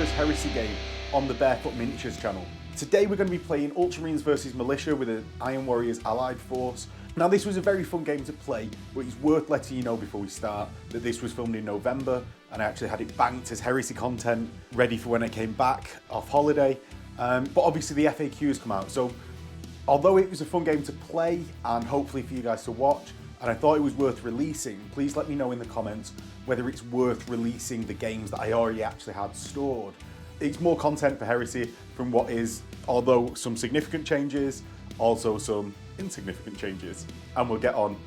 first Heresy game on the Bearfoot Miniatures channel. Today we're going to be playing Ultramarines versus Militia with an Iron Warriors allied force. Now this was a very fun game to play, but it's worth letting you know before we start that this was filmed in November and I actually had it banked as Heresy content, ready for when I came back off holiday. But obviously the FAQ has come out, so although it was a fun game to play and hopefully for you guys to watch, and I thought it was worth releasing, please let me know in the comments whether it's worth releasing the games that I already actually had stored. It's more content for Heresy from what is, although some significant changes, also some insignificant changes. And we'll get on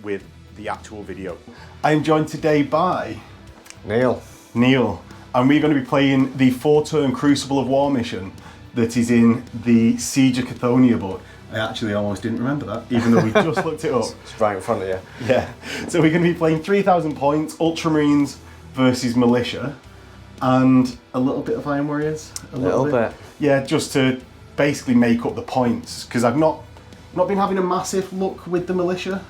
with the actual video. I am joined today by Neil, and we're going to be playing the 4-turn Crucible of War mission that is in the Siege of Cathonia book. I actually almost didn't remember that, even though we just looked it up. It's right in front of you. Yeah, so we're going to be playing 3,000 points, Ultramarines versus Militia, and a little bit of Iron Warriors. A little bit. Yeah, just to basically make up the points, because I've not been having a massive luck with the Militia.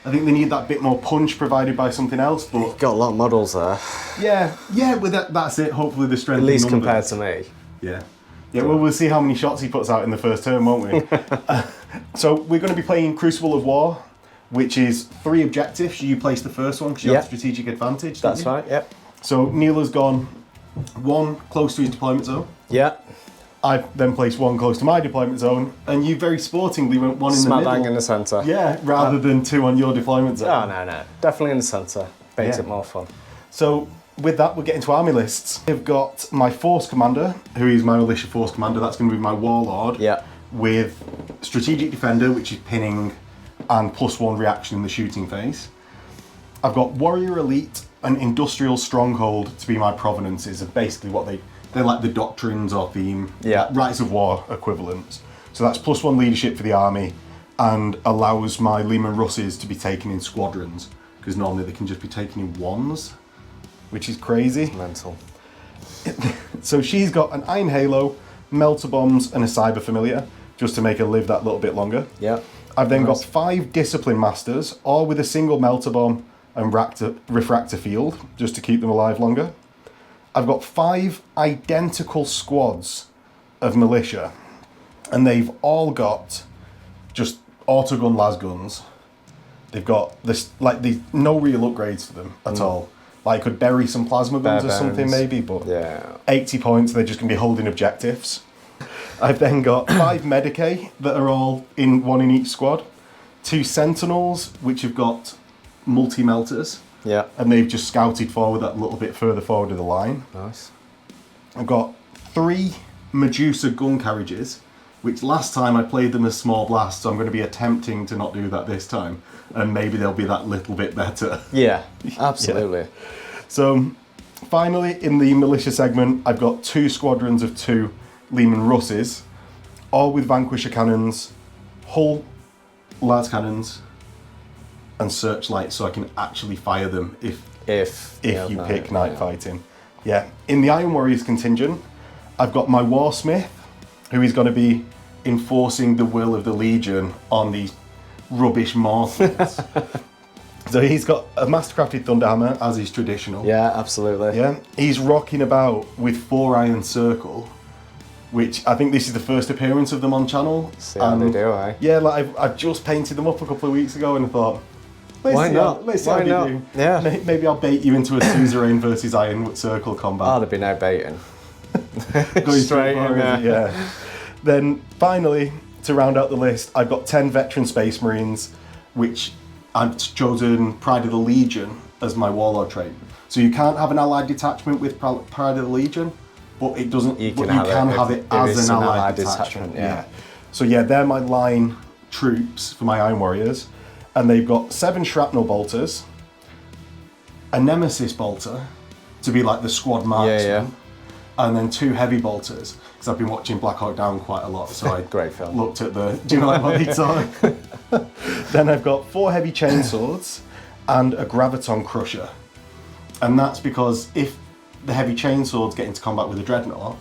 I think they need that bit more punch provided by something else, but... You've got a lot of models there. Yeah, with that's it. Hopefully the strength At least in numbers. compared to me. Yeah. Yeah, well, we'll see how many shots he puts out in the first turn, won't we? So we're going to be playing Crucible of War, which is 3 objectives. You place the first one because you have strategic advantage. That's right, yep. So Neil has gone 1 close to his deployment zone. Yeah. I've then placed 1 close to my deployment zone, and you very sportingly went 1 in the middle. Smack bang in the centre. Yeah, rather than 2 on your deployment zone. Oh, no. Definitely in the centre. Makes it more fun. So with that, we'll get into army lists. I've got my Force Commander, who is my Militia Force Commander. That's going to be my Warlord. Yeah. With Strategic Defender, which is pinning, and +1 reaction in the shooting phase. I've got Warrior Elite and Industrial Stronghold to be my provenances, of basically what they're like the doctrines or theme, Rights of War equivalents. So that's +1 leadership for the army, and allows my Leman Russes to be taken in squadrons, because normally they can just be taken in ones, which is crazy. Mental. So she's got an Iron Halo, Melter Bombs, and a Cyber Familiar, just to make her live that little bit longer. Yeah. I've then got 5 Discipline Masters, all with a single Melter Bomb and Refractor Field, just to keep them alive longer. I've got 5 identical squads of Militia, and they've all got just autogun las guns. They've got this, like, no real upgrades to them at all. Like, could bury some plasma guns or something maybe, but 80 points, they're just going to be holding objectives. I've then got 5 Medicae that are all in 1 in each squad. 2 Sentinels, which have got multi-melters. Yeah. And they've just scouted forward that little bit further forward of the line. Nice. I've got 3 Medusa gun carriages, which last time I played them as small blasts, so I'm going to be attempting to not do that this time. And maybe they'll be that little bit better. Yeah, absolutely. So, finally, in the Militia segment, I've got 2 squadrons of 2 Leman Russes, all with Vanquisher cannons, Hull las cannons, and searchlights, so I can actually fire them if you pick night fighting. Yeah. In the Iron Warriors contingent, I've got my Warsmith, who is going to be enforcing the will of the Legion on these rubbish mortals. So he's got a mastercrafted Thunderhammer, as is traditional. Yeah, absolutely. Yeah. He's rocking about with 4 Iron Circle, which I think this is the first appearance of them on channel. See how they do, eh? Yeah, like I've just painted them up a couple of weeks ago and I thought, Why not? Let's see how they do. Yeah. Maybe I'll bait you into a suzerain versus Iron Circle combat. Oh, there'd be no baiting. Going straight in there. Yeah. Then finally, to round out the list, I've got 10 Veteran Space Marines, which I've chosen Pride of the Legion as my Warlord trait. So you can't have an allied detachment with Pride of the Legion, but it doesn't. You can have it as an allied detachment. Yeah. So yeah, they're my line troops for my Iron Warriors, and they've got 7 Shrapnel Bolters, a Nemesis Bolter to be like the squad marksman, and then 2 Heavy Bolters, because I've been watching Black Hawk Down quite a lot, so I Great film. looked at the. Do you know what they talk? Then I've got 4 Heavy Chainswords and a Graviton Crusher, and that's because if the Heavy Chainswords get into combat with a Dreadnought,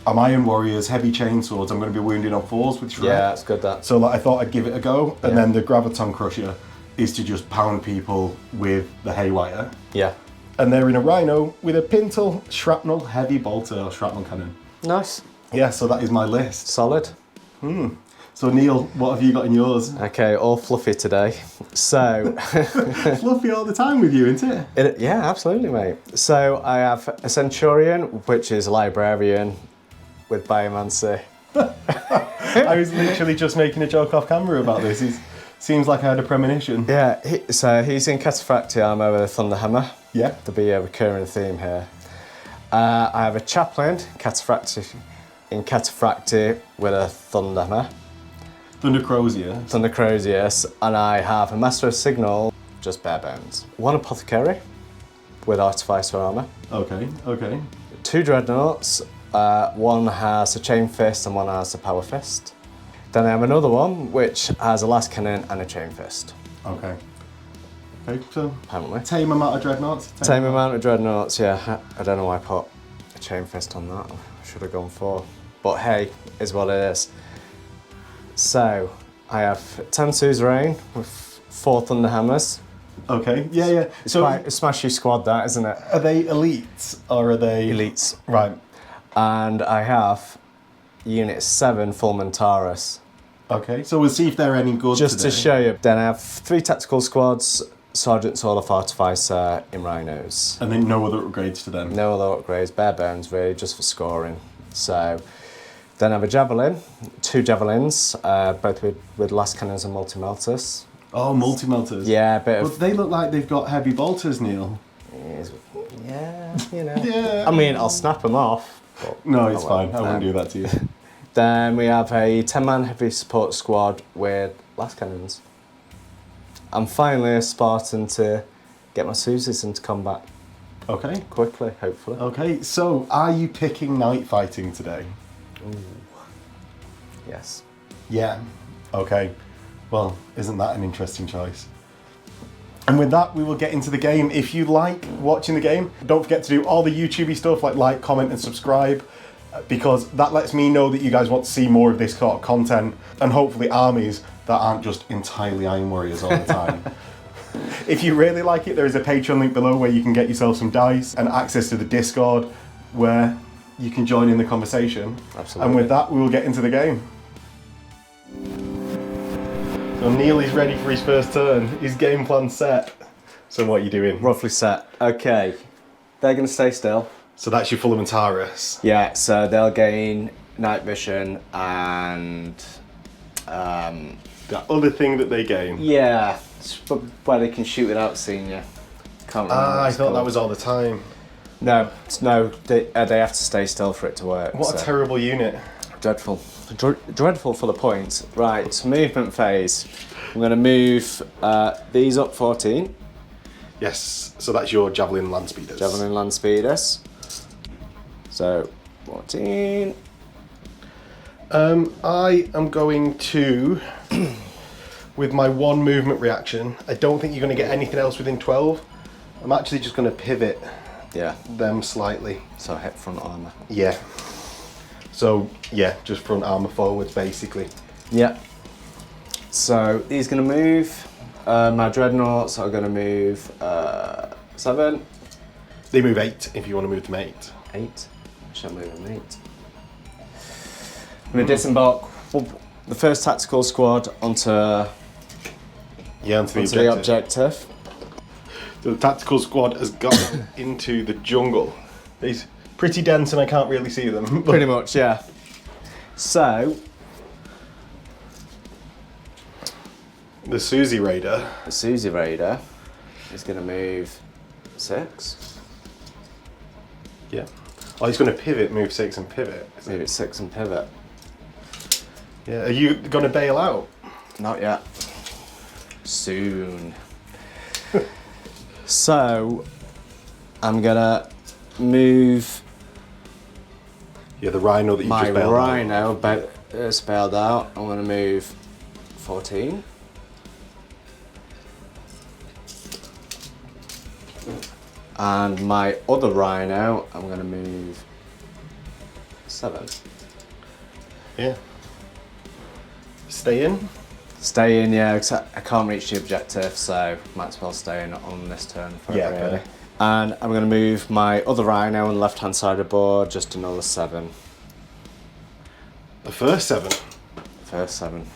I'm Iron Warriors, Heavy Chainswords, I'm going to be wounding on 4s with Shred. Yeah, that's good, that. So like, I thought I'd give it a go, and then the Graviton Crusher is to just pound people with the Haywire. Yeah. And they're in a Rhino with a Pintle Shrapnel Heavy Bolter or Shrapnel Cannon. Nice. Yeah, so that is my list. Solid. So Neil, what have you got in yours? Okay, all fluffy today. So... Fluffy all the time with you, isn't it? Yeah, absolutely, mate. So I have a Centurion, which is a Librarian with Biomancy. I was literally just making a joke off camera about this. It seems like I had a premonition. Yeah, so he's in Cataphractii armor with a Thunder Hammer. Yeah. There'll be a recurring theme here. I have a Chaplain in Cataphractii with a Thunder Hammer. Thunder Crozier. Thunder Crozius, and I have a Master of Signal, just bare bones. One Apothecary with Artificer armor. Okay, okay. 2 Dreadnoughts, one has a Chain Fist and one has a Power Fist. Then I have another one which has a Last Cannon and a Chain Fist. Okay. Okay, so Apparently. tame amount of Dreadnoughts. Same amount of Dreadnoughts, yeah. I don't know why I put a Chain Fist on that. I should have gone 4. But hey, is what it is. So, I have 10 Suzerain with 4 Thunder Hammers. Okay, yeah, yeah. It's So quite a smashy squad, that, isn't it? are they elites or are they... Elites. Right. And I have Unit 7 Fulmentaris. Okay, so we'll see if they're any good Just today. to show you. Then I have 3 tactical squads, Sergeant Olaf Artificer in Rhinos. And then no other upgrades to them. No other upgrades, bare bones really, just for scoring. So, then I have a Javelin, 2 Javelins, both with Last Cannons and Multi-Melters. Oh, multi-melters. Yeah, a bit of... But they look like they've got heavy bolters, Neil. Yeah, you know. Yeah. I mean, I'll snap them off. But No, it's oh fine. well. I won't do that to you. Then we have a 10-man heavy support squad with Last Cannons. And finally a Spartan to get my Susies into combat Okay. quickly, hopefully. Okay, so are you picking night fighting today? Yes. Yeah. Okay. Well, isn't that an interesting choice? And with that, we will get into the game. If you like watching the game, don't forget to do all the YouTubey stuff like, comment, and subscribe, because that lets me know that you guys want to see more of this sort of content, and hopefully armies that aren't just entirely Iron Warriors all the time. If you really like it, there is a Patreon link below where you can get yourself some dice and access to the Discord where you can join in the conversation. Absolutely. And with that, we will get into the game. So Neil is ready for his first turn. His game plan set. So what are you doing? Roughly set. Okay. They're going to stay still. So that's your Fulmentaris. Yeah, so they'll gain night vision and... That other thing that they gain. yeah, it's where they can shoot without seeing you. Can't remember. Ah, what I it's thought that called. was all the time. No, they have to stay still for it to work. What a so. terrible unit. Dreadful. Dreadful for the points. Right, movement phase. I'm going to move these up 14. Yes, so that's your Javelin Land Speeders. Javelin Land Speeders. So, 14. I am going to, with my 1 movement reaction, I don't think you're going to get anything else within 12. I'm actually just going to pivot Yeah, them slightly. so hit front armour. Yeah. So, yeah, just front armour forwards, basically. Yeah. So, these going to move. My Dreadnoughts are going to move 7. They move 8 if you want to move them 8. 8. Shall move them 8. I'm going to disembark the first tactical squad onto Yeah, onto the objective. The tactical squad has gone into the jungle. It's pretty dense and I can't really see them. Pretty much, yeah. So, The Susie Raider. the Susie Raider is going to move 6. Yeah. Oh, he's going to pivot, move 6 and pivot. Move it 6 and pivot. Yeah. Are you going to bail out? Not yet. Soon. So, I'm going to move Yeah, the Rhino that you my just bailed out. Rhino bailed out. I'm going to move 14. And my other Rhino, I'm going to move 7. Yeah. Stay in. Stay in, yeah, 'cause I can't reach the objective, so might as well stay in on this turn for Yeah, it, really. okay. And I'm going to move my other rhino on the left-hand side of the board, just another 7. The first 7. First 7.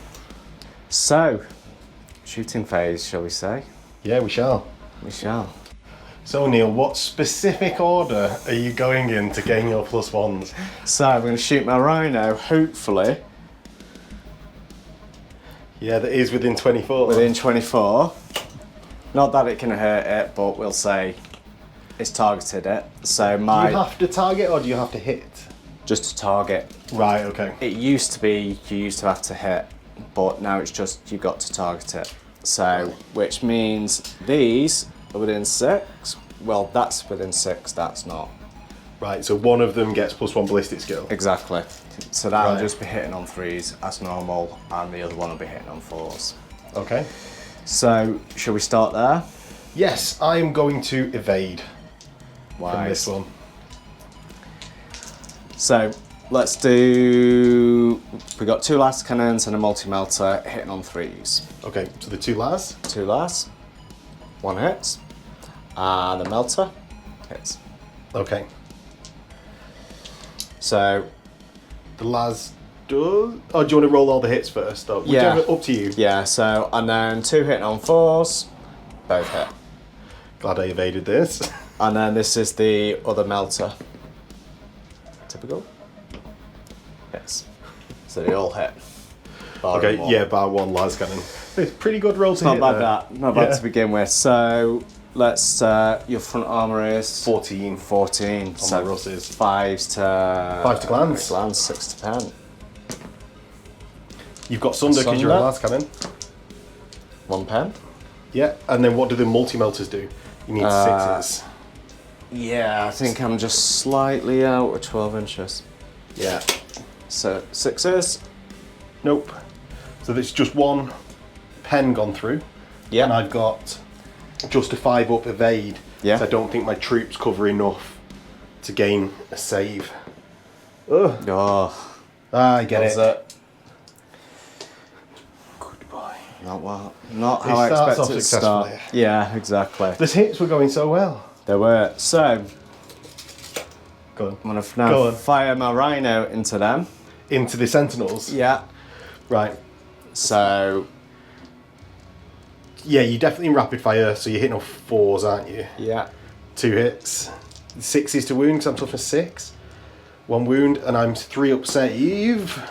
So, shooting phase, shall we say? Yeah, we shall. We shall. So Neil, what specific order are you going in to gain your +1s? So I'm going to shoot my rhino, hopefully, Yeah, that is within 24. within 24. Not that it can hurt it, but we'll say it's targeted it. So Do my... you have to target or do you have to hit? just to target. Right, okay. It used to be you used to have to hit, but now it's just you've got to target it. So, which means these are within 6. Well, that's within 6, that's not. Right, so one of them gets +1 ballistic skill. Exactly. So that'll Right. just be hitting on 3s as normal, and the other one will be hitting on 4s. Okay. So, shall we start there? Yes, I am going to evade from Wise. this one. So, let's do... we got 2 last cannons and a multi-melter hitting on 3s. Okay, so the 2 las. 2 last, 1 hits, and the melter hits. Okay. So, The las does... Oh, do you want to roll all the hits first? Or Yeah. whichever, up to you. yeah, so, and then 2 hitting on 4s, both hit. Glad I evaded this. And then this is the other melter. Typical. Yes. So they all hit. Bar Okay, one. yeah, bar 1 las cannon. It's pretty good roll to Not hit bad there. that. Not bad Yeah. to begin with. So let's, your front armour is 14. 14. So my Russes. 5s to... 5 to glance. Glance, 6 to pen. You've got Sunder because you're a Sunder. las cannon. 1 pen. Yeah, and then what do the multi-melters do? You need 6s. Yeah, I think I'm just slightly out of 12 inches. Yeah. So 6s. Nope. So there's just 1 pen gone through. Yeah. And I've got just a 5 up evade. Yeah. So I don't think my troops cover enough to gain a save. Ugh. Oh, I get that's it. it. Goodbye. Not well. Not It how I starts expected off it to start. successfully. Yeah, exactly. The hits were going so well. There were. So Go on. I'm gonna Go now on. fire my rhino into them. Into the sentinels. Yeah. Right. So Yeah, you're definitely in rapid fire, so you're hitting on 4s, aren't you? yeah. 2 hits. 6s to wound, because I'm toughness 6. 1 wound, and I'm 3 up save.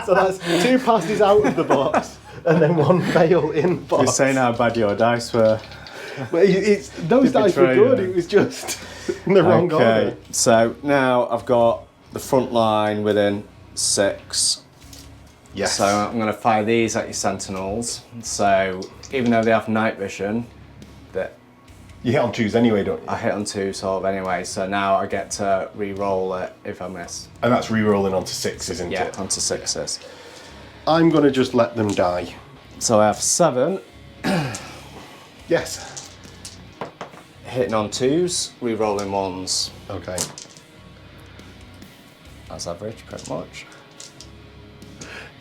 So that's 2 passes out of the box, and then 1 fail in box. You're saying how bad your dice were. But those dice were betray good, you. it was just in the wrong order. So now I've got the front line within 6. Yes. So I'm going to fire these at your sentinels. So even though they have night vision, that You hit on 2s anyway, don't you? I hit on 2 sort of anyway. So now I get to re-roll it if I miss. And that's re-rolling onto 6s, isn't Yeah, it? onto 6s. I'm going to just let them die. So I have 7 Yes. hitting on 2s, re-rolling 1s. Okay. That's average, pretty much.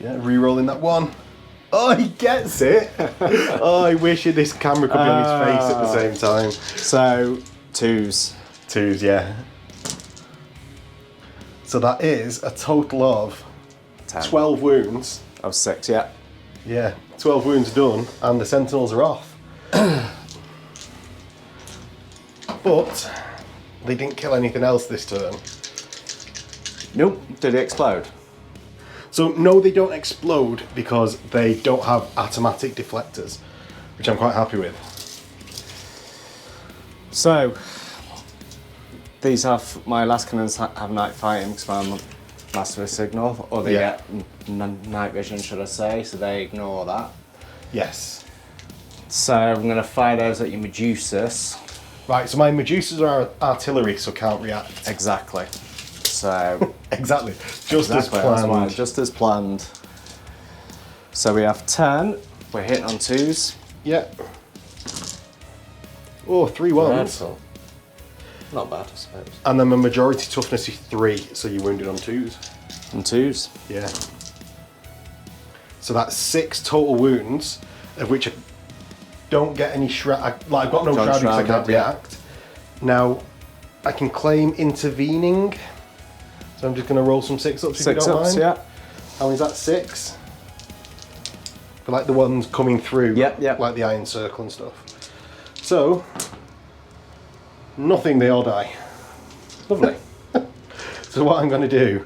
Yeah, re-rolling that 1. Oh, he gets it. Oh, I wish this camera could be on his face at the same time. So 2s. 2s, yeah. So that is a total of 10. 12 wounds. Of 6, yeah. Yeah, 12 wounds done, and the sentinels are off. But they didn't kill anything else this turn. Nope. Did it explode? So no, they don't explode because they don't have automatic deflectors, which I'm quite happy with. So these have my last cannons have night fighting because I'm master of signal, or they Yeah. get night vision, should I say? So they ignore that. Yes. So I'm going to fire those at your Medusas. Right, so my Medusas are artillery, so can't react. Exactly. So Exactly. Just exactly, as that's planned. right, just as planned. So we have 10. We're hitting on 2s. Yeah. Oh, 3 ones. Dreadful. Not bad, I suppose. And then my majority toughness is 3, so you're wounded on 2s. On 2s. Yeah. So that's 6 total wounds, of which I don't get any shroud. Like I've got no shroud because I can't react. Now I can claim intervening, so I'm just going to roll some 6-ups if you don't mind. 6-ups, yeah. How many is that? 6. But like the ones coming through, like the iron circle and stuff. So nothing, they all die. Lovely. So what I'm going to do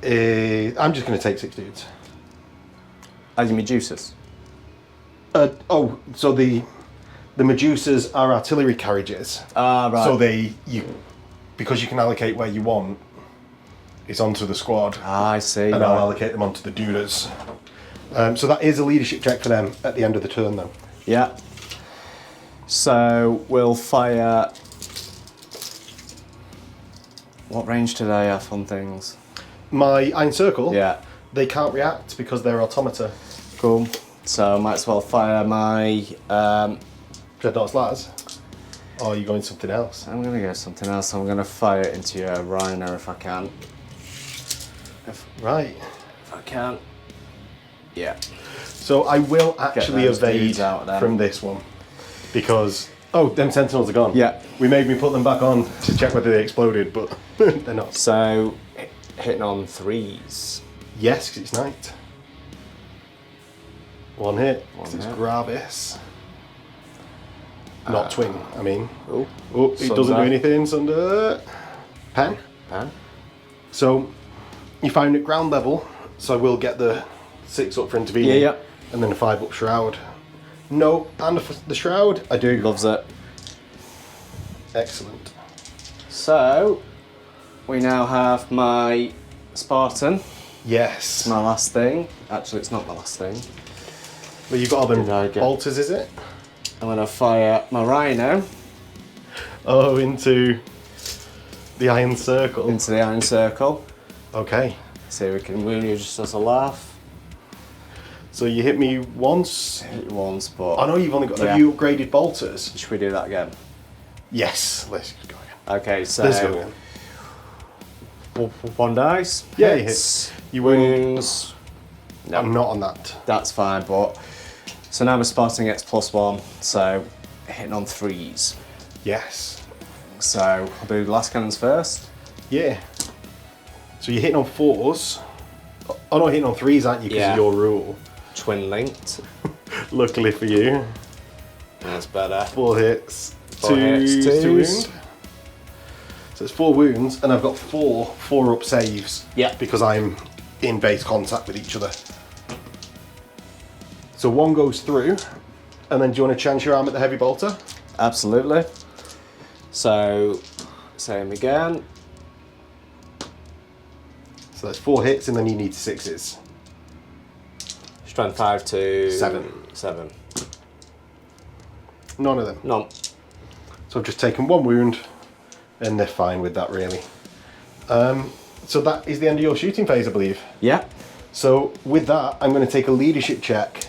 is I'm just going to take 6 dudes. As your Medusas? So the Medusas are artillery carriages. Ah, right. So because you can allocate where you want, it's onto the squad. Ah, I see. And I'll allocate them onto the dudas. So that is a leadership check for them at the end of the turn, though. Yeah. So we'll fire. What range do they have on things? My Iron Circle? Yeah. They can't react because they're automata. Cool. So I might as well fire my... Dreadnought's Lads? Or are you going something else? I'm going to go something else. I'm going to fire it into your Rhino if I can. Right. If I can. Yeah. So I will actually evade from this one. Because... Oh, them Sentinels are gone. Yeah. We made me put them back on to check whether they exploded, but they're not. So, hitting on 3s. Yes, because it's night. 1 hit, because it's Gravis. Not twin, I mean. Oh, it doesn't do anything, Sunder. Pen. So, you find it ground level, so I will get the 6 up for intervening. Yeah. And then a 5 up shroud. No, and the shroud, I do. Loves it. Excellent. So, we now have my Spartan. Yes. My last thing. Actually, it's not my last thing. Well, you've got all them bolters, is it? I'm going to fire my Rhino. Oh, into the Iron Circle. Into the Iron Circle. Okay. See if we can wound you just as a laugh. So you hit me once? Hit you once, but... I know you've only got... Have you upgraded bolters? Should we do that again? Yes. Let's go again. Okay, so... Let's go again. 1 dice. Yeah, it hits. You wounds. No. I'm not on that. That's fine, but... So now my Spartan gets +1, so hitting on 3s. Yes. So I'll do the last cannons first. Yeah. So you're hitting on 4s. Oh no, hitting on 3s, aren't you? Because of your rule. Twin linked. Luckily for you. That's better. 4 hits. 4 hits, 2 wounds. So it's 4 wounds, and I've got 4 up saves. Yeah. Because I'm in base contact with each other. So 1 goes through, and then do you want to chance your arm at the heavy bolter? Absolutely. So, same again. So that's 4 hits, and then you need 6s. Strength 5 to... 7. None of them? None. So I've just taken 1 wound, and they're fine with that, really. So that is the end of your shooting phase, I believe. Yeah. So with that, I'm going to take a leadership check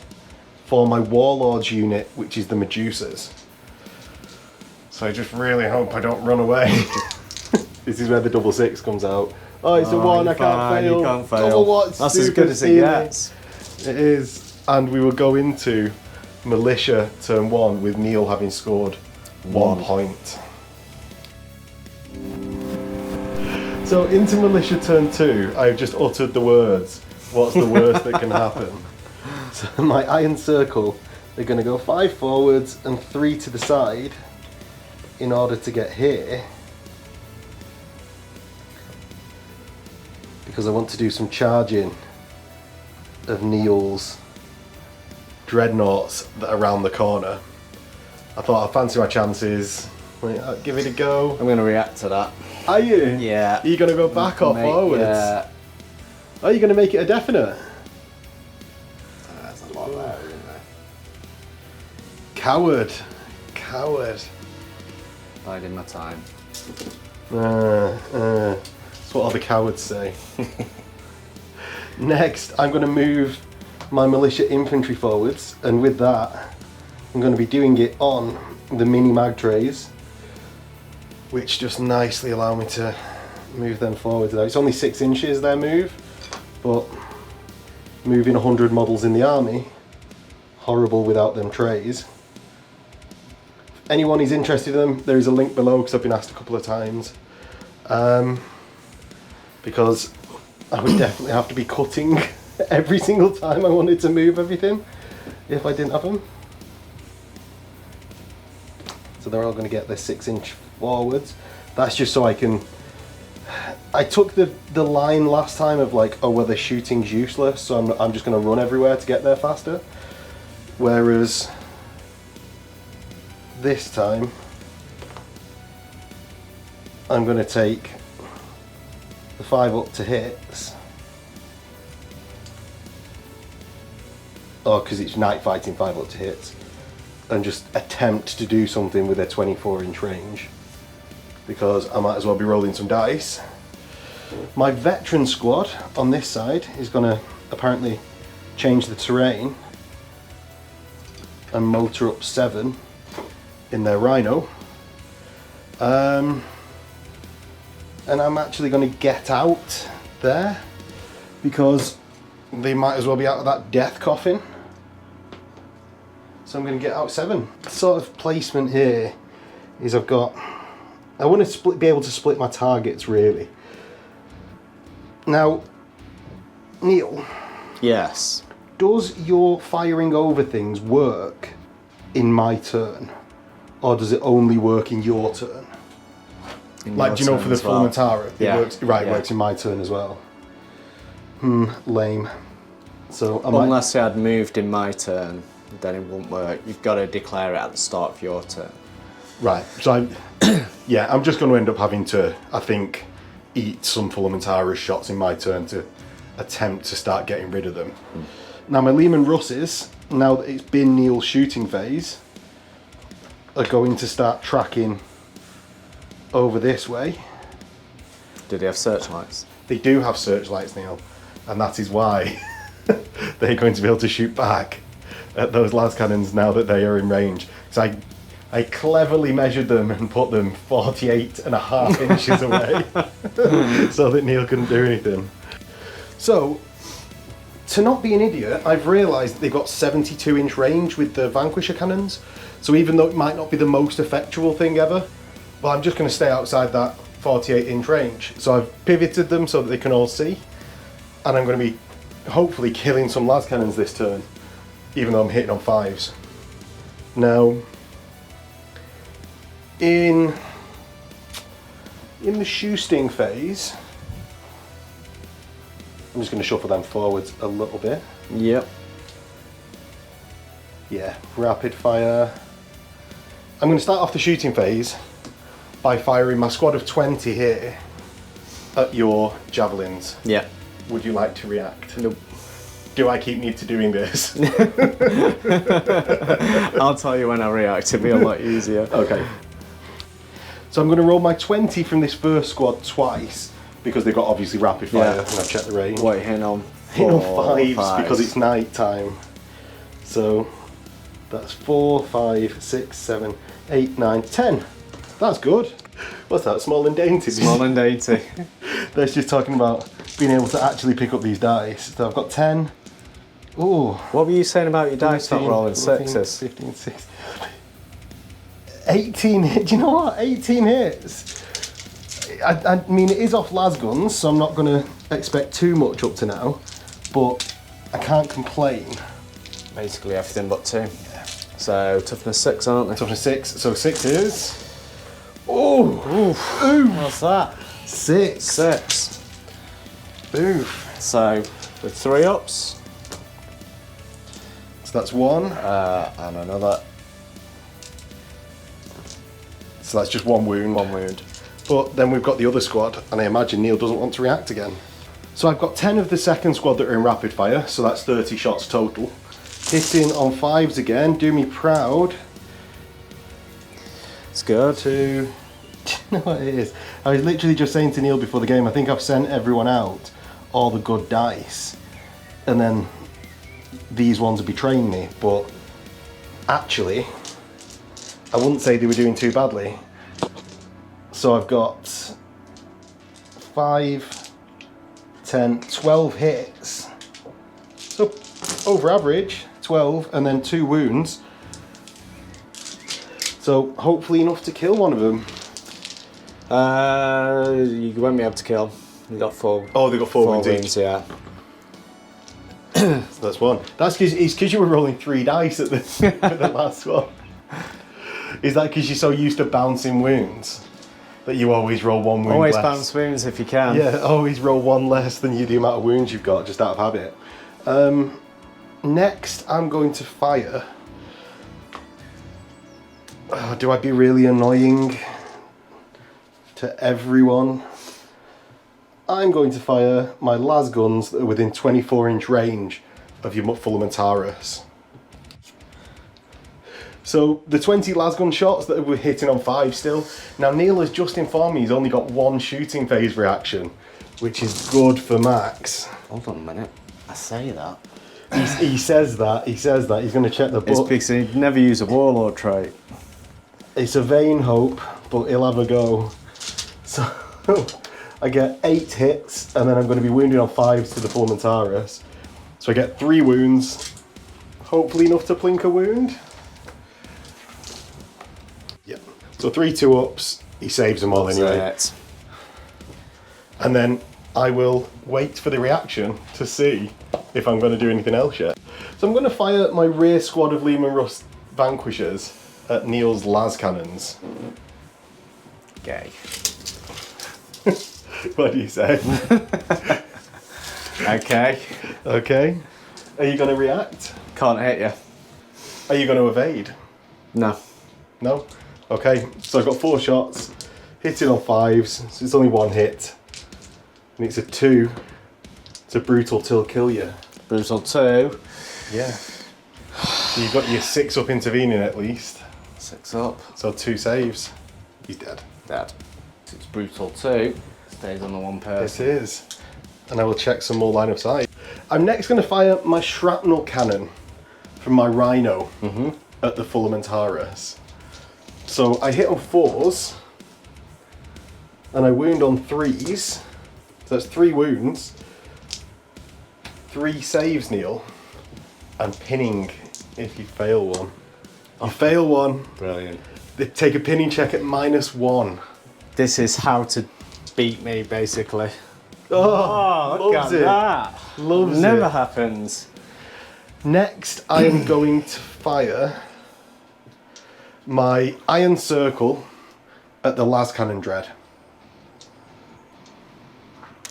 for my Warlords unit, which is the Medusas. So I just really hope I don't run away. This is where the 666 comes out. Oh, it's a 1, I can't fail. You can't fail. Double what? That's as good as it gets. It is. And we will go into Militia turn 1 with Neil having scored 1 point. So into Militia turn 2, I've just uttered the words, what's the worst that can happen? So my Iron Circle, they're going to go 5 forwards and 3 to the side in order to get here. Because I want to do some charging of Neil's dreadnoughts that are around the corner. I thought I'd fancy my chances. I'll give it a go. I'm going to react to that. Are you? Yeah. Are you going to go back or forwards? Yeah. Are you going to make it a definite? There's a lot there, isn't there? Coward. Coward. Biding my time. That's what all the cowards say. Next, I'm going to move my Militia infantry forwards, and with that, I'm going to be doing it on the mini mag trays, which just nicely allow me to move them forward. It's only 6 inches their move, but moving 100 models in the army, horrible without them trays. Anyone who's interested in them, there is a link below because I've been asked a couple of times. Because I would definitely have to be cutting every single time I wanted to move everything if I didn't have them. So they're all going to get their 6-inch forwards. That's just so I can... I took the line last time of like, oh well, the shooting's useless, so I'm just going to run everywhere to get there faster. Whereas this time I'm going to take the 5 up to hits. Oh, because it's night fighting, 5 up to hits. And just attempt to do something with a 24-inch range. Because I might as well be rolling some dice. My veteran squad on this side is going to apparently change the terrain and motor up 7 in their Rhino. And I'm actually going to get out there because they might as well be out of that death coffin. So I'm going to get out 7. The sort of placement here is I want to be able to split my targets really. Now, Neil. Yes. Does your firing over things work in my turn? Or does it only work in your turn? Like, do you know, for the Fulmentara, it works, right, it works in my turn as well. Lame. So unless it had moved in my turn, then it won't work. You've got to declare it at the start of your turn. Right, so I'm just going to end up having to, I think, eat some Fulmentara shots in my turn to attempt to start getting rid of them. Now my Lehman Russes, now that it's been Neil's shooting phase, are going to start tracking over this way. Do they have searchlights? They do have searchlights, Neil, and that is why they're going to be able to shoot back at those las cannons now that they are in range. So I cleverly measured them and put them 48.5 inches away so that Neil couldn't do anything. So, to not be an idiot, I've realised that they've got 72-inch range with the Vanquisher cannons. So even though it might not be the most effectual thing ever, well, I'm just going to stay outside that 48-inch range. So I've pivoted them so that they can all see. And I'm going to be hopefully killing some las cannons this turn, even though I'm hitting on 5s. Now, in the shoe-sting phase, I'm just going to shuffle them forwards a little bit. Yep. Yeah, rapid fire. I'm going to start off the shooting phase by firing my squad of 20 here at your javelins. Yeah. Would you like to react? Nope. Do I keep need to doing this? I'll tell you when I react, it'll be a lot easier. Okay. So I'm going to roll my 20 from this first squad twice, because they've got obviously rapid fire, and I've checked the range. What, hitting on? Hitting on 5s because it's night time. So that's 4, 5, 6, 7, 8, 9, 10. That's good. What's that? Small and dainty. Small and dainty. That's just talking about being able to actually pick up these dice. So I've got 10. Ooh. What were you saying about your dice not rolling 14, sixes? 15, 16. 18 hits. Do you know what? 18 hits. I mean, it is off las guns, so I'm not going to expect too much up to now, but I can't complain. Basically everything but 2. Yeah. So toughness 6, aren't they? Toughness 6. So 6 is. Oh! Ooh! What's that? 6. 6. Oof. So with 3 ups. So that's 1. And another. So that's just 1 wound. 1 wound. But then we've got the other squad, and I imagine Neil doesn't want to react again. So I've got 10 of the second squad that are in rapid fire, so that's 30 shots total. Hitting on 5s again, do me proud. It's good. Do you know what it is? I was literally just saying to Neil before the game, I think I've sent everyone out all the good dice, and then these ones are betraying me, but actually, I wouldn't say they were doing too badly. So I've got 5, 10, 12 hits. So over average, 12, and then 2 wounds. So hopefully enough to kill one of them. You won't be able to kill. You got 4. Oh, they got 4 wounds each. Yeah. So that's 1. That's because you were rolling 3 dice at the, at the last one. Is that because you're so used to bouncing wounds that you always roll 1 wound Always less? bounce wounds if you can. Yeah, always roll 1 less than the amount of wounds you've got, just out of habit. Next, I'm going to fire. Oh, do I be really annoying to everyone? I'm going to fire my las guns that are within 24-inch range of your Fulminataris. So the 20 las gun shots that we're hitting on 5 still. Now Neil has just informed me he's only got 1 shooting phase reaction, which is good for Max. Hold on a minute. I say that. He says that. He's going to check the book. It's because he'd never use a warlord trait. It's a vain hope, but he'll have a go. So I get 8 hits, and then I'm going to be wounded on 5s to the Fulminataris. So I get 3 wounds, hopefully enough to plink a wound. Yep. So 3 2-ups, he saves them all anyway. It. And then I will wait for the reaction to see if I'm going to do anything else yet. So I'm going to fire my rear squad of Lehman Russ Vanquishers at Neil's las cannons. Gay. What do you say? Okay. Okay. Are you going to react? Can't hit you. Are you going to evade? No. No? Okay, so I've got 4 shots, hitting on 5s, so it's only 1 hit. And it's a 2. It's a brutal till kill you. Brutal 2. Yeah. So you've got your 6 up intervening at least. 6 up. So 2 saves. He's dead. Dead. It's brutal 2. Stays on the 1 person. It is. And I will check some more line of sight. I'm next going to fire my shrapnel cannon from my Rhino at the Fulminataris. So I hit on 4s, and I wound on 3s. So that's 3 wounds, 3 saves, Neil, and pinning if you fail one. You fail one, Brilliant. they take a pinning check at -1. This is how to beat me, basically. Oh, Look loves at it. that. Loves Never it. happens. Next, I am going to fire my Iron Circle at the Las Cannon Dread.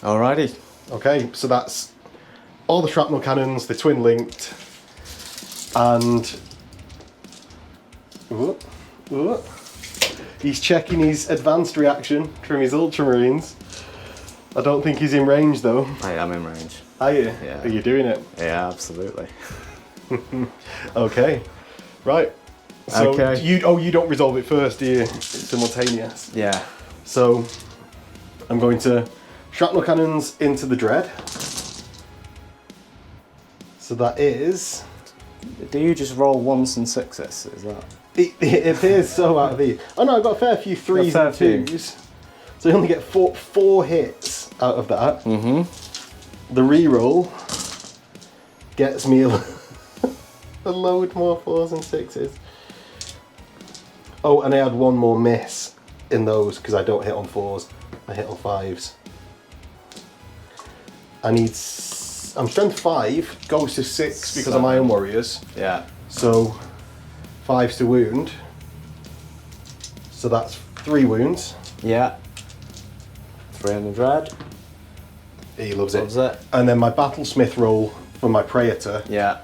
Alrighty. Okay, so that's all the shrapnel cannons, the twin linked, and he's checking his advanced reaction from his Ultramarines. I don't think he's in range though. I am in range. Are you? Yeah. Are you doing it? Yeah, absolutely. Okay, right. So Okay. you don't resolve it first, do you? It's simultaneous. Yeah. So I'm going to shrapnel cannons into the Dread. So that is... Do you just roll 1s and 6s? Is that? It appears so out of the... Oh no, I've got a fair few 3s fair and few. 2s. So you only get four hits out of that. The reroll gets me a load more 4s and 6s. Oh, and I had 1 more miss in those because I don't hit on 4s, I hit on 5s. I need... I'm strength 5, goes to 6 because I'm Iron Warriors. Yeah. So 5's to wound. So that's 3 wounds. Yeah. 3 on the Dread. He loves Loves it. it. And then my Battlesmith roll for my Praetor, Yeah.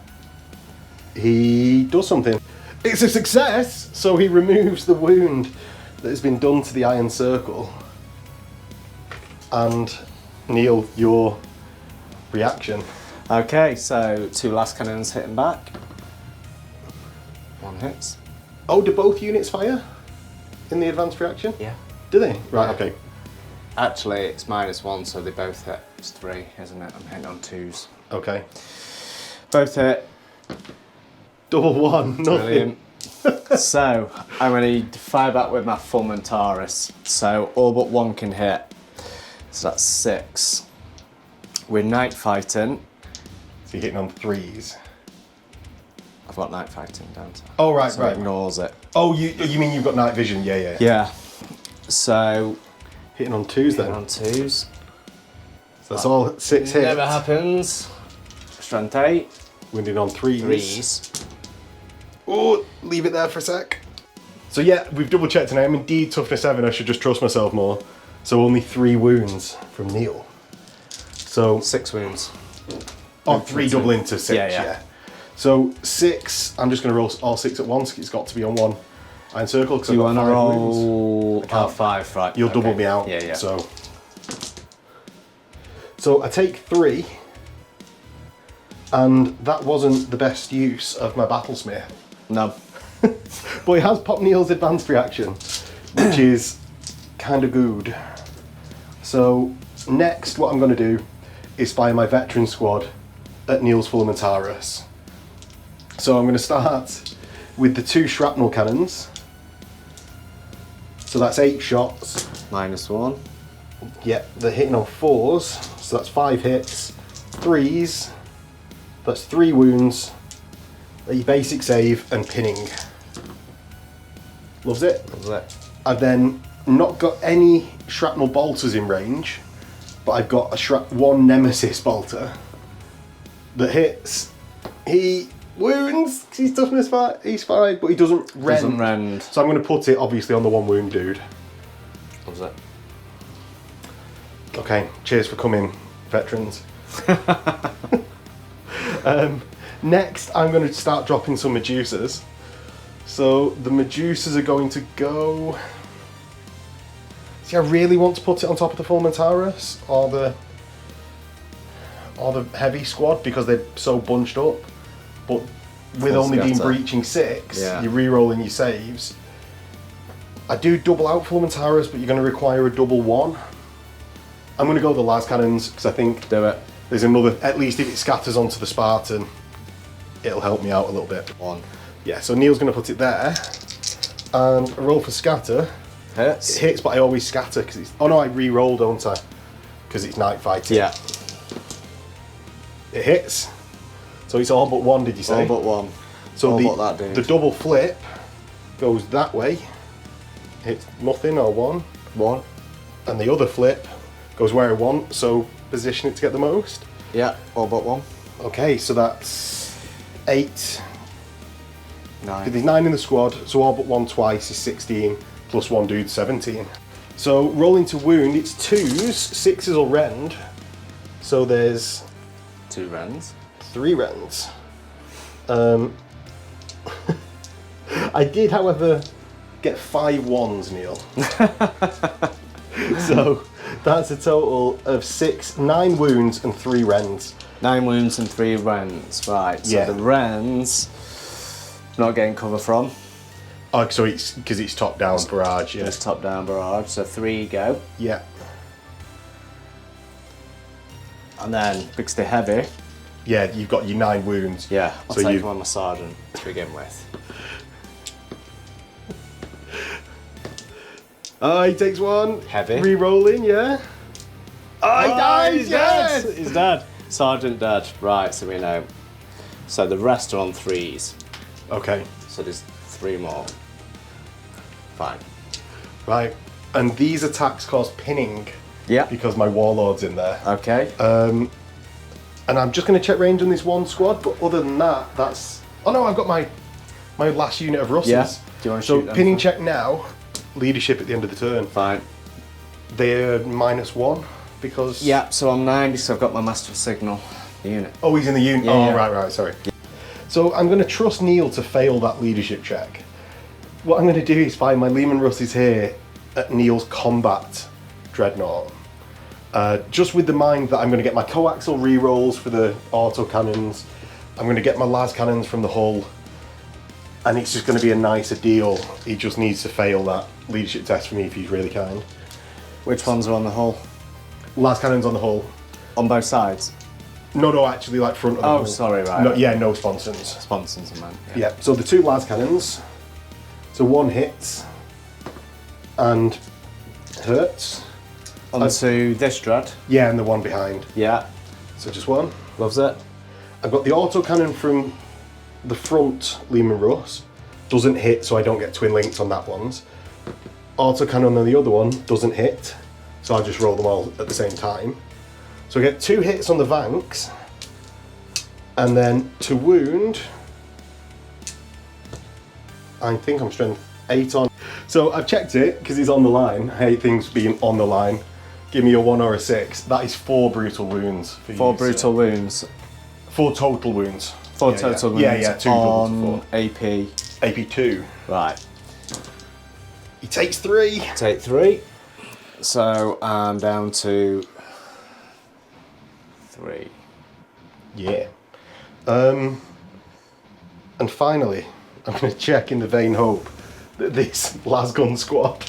he does something. It's a success! So he removes the wound that has been done to the Iron Circle. And Neil, your reaction. Okay, so 2 last cannons hitting back. 1 hits. Oh, do both units fire in the advanced reaction? Yeah. Do they? Right, Yeah. okay. Actually, it's -1, so they both hit. It's 3, isn't it? I'm hitting on 2s. Okay. Both hit. Double 1, nothing. Brilliant. So, I'm going to fire back with my Fulminataris. So, all but 1 can hit. So that's 6. We're night fighting. So you're hitting on 3s. I've got night fighting, don't I? Oh, right, so right. It ignores it. Oh, you mean you've got night vision? Yeah, yeah. Yeah. So Hitting on 2s then. on 2s. So that's all 6 hits. Never happens. Strength 8. Wounded on 3s. 3s. Oh, leave it there for a sec. So yeah, we've double checked and I am indeed toughness 7. I should just trust myself more. So only 3 wounds from Neil. So 6 wounds. Oh, 3 double into 6, yeah. So 6, I'm just going to roll all 6 at once. It's got to be on 1 iron circle because I've got 5 wounds. Oh, 5, right. You'll double me out. Yeah, yeah. So I take 3, and that wasn't the best use of my battlesmith. No. But it has popped Neil's advanced reaction, which is kind of good. So next, what I'm going to do is fire my veteran squad at Neil's Fulham Horus. So I'm going to start with the 2 shrapnel cannons. So that's 8 shots. -1. Yeah, they're hitting on 4s, so that's 5 hits. 3s, that's 3 wounds. A basic save and pinning. Loves it. Loves it. I've then not got any shrapnel bolters in range, but I've got a 1 nemesis bolter that hits. He wounds. He's toughness 5. He's 5, but he doesn't rend. Doesn't rend. So I'm going to put it obviously on the 1 wound dude. Loves it. Okay, cheers for coming, veterans. Next, I'm going to start dropping some Medusas. So the Medusas are going to go... See, I really want to put it on top of the full Horus or the heavy squad because they're so bunched up. But with Full only being scatter. breaching 6, Yeah. you're re-rolling your saves. I do double out full Horus, but you're going to require a double 1. I'm going to go the las cannons because I think Do it. there's another, at least if it scatters onto the Spartan, it'll help me out a little bit. 1. Yeah, so Neil's going to put it there. And a roll for scatter. Hits. It hits, but I always scatter because it's... Oh no, I re-roll, don't I? Because it's night fighting. Yeah. It hits. So it's all but 1, did you say? All but 1. So all but that dude. the double flip goes that way. Hits nothing or 1. 1. And the other flip goes where I want, so position it to get the most. Yeah, all but 1. Okay, so that's 8. 9. There's 9 in the squad, so all but 1 twice is 16, plus 1 dude 17. So rolling to wound, it's 2s, 6s will rend. So there's 2 rends. 3 rends. I did, however, get 5 1s, Neil. So that's a total of 9 wounds and 3 rends. 9 wounds and 3 rends. Right, so Yeah. the rends, not getting cover from. Oh, so it's because it's top down barrage, yeah. Just top down barrage, so 3 go. Yeah. And then, because they're heavy, Yeah, you've got your 9 wounds. yeah, I'll So take you- them on my sergeant to begin with. Oh, he takes 1. Heavy. Re-rolling, yeah. Oh, he dies, he's yes! dead. He's dead. Sergeant dead. Right, so we know. So the rest are on 3s. Okay, So there's 3 more. Fine. right. And these attacks cause pinning Yeah. because my warlord's in there. Okay. And I'm just going to check range on this 1 squad, but other than that, that's... Oh no, I've got my last unit of Russes. Yeah. Do you want to So shoot them? pinning check now, leadership at the end of the turn. Fine. They're -1 because... Yeah, so I'm 9 because I've got my master signal unit. Oh, he's in the unit. Yeah, Oh, yeah. right, sorry. So I'm going to trust Neil to fail that leadership check. What I'm going to do is find my Lehman Russes here at Neil's combat dreadnought. Just with the mind that I'm going to get my coaxial re-rolls for the auto cannons. I'm going to get my las cannons from the hull. And it's just going to be a nicer deal. He just needs to fail that leadership test for me if he's really kind. Which ones are on the hull? Las cannons on the hull. On both sides? No, actually, like front of the hull. Oh, sorry, right. No, yeah, no sponsons. Sponsons, I meant. Yeah, so the 2 las cannons. So 1 hits and hurts. Onto this dread. Yeah, and the 1 behind. Yeah. So just 1. Loves it. I've got the auto cannon from the front Lehman Russ doesn't hit, so I don't get twin linked on that ones. Autocannon on the other one doesn't hit, so I'll just roll them all at the same time. So I get 2 hits on the Vanks, and then to wound, I think I'm strength 8 on. So I've checked it because he's on the line. I hate things being on the line. Give me a 1 or a 6. That is 4 brutal wounds. For 4 you, brutal sir. wounds. 4 total wounds. 4 total wounds. Yeah, 2 on double to 4. AP. AP 2. Right. He takes 3. Take 3. So I'm down to 3. Yeah. And finally, I'm going to check in the vain hope that this Lasgun squad,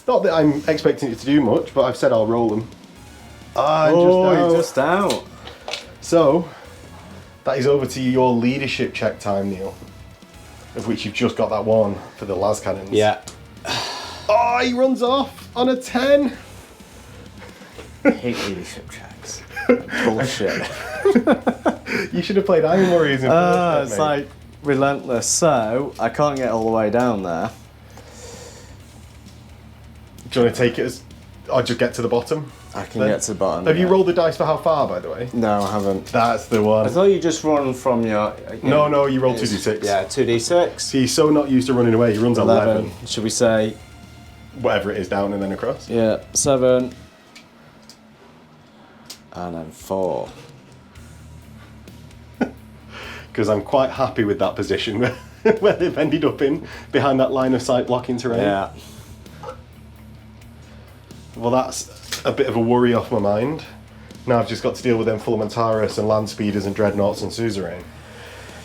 not that I'm expecting it to do much, but I've said I'll roll them. Just out. So, that is over to your leadership check time, Neil. Of which you've just got that one for the las cannons. Yeah. Oh, he runs off on a 10. I hate leadership checks. Bullshit. You should have played Iron Warriors in first, It's mate. like relentless. So I can't get all the way down there. Do you want to take it as, or just get to the bottom? I can get to the bottom. Have you yeah. rolled the dice for how far, by the way? No, I haven't. That's the one. I thought you just run from your. No, you rolled It's- 2d6. Yeah, 2d6. See, he's so not used to running away, he runs 11. Should we say? Whatever it is, down and then across. Yeah, 7. And then 4. Because I'm quite happy with that position where they've ended up in, behind that line of sight blocking terrain. Yeah. Well, that's a bit of a worry off my mind. Now I've just got to deal with them Fulminataris and Land Speeders and Dreadnoughts and Suzerain.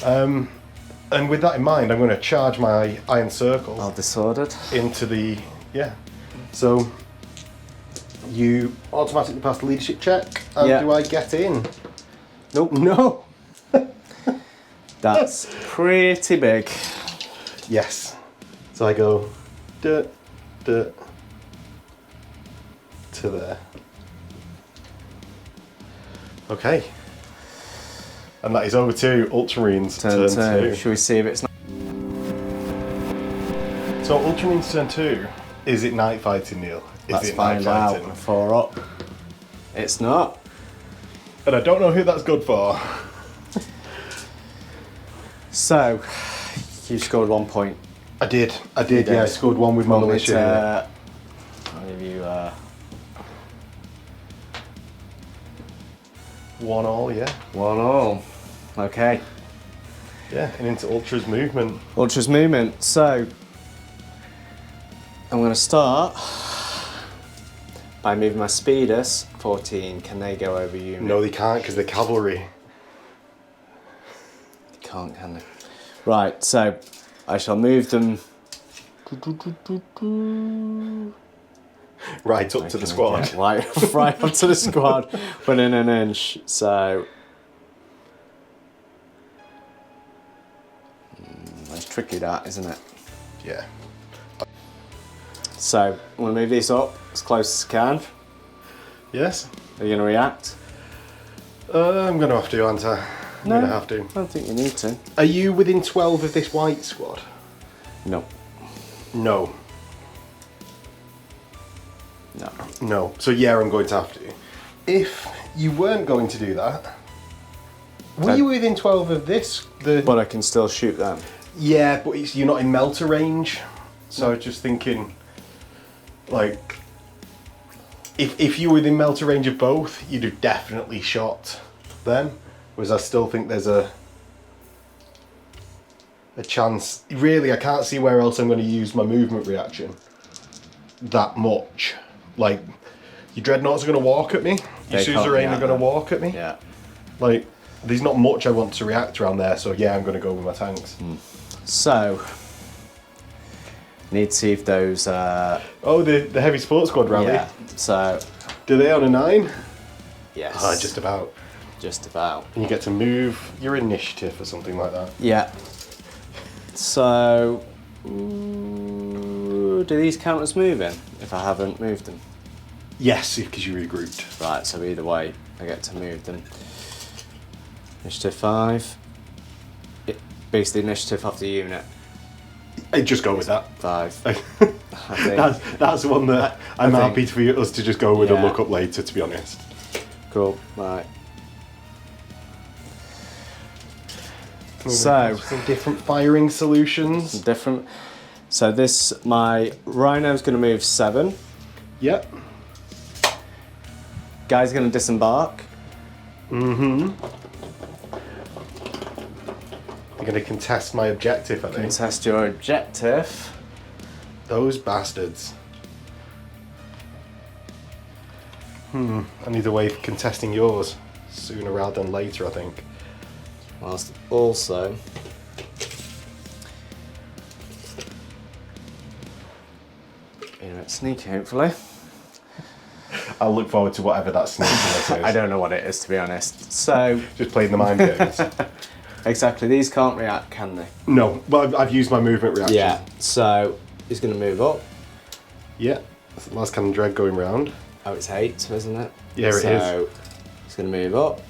And with that in mind, I'm going to charge my Iron Circle All disordered. into the... Yeah. So, you automatically pass the leadership check, and Yeah. do I get in? Nope. No! That's pretty big. Yes. So I go... Duh, duh, to there. Okay. And that is over to Ultramarines Turn turn 2. 2. Should we see if it's not? So Ultramarines turn 2, is it night fighting, Neil? Is Let's it night find out. fighting? 4 up. It's not. And I don't know who that's good for. So, you scored 1 point. I did, yeah, I scored 1 with my militia. I'll give you 1 all, yeah. 1 all. Okay. Yeah, and into Ultra's movement. Ultra's movement. So, I'm going to start by moving my speeders. 14. Can they go over unit? No, they can't because they're cavalry. Can't, can they? Right, so I shall move them Right up to the squad. Yeah, right up to the squad within an inch. So it's tricky, that, isn't it? Yeah. So I'm going to move these up as close as I can. Yes? Are you going to react? I'm going to have to, aren't I? I'm No. going to have to. I don't think you need to. Are you within 12 of this white squad? No. No. No. No. So yeah, I'm going to have to. If you weren't going to do that, were you within 12 of this? But I can still shoot them. Yeah, but you're not in melter range. So I was just thinking, like, if you were within melter range of both, you'd have definitely shot them. Whereas I still think there's a chance. Really, I can't see where else I'm going to use my movement reaction that much. Like, your Dreadnoughts are going to walk at me. Your They can't Suzerain are react going to then. walk at me. Yeah. Like, there's not much I want to react around there, so yeah, I'm going to go with my tanks. So, need to see if those. Oh, the heavy sports squad rally. Yeah. So, Do they on a 9? yes. Ah, just about. Just about. And you get to move your initiative or something like that. Yeah. So, do these count as moving if I haven't moved them? Yes, because you regrouped. Right, so either way, I get to move them. Initiative 5. base the initiative of the unit. I'd just go with that. 5. I think. That's one that I'm happy for us to just go with and look up later, to be honest. Cool, right. So, some different firing solutions. different. So my Rhino's going to move 7. Yep. Guy's going to disembark. You're going to contest my objective, I think. Contest your objective. Those bastards. I need a way of contesting yours sooner rather than later, I think. Whilst also sneaky, hopefully. I'll look forward to whatever that sneakiness is. I don't know what it is, to be honest. So Just playing the mind games. exactly, these can't react, can they? No, but I've used my movement reaction. Yeah. So he's going to move up. Yeah. That's the last cannon dread going round. Oh, it's 8, isn't it? Yeah, it is. So he's going to move up.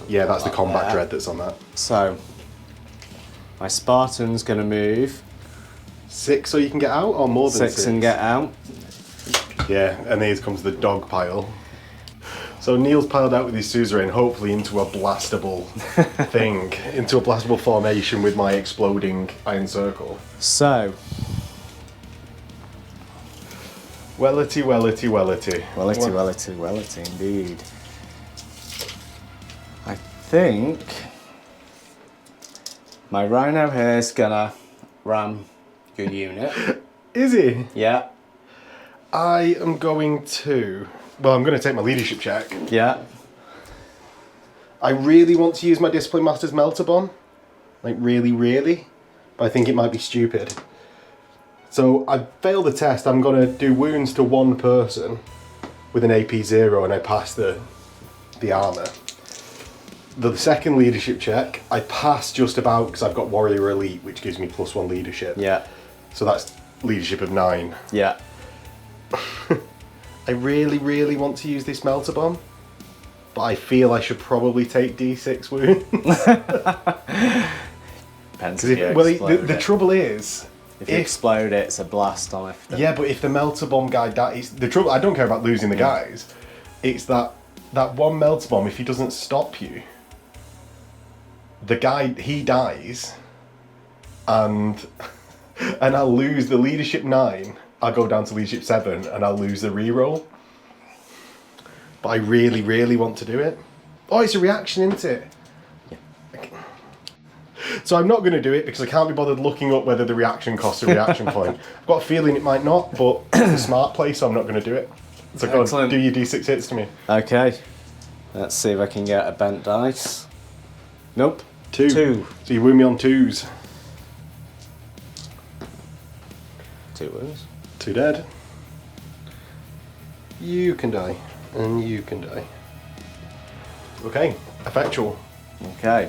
Yeah, that's the Like combat that. dread that's on that. So my Spartan's going to move 6 so you can get out, or more than 6 and get out. Yeah, and here comes the dog pile. So Neil's piled out with his suzerain, hopefully into a blastable thing, into a blastable formation with my exploding iron circle. So Wellity, wellity, wellity. Wellity, indeed. I think my Rhino here is gonna ram your unit. Is he? Yeah, I am going to... Well, I'm going to take my leadership check. yeah. I really want to use my Discipline Master's Melter Bomb. Like, really. But I think it might be stupid. So, I failed the test. I'm going to do wounds to one person with an AP 0 and I pass the armour. The second leadership check, I pass just about because I've got Warrior Elite, which gives me +1 leadership. Yeah, So that's leadership of 9. yeah. I really want to use this Melter Bomb, but I feel I should probably take D6 wounds. Depends if you Well, explode the it. trouble is, If you explode it, it's a blast on it. yeah, but if the Melter Bomb guy dies, the trouble, I don't care about losing the guys. It's that one Melter Bomb, if he doesn't stop you, the guy, he dies, and I'll lose the leadership 9. I'll go down to leadership 7 and I'll lose the reroll. But I really want to do it. Oh, it's a reaction, isn't it? Yeah. So I'm not going to do it because I can't be bothered looking up whether the reaction costs a reaction point. I've got a feeling it might not, but it's a smart play, so I'm not going to do it. So go on, Excellent. do your D6 hits to me. Okay. Let's see if I can get a bent dice. Nope. 2. 2. So you wound me on 2s. 2 wounds. 2 dead. You can die. And you can die. Okay, effectual. Okay.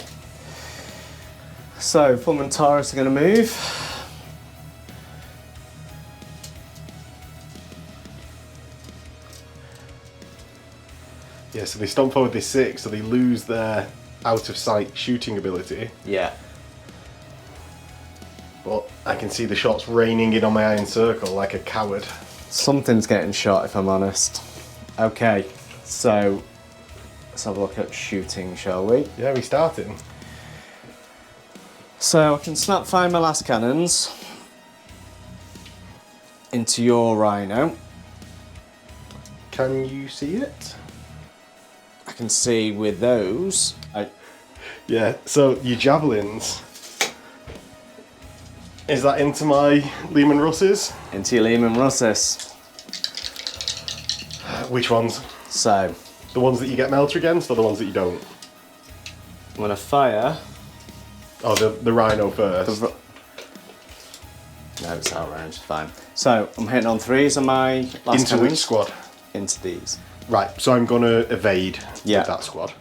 So, Fulman Taurus are going to move. Yeah, so they stomp forward this 6, so they lose their out of sight shooting ability. Yeah. But I can see the shots raining in on my iron circle like a coward. Something's getting shot, if I'm honest. Okay, so let's have a look at shooting, shall we? Yeah, we starting. So I can snap fire my last cannons into your Rhino. Can you see it? I can see with those. Yeah, so your javelins. Is that into my Lehman Russes? Into your Lehman Russes. Which ones? So The ones that you get Melter against or the ones that you don't? I'm going to fire. Oh, the Rhino first. No, it's outrange, fine. So I'm hitting on 3s on my last Into which cannons. squad? Into these. Right, so I'm going to evade Yeah. with that squad.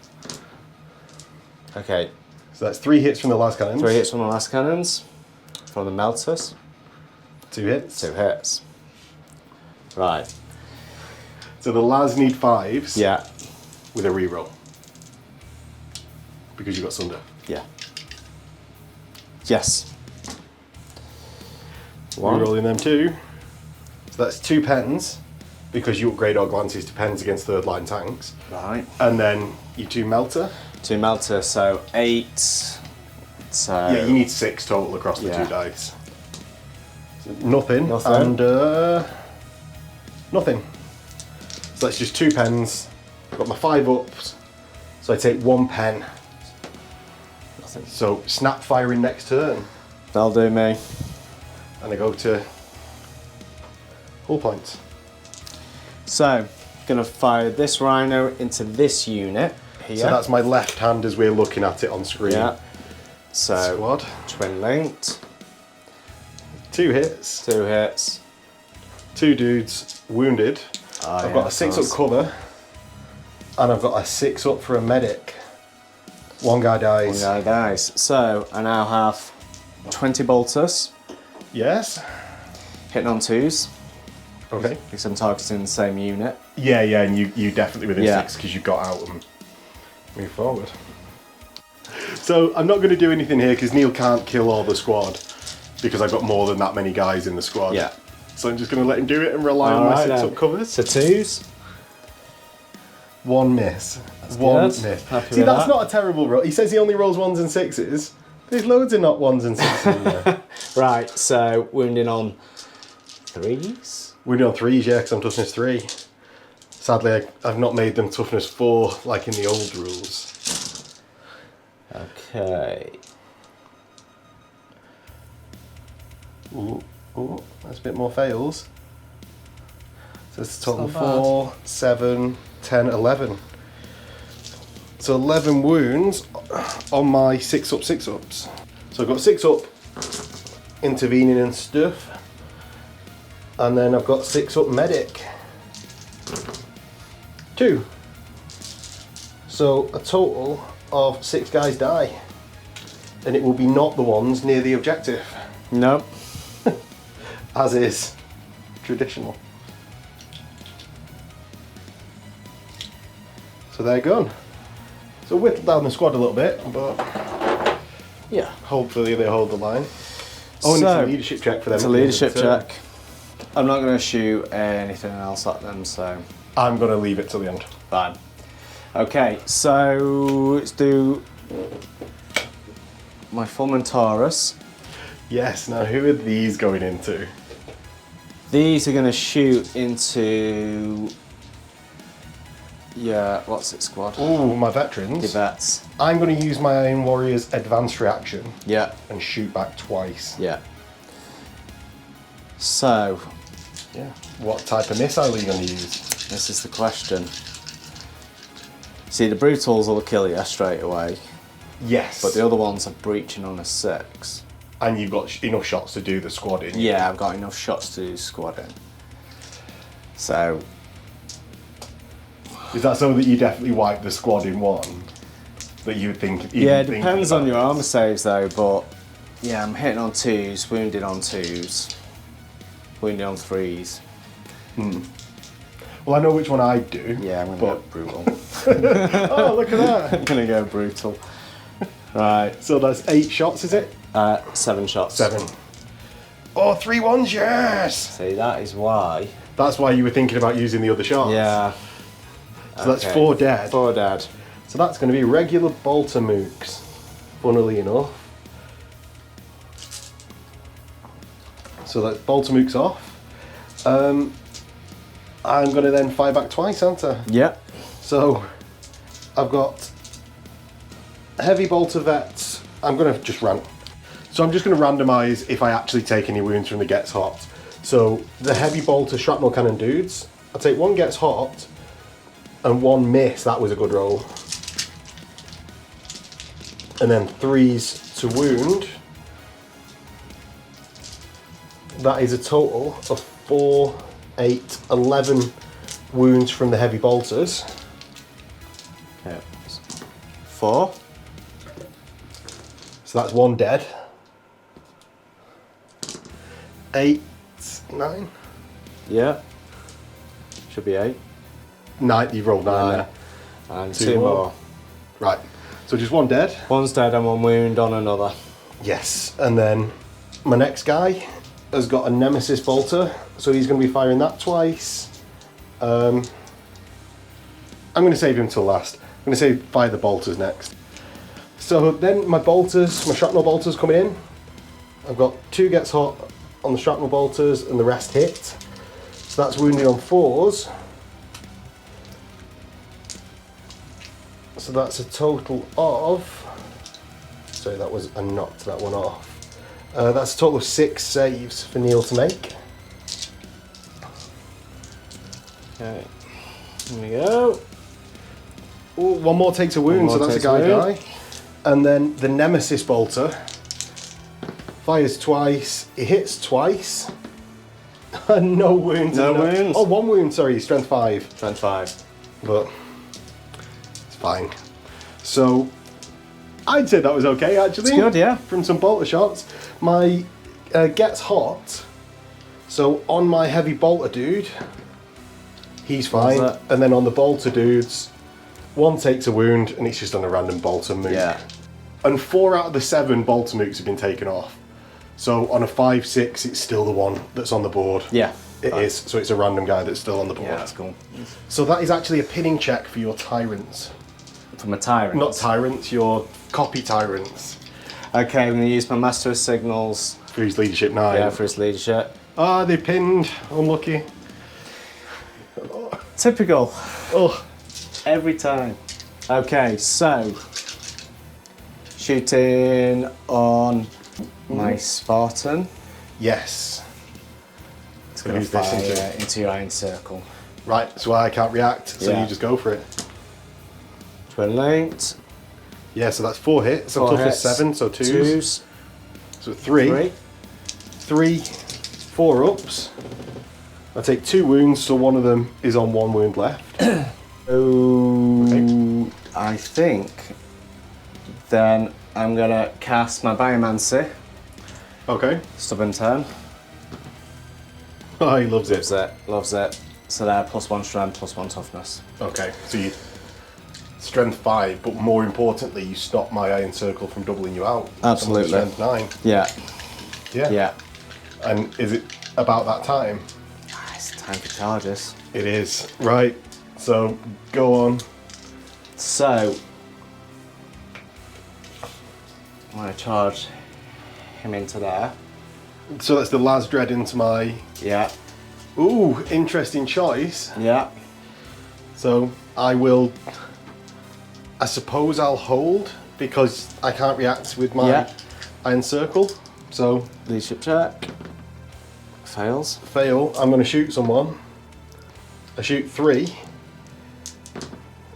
Okay, So that's 3 hits from the last cannons. 3 hits from the last cannons. From the melters. 2 hits. 2 hits. Right. So the Las need 5s. Yeah. with a reroll. Because you got Sunder. Yeah. Yes. One. Rerolling them 2. So that's 2 pens, because you upgrade our glances to pens against third line tanks. Right. And then your 2 melter. 2 melter, so 8. So Yeah, you need 6 total across the 2 dice. So nothing. Nothing. And nothing. So that's just 2 pens. I've got my 5 ups. So I take 1 pen. Nothing. So snap firing next turn. That'll do me. And I go to hull points. So, gonna fire this rhino into this unit here. So that's my left hand as we're looking at it on screen. Yeah. So Squad. twin linked. 2 hits. 2 hits. 2 dudes wounded. Oh, I've yeah, got a 6 nice. up cover. And I've got a 6 up for a medic. 1 guy dies. 1 guy dies. So I now have 20 bolters Yes. hitting on 2s. Okay. Because I'm targeting the same unit. Yeah, and you definitely within Yeah. 6 because you got out and move forward. So I'm not going to do anything here because Neil can't kill all the squad because I've got more than that many guys in the squad. Yeah. So I'm just going to let him do it and rely on my Alright 6 then. up covers. So 2s. 1 miss. That's One good. miss. Happy See, with that's that. not a terrible roll. He says he only rolls 1s and 6s. There's loads of not 1s and 6s in there. Right, so wounding on 3s. We're doing 3s, yeah, because I'm toughness 3. Sadly, I've not made them toughness 4 like in the old rules. Okay. Ooh, that's a bit more fails. So it's a total It's not 4, 7, 10, 11. So 11 wounds on my 6 up, 6 ups. So I've got 6 up intervening and stuff. And then I've got 6 up medic. 2. So a total of 6 guys die. And it will be not the ones near the objective, Nope. as is traditional. So they're gone. So whittle down the squad a little bit, but Yeah. hopefully they hold the line. Oh, and So, it's a leadership check for them. It's a at the end of leadership the turn. check. I'm not going to shoot anything else at them, so I'm going to leave it till the end. fine. Okay, so let's do my Fulmintaurus. Yes, now who are these going into? These are going to shoot into, yeah, what's it, squad? Ooh, my The veterans. vets. I'm going to use my Iron Warrior's advanced reaction Yeah, and shoot back twice. yeah. So, Yeah. What type of missile are you going to use? this is the question. See, the brutals will kill you straight away, Yes. but the other ones are breaching on a 6. And you've got enough shots to do the squad in. Yeah, I've got enough shots to do squad in. So, Is that so that you definitely wipe the squad in one? That you would think? yeah, it depends on your armor saves though, but yeah, I'm hitting on 2s, wounded on 2s, wounded on 3s. Well, I know which one I'd do. Yeah, I'm gonna but go brutal. oh, look at that! I'm gonna go brutal. Right, So that's 8 shots, is it? 7 shots. 7. Oh, 3 1s, yes! See, that is why. That's why you were thinking about using the other shots. Yeah. So that's 4 dead. 4 dead. So that's going to be regular bolter mooks, funnily enough. So that's bolter mooks off. I'm going to then fire back twice, aren't I? Yep. So I've got heavy bolter vets. I'm going to just run. So I'm just going to randomise if I actually take any wounds from the gets hot. So the heavy bolter shrapnel cannon dudes, I take 1 gets hot and 1 miss. That was a good roll. And then 3s to wound. That is a total of 4, 8, 11 wounds from the heavy bolters. Okay. 4. So that's 1 dead. 8, 9. Yeah. Should be 8. 9, you rolled 9 Nine. there. And Two two more. more. Right. So just one dead. One's dead and one wound on another. Yes. And then my next guy has got a Nemesis bolter, so he's going to be firing that twice. I'm going to save him till last. I'm going to say fire the bolters next. So then my shrapnel bolters coming in. I've got 2 gets hot on the shrapnel bolters and the rest hit. So that's wounded on 4s. So that's a total of, sorry, that was, I knocked that one off. That's a total of 6 saves for Neil to make. Okay, here we go. Ooh, one more takes a wound, so that's a guy die. And then the Nemesis bolter fires twice, it hits twice. No wounds. No wounds? Oh, 1 wound, sorry, strength 5. Strength 5. But it's fine. So I'd say that was okay, actually. It's good, yeah. From some bolter shots. My gets hot. So on my heavy bolter dude, he's fine. And then on the bolter dudes, 1 takes a wound and it's just on a random bolter mook. Yeah. And 4 out of the 7 bolter mooks have been taken off. So on a 5/6, it's still the one that's on the board. Yeah. It is. So it's a random guy that's still on the board. Yeah, that's cool. So that is actually a pinning check for your tyrants. From a tyrant. Not tyrants, your copy tyrants. Okay, I'm going to use my Master of Signals. For his leadership 9. Yeah, for his leadership. Ah, they pinned. Unlucky. Typical. Oh. Every time. Okay, so shooting on my Spartan. Yes. It's going to who's this fire into your iron circle. Right, so I can't react, so Yeah. you just go for it. Twin linked. Yeah, so that's 4 hits. So 4 toughness hits. 7, so 2s. Twos. So 3. 4 ups. I take 2 wounds, so one of them is on 1 wound left. Oh, Okay. I think then I'm going to cast my Biomancy. Okay. Stubborn 10. Oh, he loves it. Loves it. Loves it. So there, +1 strength, +1 toughness. Okay, so you strength 5, but more importantly, you stop my iron circle from doubling you out. Absolutely. Strength 9. Yeah. Yeah. Yeah. And is it about that time? It's time for charges. It is. Right. So go on. So I'm going to charge him into there. So that's the Las Dread into my. Yeah. Ooh, interesting choice. Yeah. So I suppose I'll hold because I can't react with my iron circle. So Leadership check. Fails. fail. I'm going to shoot someone. I shoot 3.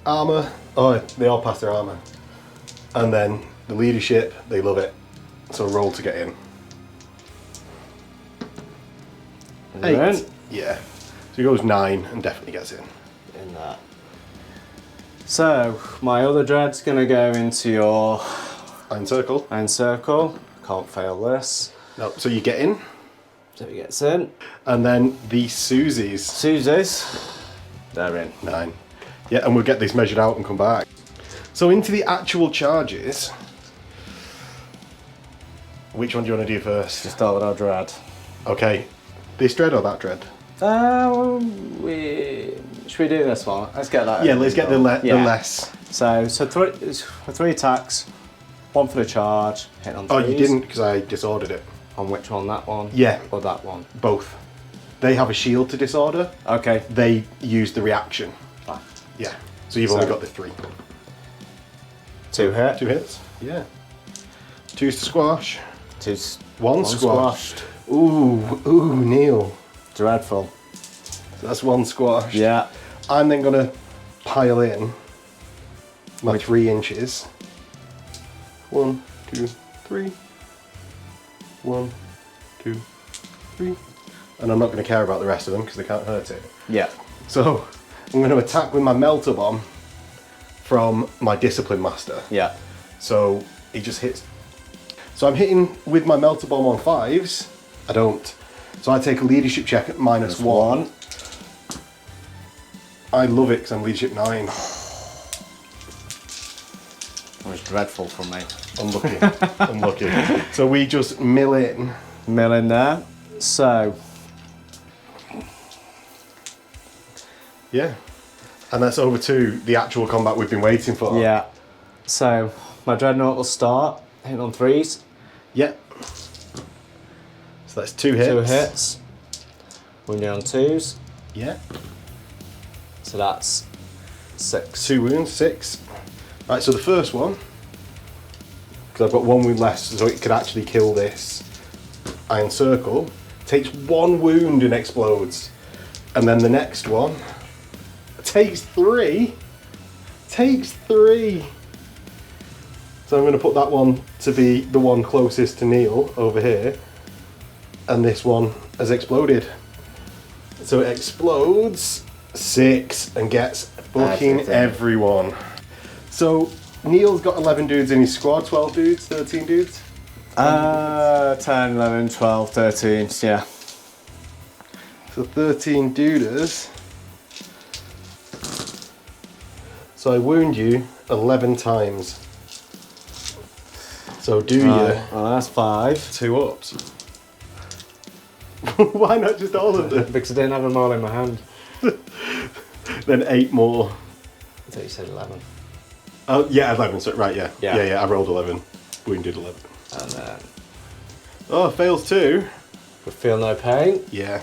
Armor. Oh, they all pass their armor. And then the leadership, they love it. So roll to get in. 8. Yeah. So he goes 9 and definitely gets in. In that. So my other dread's going to go into your Iron circle. iron circle. Can't fail this. No, so you get in. So he gets in. And then the Susies. Susie's. They're in. 9. Yeah, and we'll get this measured out and come back. So into the actual charges. Which one do you want to do first? Just start with our dread. Okay. This dread or that dread? Should we do this one? Let's get that. Yeah, let's get the less. So 3 attacks, 1 for the charge, hit on 3s. Oh, you didn't because I disordered it. On which one? That one? Yeah. Or that one? Both. They have a shield to disorder. Okay. They use the reaction. Fine. Yeah. So you've only got the 3. 2 hit. 2 hits. Yeah. 2's to squash. 1 squashed. Ooh, Neil. Dreadful. So that's 1 squash. Yeah. I'm then gonna pile in my 3 inches. 1, 2, 3. 1, 2, 3. And I'm not going to care about the rest of them because they can't hurt it. Yeah. So I'm going to attack with my Melter Bomb from my Discipline Master. Yeah. So he just hits. So I'm hitting with my Melter Bomb on 5s. I don't. So I take a leadership check at -1. I love it because I'm leadership 9. dreadful from me. Unlucky. Unlucky. So we just mill in. Mill in there. So, Yeah. And that's over to the actual combat we've been waiting for. yeah. So, my dreadnought will start, hitting on 3s. Yep. So that's 2 hits. 2 hits. Wounding on 2s. Yeah. So that's 6. 2 wounds, 6. Right, so the first one, because I've got 1 wound left, so it could actually kill this iron circle, takes 1 wound and explodes. And then the next one takes 3. Takes 3. So I'm going to put that one to be the one closest to Neil over here. And this one has exploded. So it explodes 6 and gets fucking everyone. So Neil's got 11 dudes in his squad, 12 dudes, 13 dudes? 10, 11, 12, 13, yeah. So 13 duders. So I wound you 11 times. So do you Well, that's 5. 2 ups? Why not just all of them? Because I didn't have them all in my hand. Then 8 more. I thought you said 11. Oh yeah, 11. So right, yeah. Yeah. Yeah. I rolled 11. Wounded 11. And then Oh, fails 2. we feel no pain. Yeah.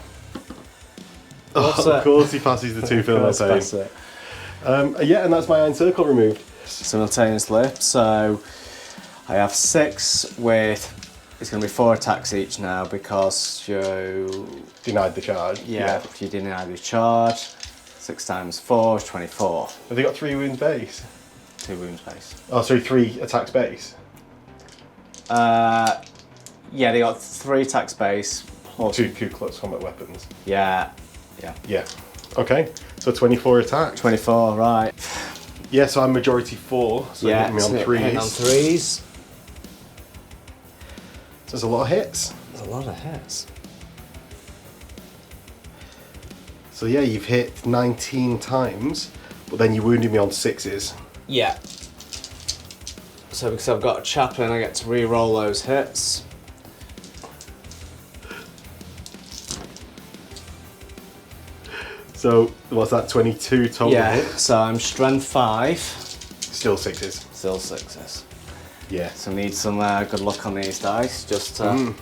What's Oh, that? of course he passes the 2 feel no pain. That's it. Yeah, and that's my iron circle removed. Simultaneous lift, so I have 6 with, it's going to be 4 attacks each now because you, Denied the charge. if you didn't have your charge, 6 times 4 is 24. Have they got 3 wounds base? 2 wounds base. Oh, sorry, 3 attacks base. Yeah, they got 3 attacks base plus, 2 close combat weapons. yeah, Yeah. Okay, so 24 attack. 24, right. Yeah, so I'm majority 4, so Yeah, hitting me on so 3s. hitting on 3s. So there's a lot of hits. There's a lot of hits. So yeah, you've hit 19 times, but then you wounded me on 6s. Yeah. So because I've got a chaplain, I get to re-roll those hits. So what's that, 22 total Yeah, hits? so I'm strength 5, Still 6s. still 6s. Yeah. So need some good luck on these dice, just to...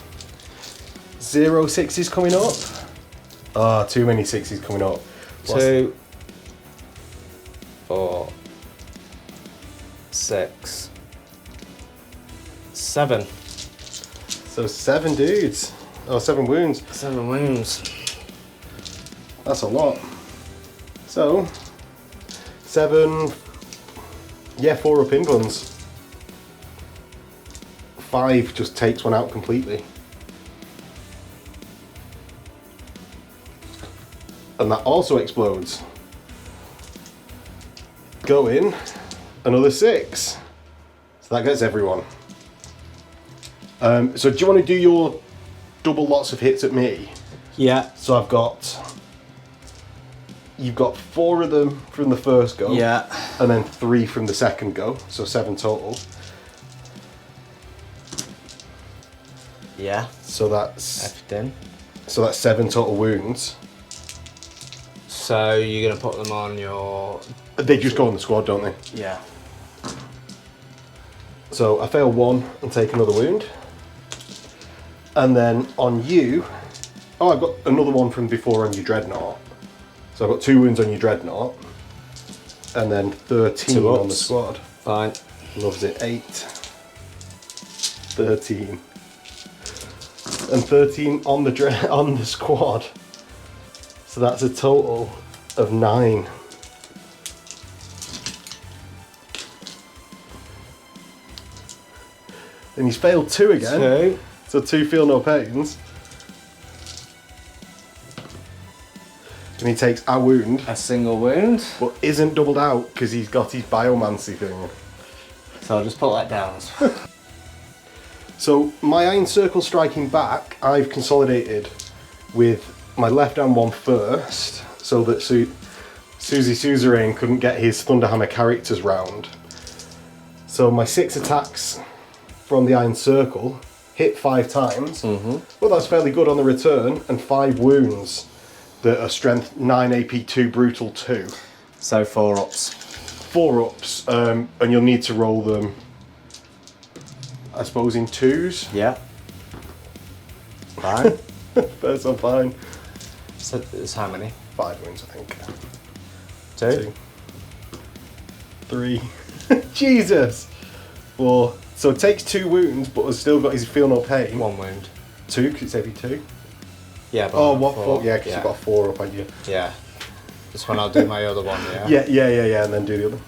0 6s coming up. Ah, too many 6s coming up. 2, 4, 6, 7. So 7 dudes. Oh, 7 wounds. 7 wounds. That's a lot. So 7. Yeah, 4 up in guns. 5 just takes one out completely. And that also explodes. Go in, another 6. So that gets everyone. So do you want to do your double lots of hits at me? Yeah. So you've got 4 of them from the first go. Yeah. And then 3 from the second go, so 7 total. Yeah. So that's Everything. 7 total wounds. So you're going to put them on your... They just go on the squad, don't they? Yeah. So I fail 1 and take another wound. And then on you, oh, I've got another one from before on your dreadnought. So I've got 2 wounds on your dreadnought. And then 13 2 on the ups. squad. Fine. Loves it. 8, 13, and 13 on the on the squad. So that's a total of 9. And he's failed 2 again. 2. So 2 feel no pains. And he takes a wound, A single wound. but isn't doubled out because he's got his biomancy thing. So I'll just put that down. So my iron circle striking back, I've consolidated with my left hand one first, so that Susie Suzerain couldn't get his Thunderhammer characters round. So my 6 attacks from the Iron Circle hit 5 times. Well, that's fairly good on the return, and 5 wounds that are strength 9 AP 2, brutal 2. So 4 ups. 4 ups, and you'll need to roll them, I suppose, in 2s. Yeah. Fine. First I'm fine. So it's how many? 5 wounds, I think. 2. 3. Jesus! 4. So it takes 2 wounds, but has still got his feel no pain. 1 wound. 2, because it's AP 2. Yeah, but Oh, what 4? Yeah, because you've got 4 up on you. Yeah. This one I'll do my other one, Yeah, and then do the other.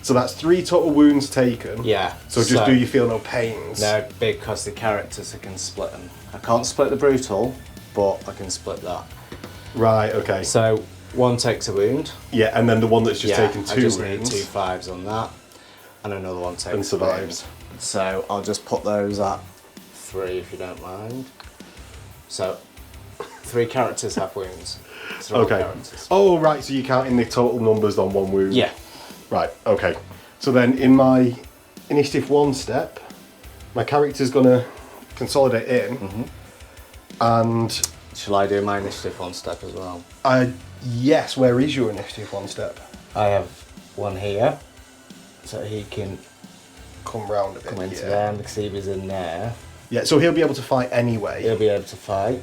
So that's 3 total wounds taken. Yeah. So just do you feel no pains? No, because the characters, I can split them. I can't split the brutal, but I can split that. Right, okay. So 1 takes a wound. Yeah, and then the one that's just taken 2 I just wounds. need 2 5s on that. And another one takes And survives. wounds. So I'll just put those at 3 if you don't mind. So 3 characters have wounds. So they're all Okay. characters. Oh, right, so you're counting the total numbers on 1 wound? Yeah. Right, okay. So then in my initiative 1 step, my character's going to consolidate in, and Shall I do my initiative 1 step as well? yes, where is your initiative 1 step? I have one here, so he can Come round a bit. come into yeah. there, because he was in there. Yeah, so he'll be able to fight anyway. He'll be able to fight.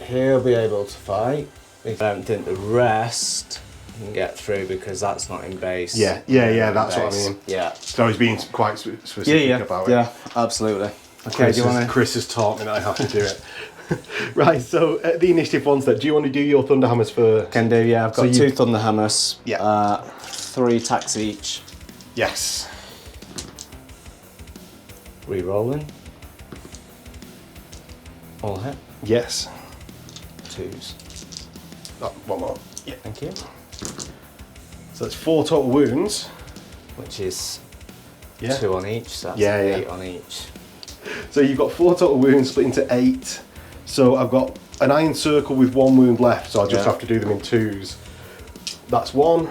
He'll be able to fight. I don't think the rest can get through because that's not in base. Yeah, that's what I mean. Yeah. So he's being quite specific about it. Yeah, absolutely. Okay, do you want to? Chris has taught me that I have to do it. Right, so at the initiative 1 step, do you want to do your Thunderhammers first? Can do, yeah. I've got So 2 Thunderhammers. Yeah. 3 attacks each. Yes. Re-rolling. All hit. Yes. 2s. Oh, 1 more. Yeah. Thank you. So that's 4 total wounds. Which is Yeah. 2 on each, so that's Yeah, 8 yeah. on each. So you've got 4 total wounds split into 8. So I've got an Iron Circle with 1 wound left, so I just Yeah. have to do them in 2s. That's 1.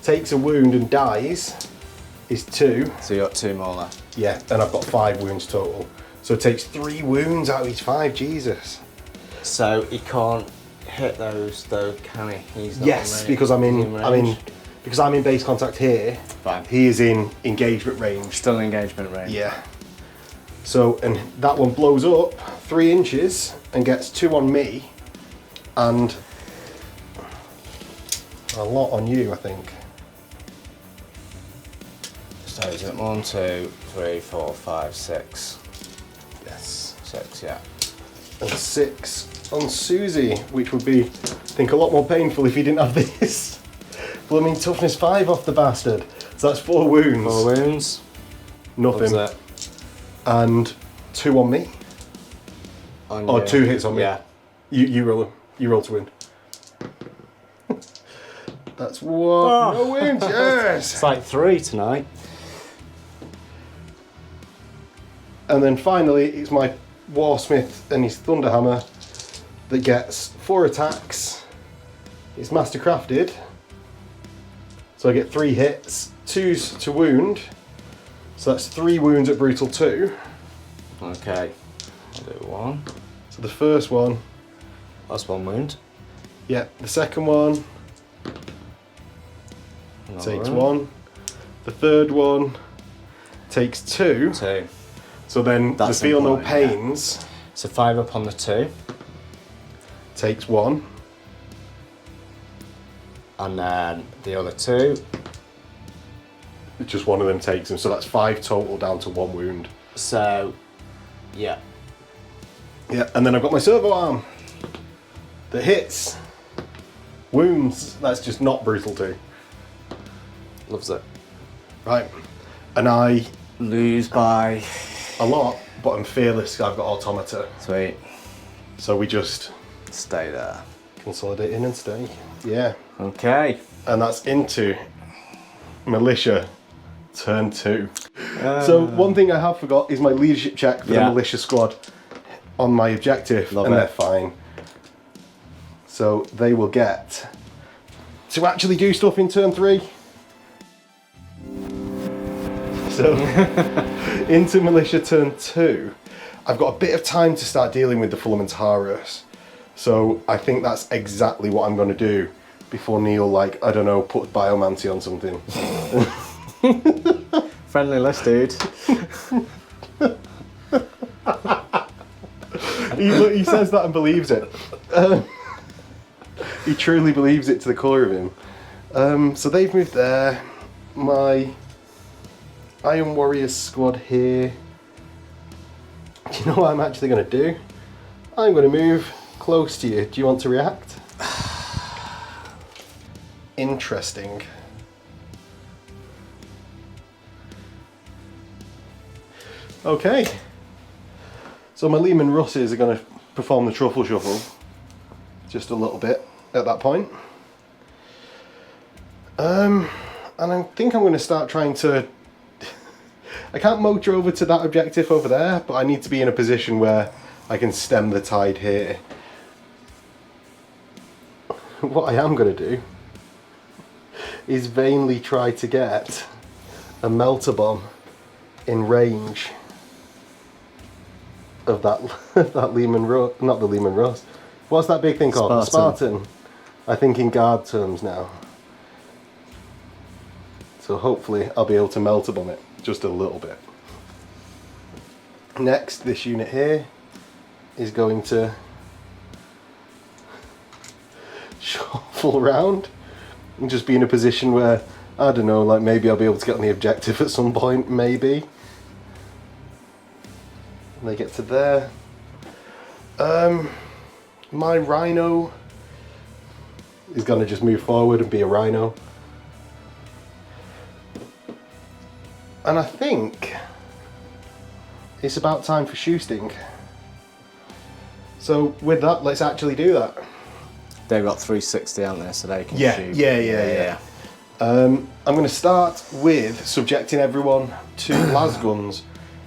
Takes a wound and dies is 2. So you got 2 more left. Yeah, and I've got 5 wounds total. So it takes 3 wounds out of each 5, Jesus. So he can't hit those though, can he? He's not Yes, on range. because Range? because I'm in base contact here. Fine. He is in engagement range. Still in engagement range. Yeah. So, and that one blows up 3 inches and gets 2 on me, and a lot on you, I think. So is it 1, 2, 3, 4, 5, 6? Yes. 6, yeah. And 6 on Susie, which would be, I think, a lot more painful if he didn't have this. Blooming toughness 5 off the bastard. So that's 4 wounds. 4 wounds. Nothing. Loves it. And 2 on me. On Or you. 2 hits on me. Yeah. You roll. You roll to win. That's 1. Oh. No wounds. Yes. It's like 3 tonight. And then finally, it's my Warsmith and his Thunderhammer that gets 4 attacks. It's mastercrafted. So I get 3 hits, 2s to wound. So that's 3 wounds at brutal 2. Okay. I'll do 1. So the first one, That's 1 wound. yeah, the second one Another takes wound. 1. The third one takes 2. 2. So then That's the feel no important, yeah. pains So 5 up on the 2. takes 1. And then the other 2. Just one of them takes him. So that's 5 total down to 1 wound. So, yeah. Yeah, and then I've got my servo arm that hits. Wounds, that's just not brutal 2. Loves it. Right. And I, Lose by. a lot, but I'm fearless. I've got automata. Sweet. So we just Stay there. consolidate in and stay. Yeah. Okay. And that's into Militia turn 2. So one thing I have forgot is my leadership check for the Yeah. Militia squad on my objective. Love and it. they're fine. So they will get to actually do stuff in turn 3. So, into Militia turn 2. I've got a bit of time to start dealing with the Horus. So I think that's exactly what I'm going to do before Neil, like, I don't know, puts Biomancy on something. Friendly list, dude. He says that and believes it. He truly believes it to the core of him. So they've moved there. My Iron Warriors squad here. Do you know what I'm actually going to do? I'm going to move close to you. Do you want to react? Interesting. Okay. So my Lehman Russes are going to perform the Truffle Shuffle just a little bit at that point. And I think I'm going to start trying to... I can't motor over to that objective over there, but I need to be in a position where I can stem the tide here. What I am going to do is vainly try to get a melter bomb in range of that Lehman Russ, not the Lehman Russ. What's that big thing called? Spartan. I think in guard terms now. So hopefully I'll be able to melter bomb it just a little bit. Next, this unit here is going to shuffle around and just be in a position where, I don't know, like maybe I'll be able to get on the objective at some point, maybe. And they get to there. My Rhino is going to just move forward and be a Rhino. And I think it's about time for Shoesting. So with that, let's actually do that. They've got 360, haven't they? So they can shoot. Yeah. I'm going to start with subjecting everyone to las-guns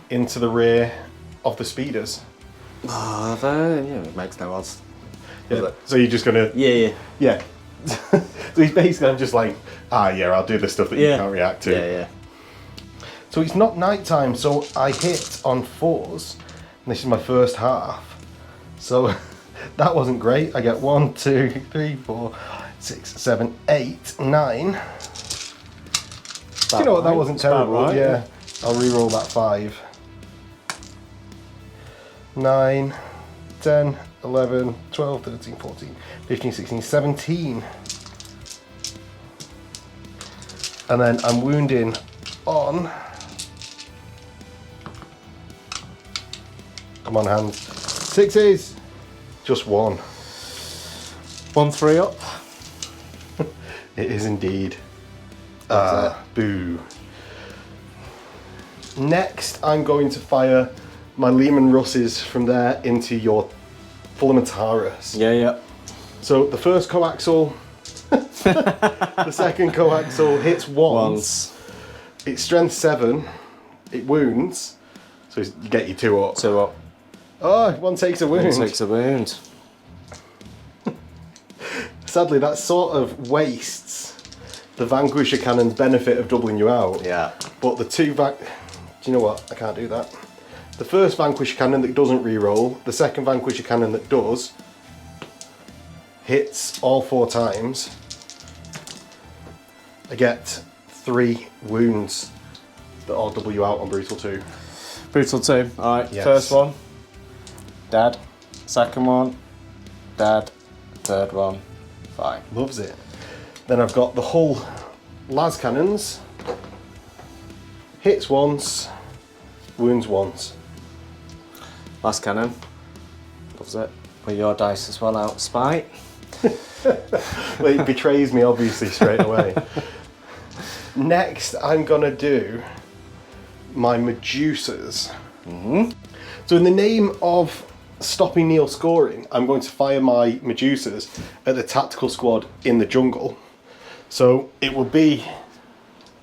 into the rear of the speeders. Oh, it makes no odds. Yeah. So you're just going to... Yeah. So he's basically, I'm just like, I'll do the stuff that you can't react to. Yeah. So it's not night time, so I hit on 4s, and this is my first half. So that wasn't great. I get 1, 2, 3, 4, 6, 7, 8, 9. Do you know what? That wasn't terrible. Right, yeah. I'll re-roll that 5. 9, 10, 11, 12, 13, 14, 15, 16, 17. And then I'm wounding on... Come on, hands. 6s. Just 1. 1-3 up. It is indeed. Boo. Next, I'm going to fire my Lehman Russes from there into your Horus. Yeah. So the first coaxial, the second coaxial hits once. It's strength 7. It wounds. So you get your 2 up. 2 up. Oh, 1 takes a wound. 1 takes a wound. Sadly, that sort of wastes the Vanquisher Cannon's benefit of doubling you out. Yeah. But the 2 do you know what? I can't do that. The first Vanquisher Cannon that doesn't re-roll, the second Vanquisher Cannon that does, hits all 4 times. I get 3 wounds that all double you out on Brutal 2. Brutal 2. Alright, Yes. First one. Dad. Second one. Dad. Third one. Fine. Loves it. Then I've got the Hull las cannons. Hits once, wounds once. Last cannon. Loves it. With your dice as well out. Spite. Well, it betrays me obviously straight away. Next, I'm gonna do my Medusas. So in the name of stopping Neil scoring, I'm going to fire my Medusas at the tactical squad in the jungle. So it will be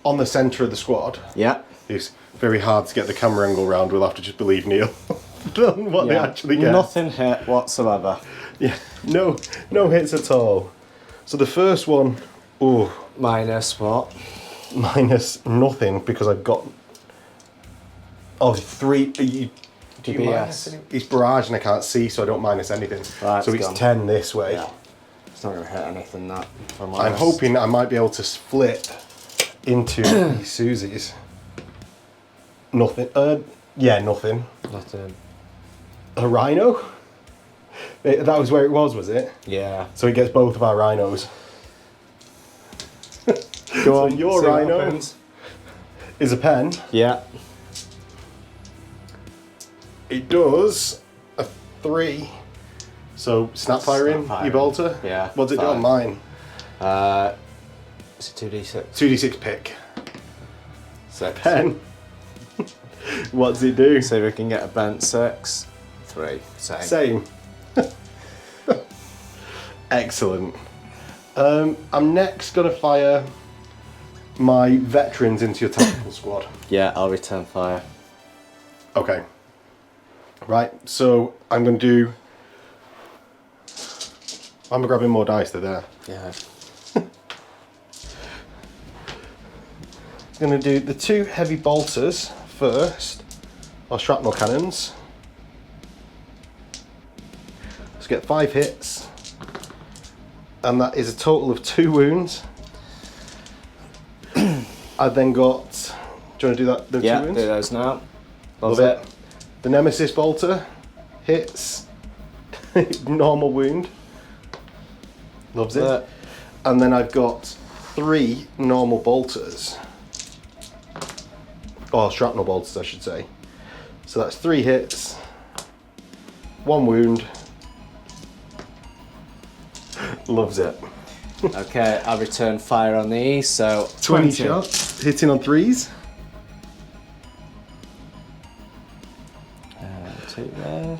on the centre of the squad. Yeah. It's very hard to get the camera angle round. We'll have to just believe Neil on what they actually get. Nothing hit whatsoever. Yeah, no hits at all. So the first one, Minus what? minus nothing because I've got Oh, 3. Do you DBS. minus any? It's barrage and I can't see, so I don't minus anything. Right, so it's gone. 10 this way. Yeah. It's not going to hit anything that. I'm hoping I might be able to split into these Susies. Nothing. Yeah, nothing. Nothing. A rhino? That was where it was it? Yeah. So he gets both of our rhinos. Go on. So your see what rhino happens. is a pen. Yeah. It does a 3. So snap firing, Snap you firing. bolter? Yeah, What's it do on 5. mine? It's a 2d6. 2d6 pick. 6. Pen. What's it do? See if we can get a bent 6. 3. Same. Same. Excellent. I'm next going to fire my veterans into your tactical squad. Yeah, I'll return fire. Okay. Right, so I'm going to do... I'm grabbing more dice, they're there. Yeah. I'm going to do the 2 heavy bolters first, or shrapnel cannons. Let's get 5 hits. And that is a total of 2 wounds. I've then got... Do you want to do that? The 2 Yeah, wounds? do those now. Love it. The Nemesis bolter hits. Normal wound. Loves it. And then I've got 3 normal bolters. Or shrapnel bolters, I should say. So that's 3 hits, 1 wound. Loves it. Okay, I'll return fire on these, so 20 shots, hitting on 3s. 2 there.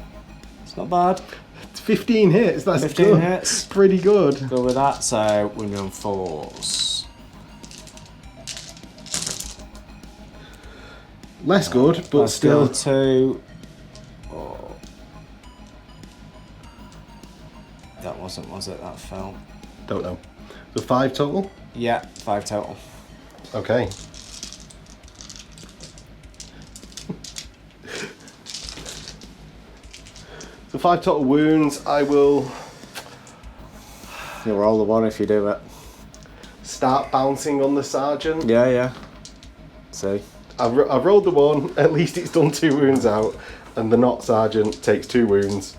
It's not bad. It's 15 hits, that's 15 good. hits. Pretty good. Go with that, so we're on 4s. Less good, but Let's still. go 2. Oh. That wasn't, was it? That fell. Don't know. So 5 total? Yeah, 5 total. Okay. So 5 total wounds. I will You'll roll the 1 if you do it. start bouncing on the sergeant. Yeah, yeah. See? I've rolled the 1, at least it's done 2 wounds out, and the not sergeant takes 2 wounds.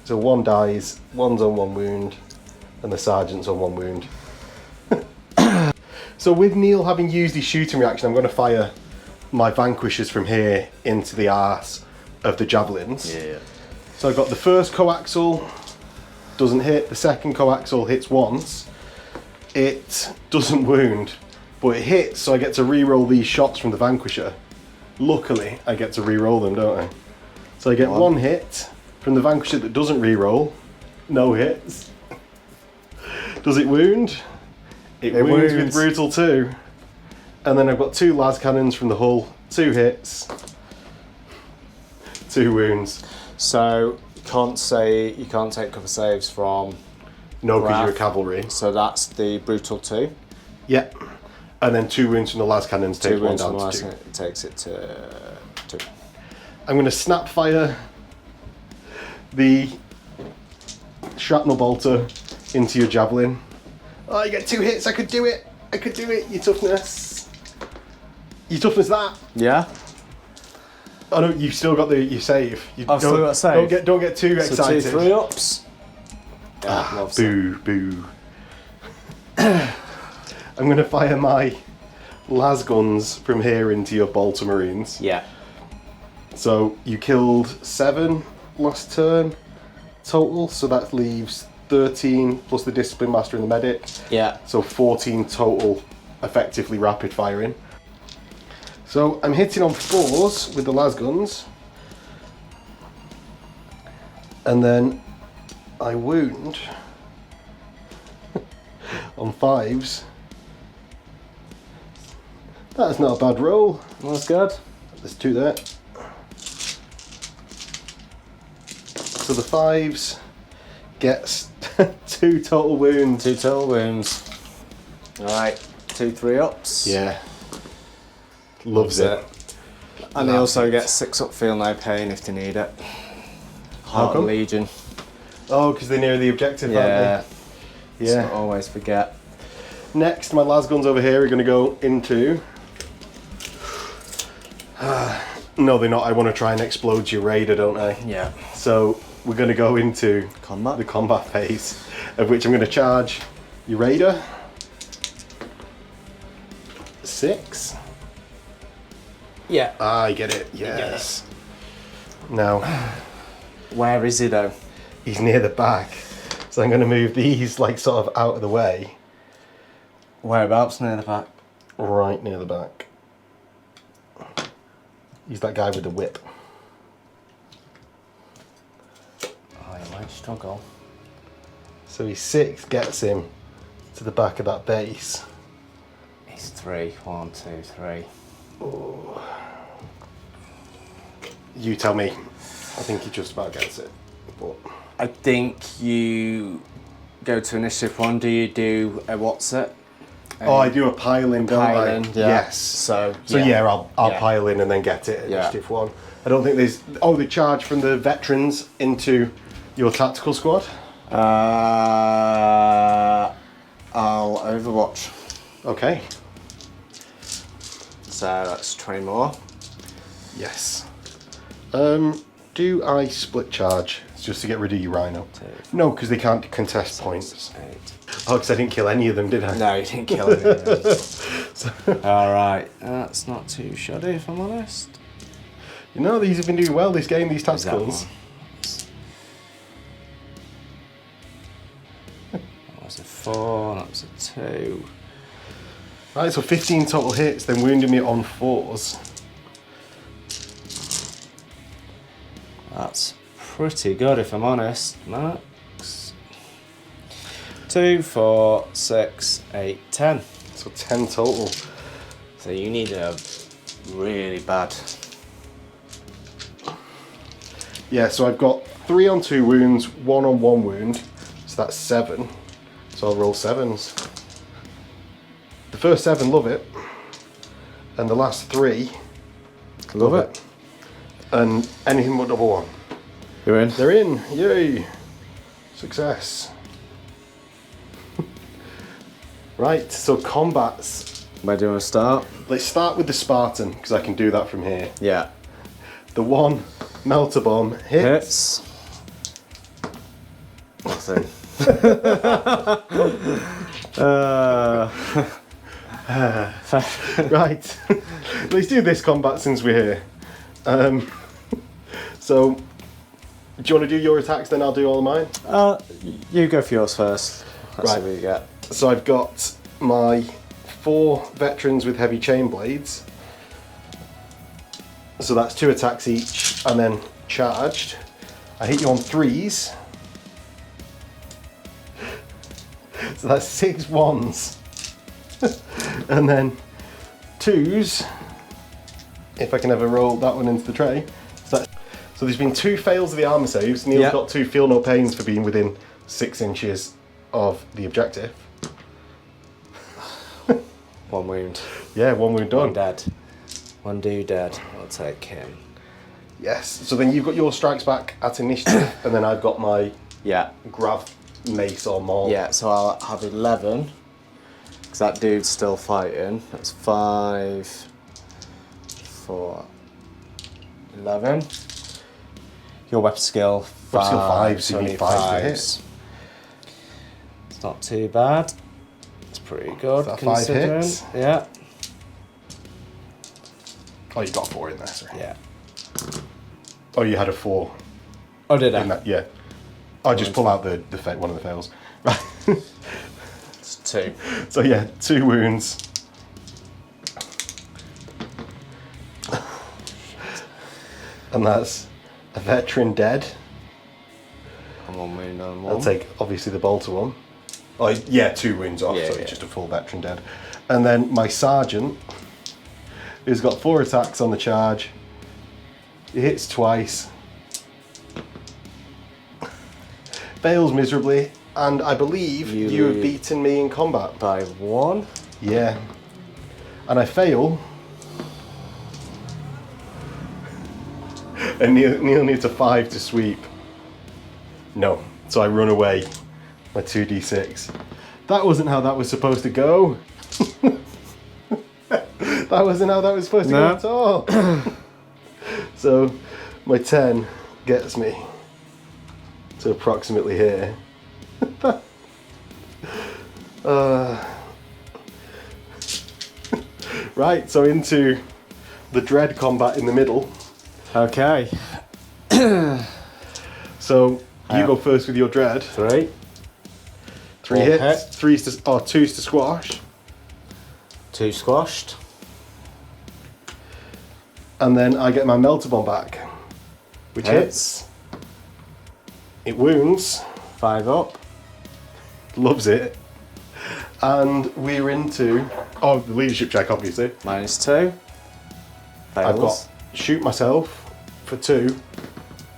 So 1 dies, 1's on 1 wound, and the sergeant's on 1 wound. So with Neil having used his shooting reaction, I'm going to fire my vanquishers from here into the arse of the javelins. Yeah. So I've got the first coaxial, doesn't hit, the second coaxial hits once, it doesn't wound, but it hits, so I get to re-roll these shots from the vanquisher. Luckily, I get to re-roll them, don't I? So I get 1 hit from the vanquisher that doesn't re-roll, no hits. Does it wound? It wounds with brutal 2. And then I've got 2 las cannons from the hull, 2 hits, 2 wounds. So you can't take cover saves from No, because you're a Wrath. cavalry. So that's the brutal 2. Yep. And then 2 wounds from the las cannons 2 takes 1 wounds down from the to last 2. one, it takes it to 2. I'm going to snap fire the shrapnel bolter into your javelin. Oh, you get 2 hits. I could do it. I could do it. Your toughness. Your toughness that. Yeah. Oh no, you've still got your save. You I've still got a save. Don't get too So excited. 2 3 ups. Yeah, loves it. Boo, boo. I'm going to fire my las guns from here into your Ultramarines. Yeah. So you killed 7 last turn total, so that leaves 13 plus the Discipline Master and the Medic. Yeah. So 14 total effectively rapid firing. So I'm hitting on 4s with the las guns. And then I wound on 5s. That's not a bad roll. That's good. There's 2 there. So the 5s gets 2 total wounds. 2 total wounds. Alright, 2 3 ups. Yeah. Loves it. And they also get 6 up, feel no pain if they need it. Heart come? Legion. Oh, because they're near the objective, Yeah. aren't they? Yeah. Just always forget. Next, my lasguns over here are going to go into... no, they're not. I want to try and explode your raider, don't I? Yeah. So we're going to go into Combat. the combat phase, of which I'm going to charge your raider. 6. Yeah. I get it. Yes. Now, Where is he though? he's near the back, so I'm going to move these like sort of out of the way. Whereabouts near the back? Right near the back. He's that guy with the whip. Oh, you might struggle. So his 6 gets him to the back of that base. He's 3. 1, 2, 3. You tell me. I think he just about gets it. But I think you go to initiative 1. Do you do a what's it? I do a pile in, don't Pile I? in, yeah. Yes. So yeah, I'll Yeah. pile in and then get it at Yeah. initiative 1. I don't think there's... Oh, the charge from the veterans into your tactical squad? I'll Overwatch. Okay. So that's 20 more. Yes. Do I split charge? It's just to get rid of your rhino. 2, No, because they can't contest points. 8. Oh, because I didn't kill any of them, did I? No, you didn't kill any of them. Alright, that's not too shoddy if I'm honest. You know, these have been doing well this game, these Is that tacticals. one? That was a 4, that was a 2. Right, so 15 total hits, then wounding me on 4s. That's pretty good if I'm honest, Max. 2, 4, 6, 8, 10. So 10 total. So you need a really bad. Yeah, so I've got 3 on 2 wounds, 1 on 1 wound. So that's 7. So I'll roll 7s. The first 7, love it. And the last 3, Love it. and anything but double 1. You're in. They're in, yay! Success. Right, so combats. Where do you want to start? Let's start with the Spartan, because I can do that from here. Yeah. The 1 melter bomb hits. Hits. Nothing. Right, let's do this combat since we're here. So, do you want to do your attacks, then I'll do all of mine? You go for yours first. Let's see Right. what you get. So I've got my 4 veterans with heavy chain blades. So that's 2 attacks each, and then charged. I hit you on 3s. So that's 6 1s. And then 2s, if I can ever roll that one into the tray. So there's been 2 fails of the armor saves. Neil's Yep. got 2 feel no pains for being within 6 inches of the objective. 1 wound. Yeah, 1 wound done. 1 dead. 1 dude dead. I'll take him. Yes. So then you've got your strikes back at initiative, and then I've got my Yeah. grab mace or maul. Yeah, so I'll have 11. Because that dude's still fighting. That's 5, 4, 11. Your weapon skill 5. Weapon skill 5, so you need 5 to hit. It's not too bad. It's pretty good. Is that 5 considering. hits? Yeah. Oh, you got 4 in there. Sorry. Yeah. Oh, you had a 4 Oh, did I? in that. Yeah. I just pull out the one of the fails. Right. It's 2. So yeah, 2 wounds. And that's a veteran dead. I'm 1 wound on 1. I'll take obviously the bolter one. Oh yeah, 2 wounds off, Yeah, so yeah. it's just a full veteran dead. And then my sergeant, who's got 4 attacks on the charge. He hits twice. Fails miserably, and I believe you have beaten me in combat. By 1. Yeah. And I fail And Neil needs a 5 to sweep. No. So I run away. My 2d6. That wasn't how that was supposed to go. That wasn't how that was supposed to go at all. So my 10 gets me to approximately here. Right, so into the dread combat in the middle. Okay. So you go first with your dread. 3. 3 hits, 2's to squash. 2 squashed. And then I get my melter bomb back, which hits. It wounds. 5 up. Loves it. And we're into the leadership check, obviously. -2. I've Fails. got shoot myself for 2.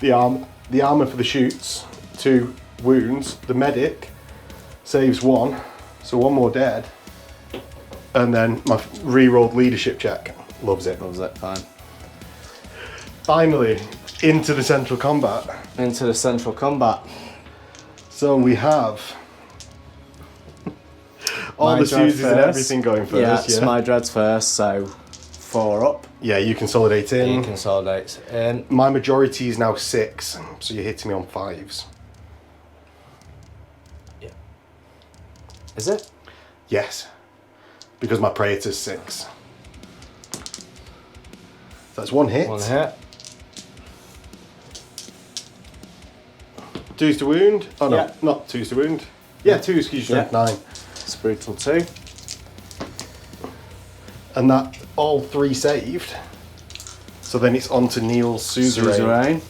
The armor for the shoots, 2 wounds. The medic saves 1, so 1 more dead. And then my re-rolled leadership check. Loves it. Loves it, fine. Finally, into the central combat. Into the central combat. So we have all My the dread Susies and first. everything going first. Yeah, it's my dreads first, so 4 up. Yeah, you consolidate in. He consolidates in. My majority is now 6, so you're hitting me on 5s. Yeah. Is it? Yes, because my Praetor's 6. That's 1 hit. 1 hit. 2's to wound. Oh no, Yeah. not 2's to wound. Yeah, 2's because you said 9. It's brutal 2. And that all 3 saved. So then it's on to Neil's suzerain. Suzerain.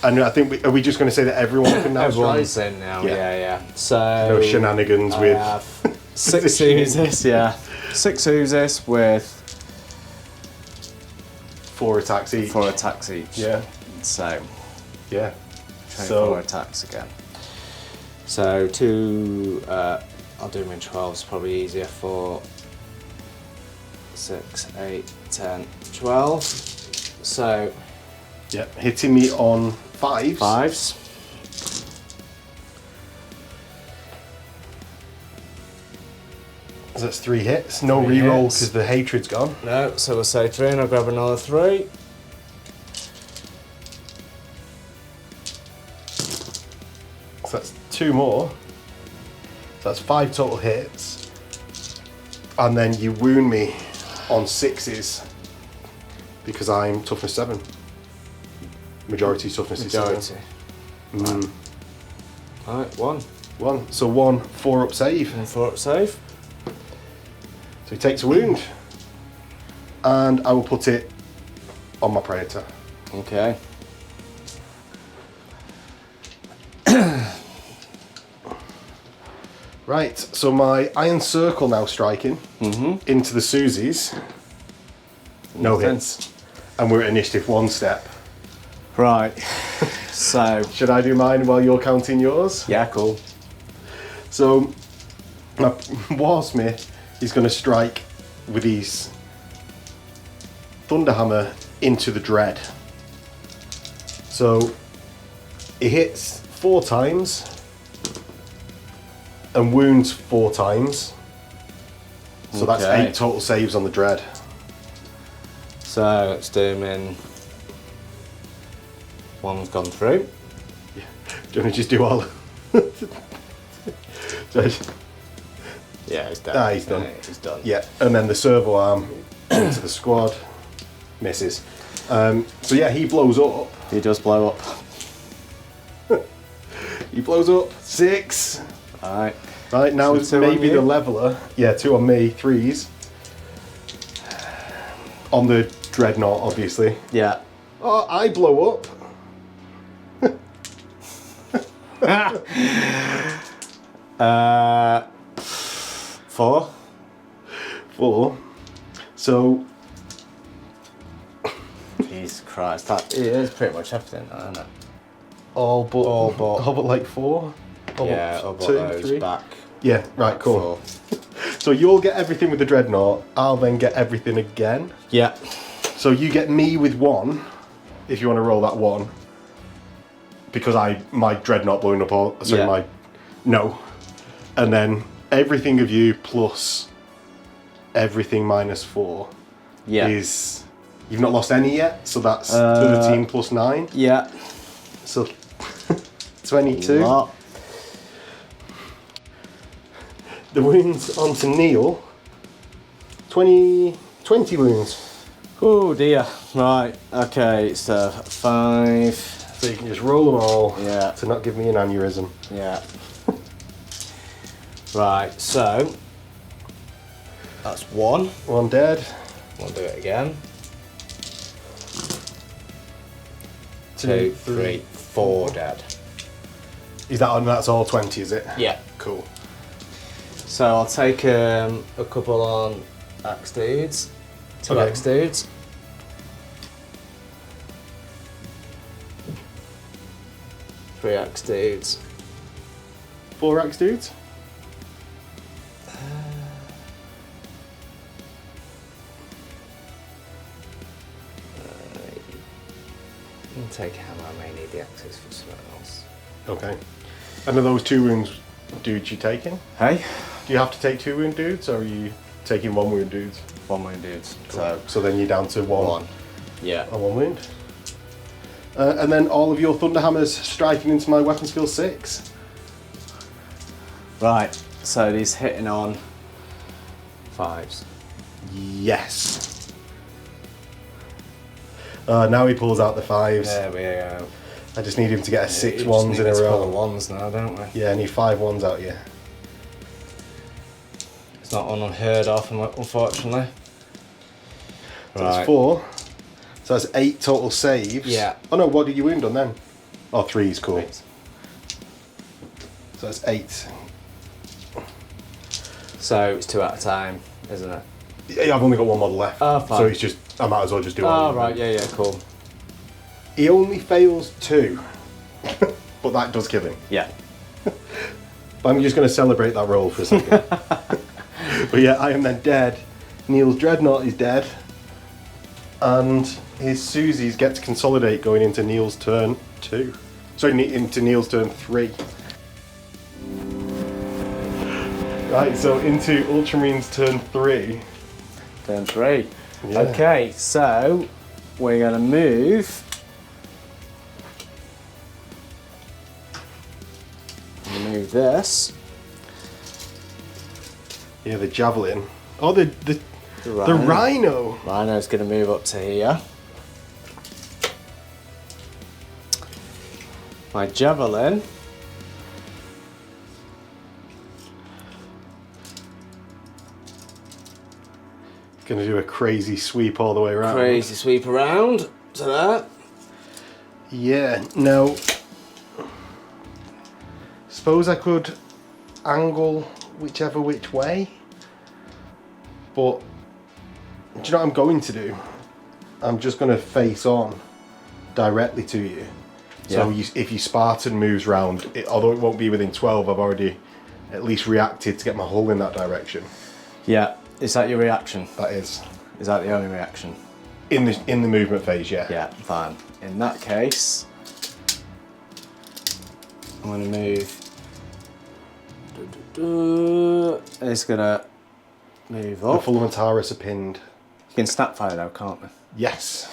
And I think, are we just going to say that everyone can now Everyone's strike? in now, Yeah. yeah. So No shenanigans I with... have 6 Uzis, yeah. 6 Uzis with 4 attacks each. 4 attacks each. Yeah, So, yeah. 24 attacks again. So 2, I'll do them in 12s, probably easier. 4, 6, 8, 10, 12. So, Yeah, hitting me on 5s. 5s. So that's 3 hits. No 3 reroll hits. because the hatred's gone. No, so we'll say 3 and I'll grab another 3. So that's 2 more. So that's 5 total hits. And then you wound me on 6s because I'm toughness 7. Majority toughness is 7. Majority. Alright, 1. 1. So 1 4-up save. And 4 up save. So he takes a wound. And I will put it on my Praetor. Okay. Right, so my Iron Circle now striking into the Susies. No Nothing. hits. And we're at initiative 1 step. Right. So, Should I do mine while you're counting yours? yeah, cool. So, my Warsmith is going to strike with his Thunderhammer into the Dread. So, it hits 4 times and wounds 4 times. So that's Okay. 8 total saves on the Dread. So, let's do them in. One's gone through. Do you want to just do all? So, Yeah, he's done. he's done. Yeah, he's done. yeah, and then the servo arm into the squad misses. So yeah, he blows up. He does blow up. He blows up 6. Alright. Right now, So it's 2 on maybe you? the leveler. Yeah, 2 on me, 3s. On the dreadnought, obviously. Yeah. Oh, I blow up. 4. 4. So Jesus Christ, that it is pretty much everything, isn't it? all but All but- like 4. All Yeah, but I've got 2, those 3. back. Yeah, right, cool. 4. So you'll get everything with the dreadnought. I'll then get everything again. Yeah. So you get me with 1, if you want to roll that 1. Because my dreadnought blowing up all, sorry, Yeah. no. And then everything of you plus everything -4 Yeah. is, you've not lost any yet, so that's 13 plus 9, Yeah. so 22. Lot. The wounds onto Neil, 20 wounds. Oh dear. Right. Okay. So 5. So you can just roll them all Yeah. to not give me an aneurysm. Yeah. Right. So that's 1. 1 dead. We'll do it again. 2, 3, 4 dead. Is that on? That's all 20, is it? Yeah. Cool. So I'll take a couple on axe dudes. 2 Okay. axe dudes. Three axe dudes. 4 axe dudes. I'll take a hammer. I may need the axes for something else. Okay. And are those 2 wounds dudes you taking? Hey? Do you have to take 2 wound dudes, or are you taking 1 wound dudes? 1 wound dudes. So then you're down to 1. 1. Yeah. And 1 wound. And then all of your Thunderhammers striking into my weapon skill 6. Right. So he's hitting on 5s. Yes. Now he pulls out the 5s. There we go. I just need him to get a 6 You just ones need in a to pull the row. ones now, don't we? Yeah, I need 5 ones out here. It's not unheard of, unfortunately. So that's 4. So that's 8 total saves. Yeah. Oh no, what did you wound on then? Oh, 3 is cool. Right. So that's 8. So it's 2 at a time, isn't it? Yeah, I've only got 1 model left. Oh, fine. So it's just, I might as well just do Oh, one. right, yeah, cool. He only fails 2. But that does kill him. Yeah. But I'm just going to celebrate that roll for a second. But yeah, I am then dead. Neil's Dreadnought is dead. And his Susies get to consolidate going into Neil's turn 2. Sorry, into Neil's turn 3. Right, so into Ultramarines turn 3. Turn 3. Yeah. Okay, so we're going to move. Move this. Yeah, the Javelin. Oh, the Rhino. Rhino's going to move up to here. My Javelin. Gonna do a crazy sweep all the way around. Crazy sweep around to that. Yeah, now, suppose I could angle whichever which way, but do you know what I'm going to do? I'm just going to face on directly to you. So if your Spartan moves round, although it won't be within 12, I've already at least reacted to get my hull in that direction. Yeah, is that your reaction? That is. Is that the only reaction? In the movement phase, yeah. Yeah, fine. In that case, I'm going to move. It's going to move The up. Fulham Horus are pinned. You can snapfire though, can't we? Yes.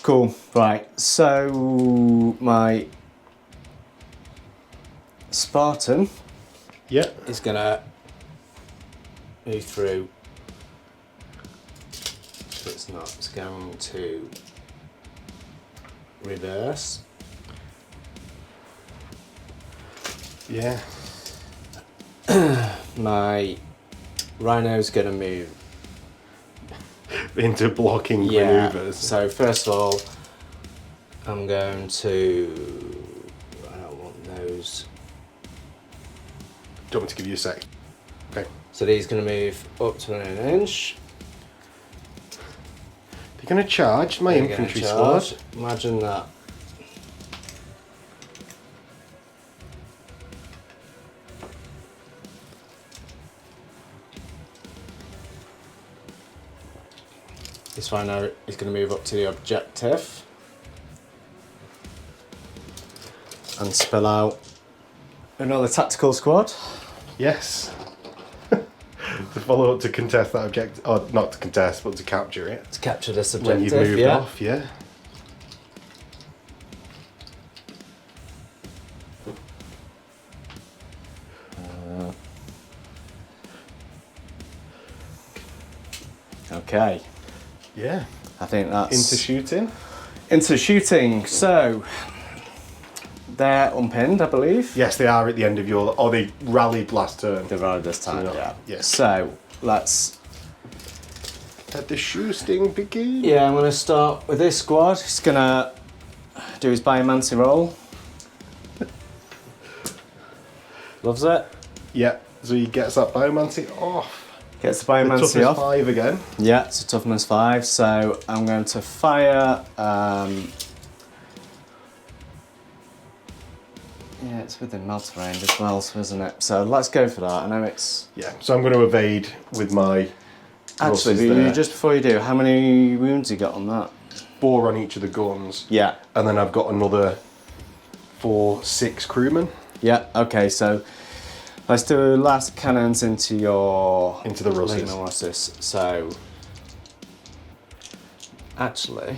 Cool. Right. So my Spartan Yeah. is going to move through. So it's not. It's going to reverse. Yeah. My Rhino's going to move. Into blocking maneuvers. So first of all, I'm going to. I don't want those. Do you want me to give you a sec? Okay. So these going to move up to an inch. They're going to charge my They're gonna infantry charge. squad. Imagine that. This Rhino is going to move up to the objective. and spill out another tactical squad. Yes. To follow up to contest that objective, or not to contest, but to capture it. To capture this When objective, you've moved yeah. off, yeah. Okay, Yeah. I think that's Into shooting. into shooting. So they're unpinned, I believe. Yes, they are at the end of your, or they rallied last turn. They've arrived this time. So, Yeah. yeah. So let's. Let the shooting begin. Yeah, I'm gonna start with this squad. He's gonna do his biomancy roll. Loves it. Yeah. So he gets that biomancy off. Gets the The biomancy toughness off. 5 again. Yeah, it's a toughness 5. So I'm going to fire. Yeah, it's within melt range as well, so isn't it? So let's go for that. I know it's. Yeah. So I'm going to evade with my. Actually, Russes there. just before you do, how many wounds you got on that? 4 on each of the guns. Yeah. And then I've got another 6 crewmen. Yeah. Okay. So let's do last cannons into your Into the Russes. Lima Russes. So actually,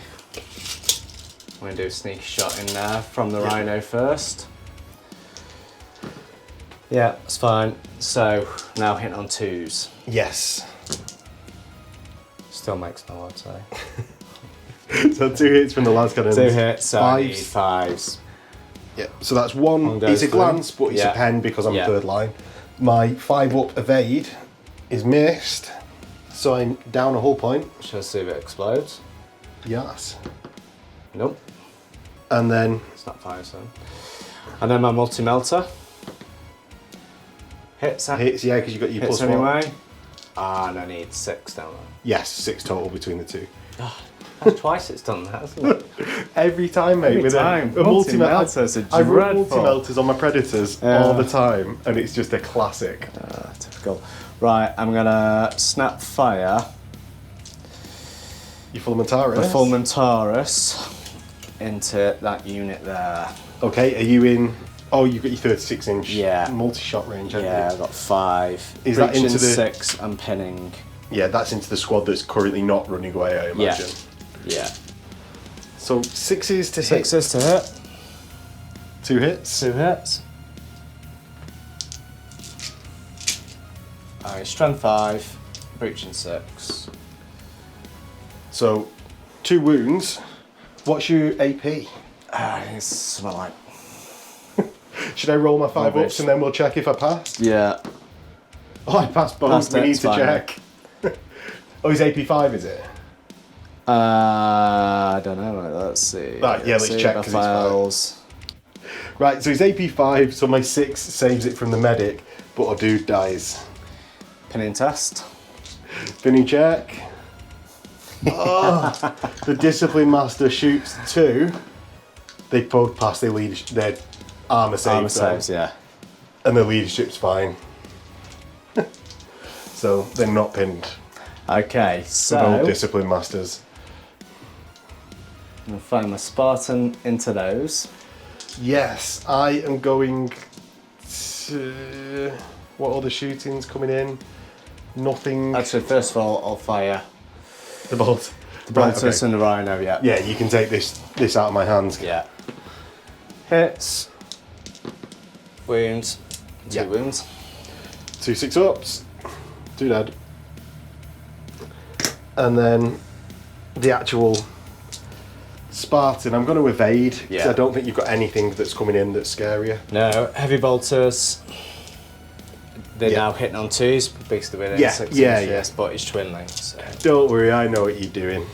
I'm gonna do a sneaky shot in there from the Rhino first. Yeah, that's fine. So now hitting on 2s. Yes. Still makes no odds, eh? So 2 hits from the last cannon. 2 hits, so I need 5s. 5s. Yeah. So that's 1. One goes It's a through. glance, but it's Yeah. a pen because I'm Yeah. third line. My 5 up evade is missed. So I'm down a hull point. Shall I see if it explodes? Yes. Nope, And then it's not 5s then. And then my multi-melter. Hits, hits, yeah, because you got your hits +1. anyway. Ah, and I need 6, don't Yes, 6 total between the 2. I? That's twice it's done that, hasn't it? Every time, mate. Every with time. A Multi-melters are I run dreadful. multi-melters on my Predators Yeah. all the time, and it's just a classic. Typical. Right, I'm gonna snap fire Your Fulmentaris. the Fulmentaris into that unit there. Okay, are you in? Oh, you've got your 36-inch Yeah. multi-shot range, haven't Yeah, you? I've got 5. Is that Breaching into the- 6 and pinning. Yeah, that's into the squad that's currently not running away, I imagine. Yeah. So 6s to 6s to hit. 2 hits. 2 hits. Alright, strength 5, breaching 6. So 2 wounds. What's your AP? It's something like. Should I roll my 5 Rubbish. ups and then we'll check if I passed? Yeah. Oh, I passed both. Passed We it, need it's to fine. check. Oh, it's AP5, is it? I don't know. Let's see. Right, yeah, let's see check the 'cause it's fine. files. Right, so it's AP5, so my 6 saves it from the medic, but our dude dies. Pinning test. Finny check. Oh, the discipline master shoots 2. They both pass their leadership, their armor saves, Armor saves, yeah. and their leadership's fine. So they're not pinned. Okay, They're so all discipline masters. I'm gonna find my Spartan into those. Yes, I am going to. What other shootings coming in? Nothing. Actually, first of all, I'll fire The bolt. the Right, Boltus okay. and the Rhino. Yeah. Yeah, you can take this out of my hands. Yeah. Hits. Wounds. 2 Yeah. wounds. 2 6-ups. 2 dead. And then the actual Spartan, I'm going to evade because Yeah. I don't think you've got anything that's coming in that's scarier. No, heavy bolters. They're Yeah. now hitting on 2s, basically within Yeah, 6 yeah, inches, but he's twinning. So Don't worry, I know what you're doing.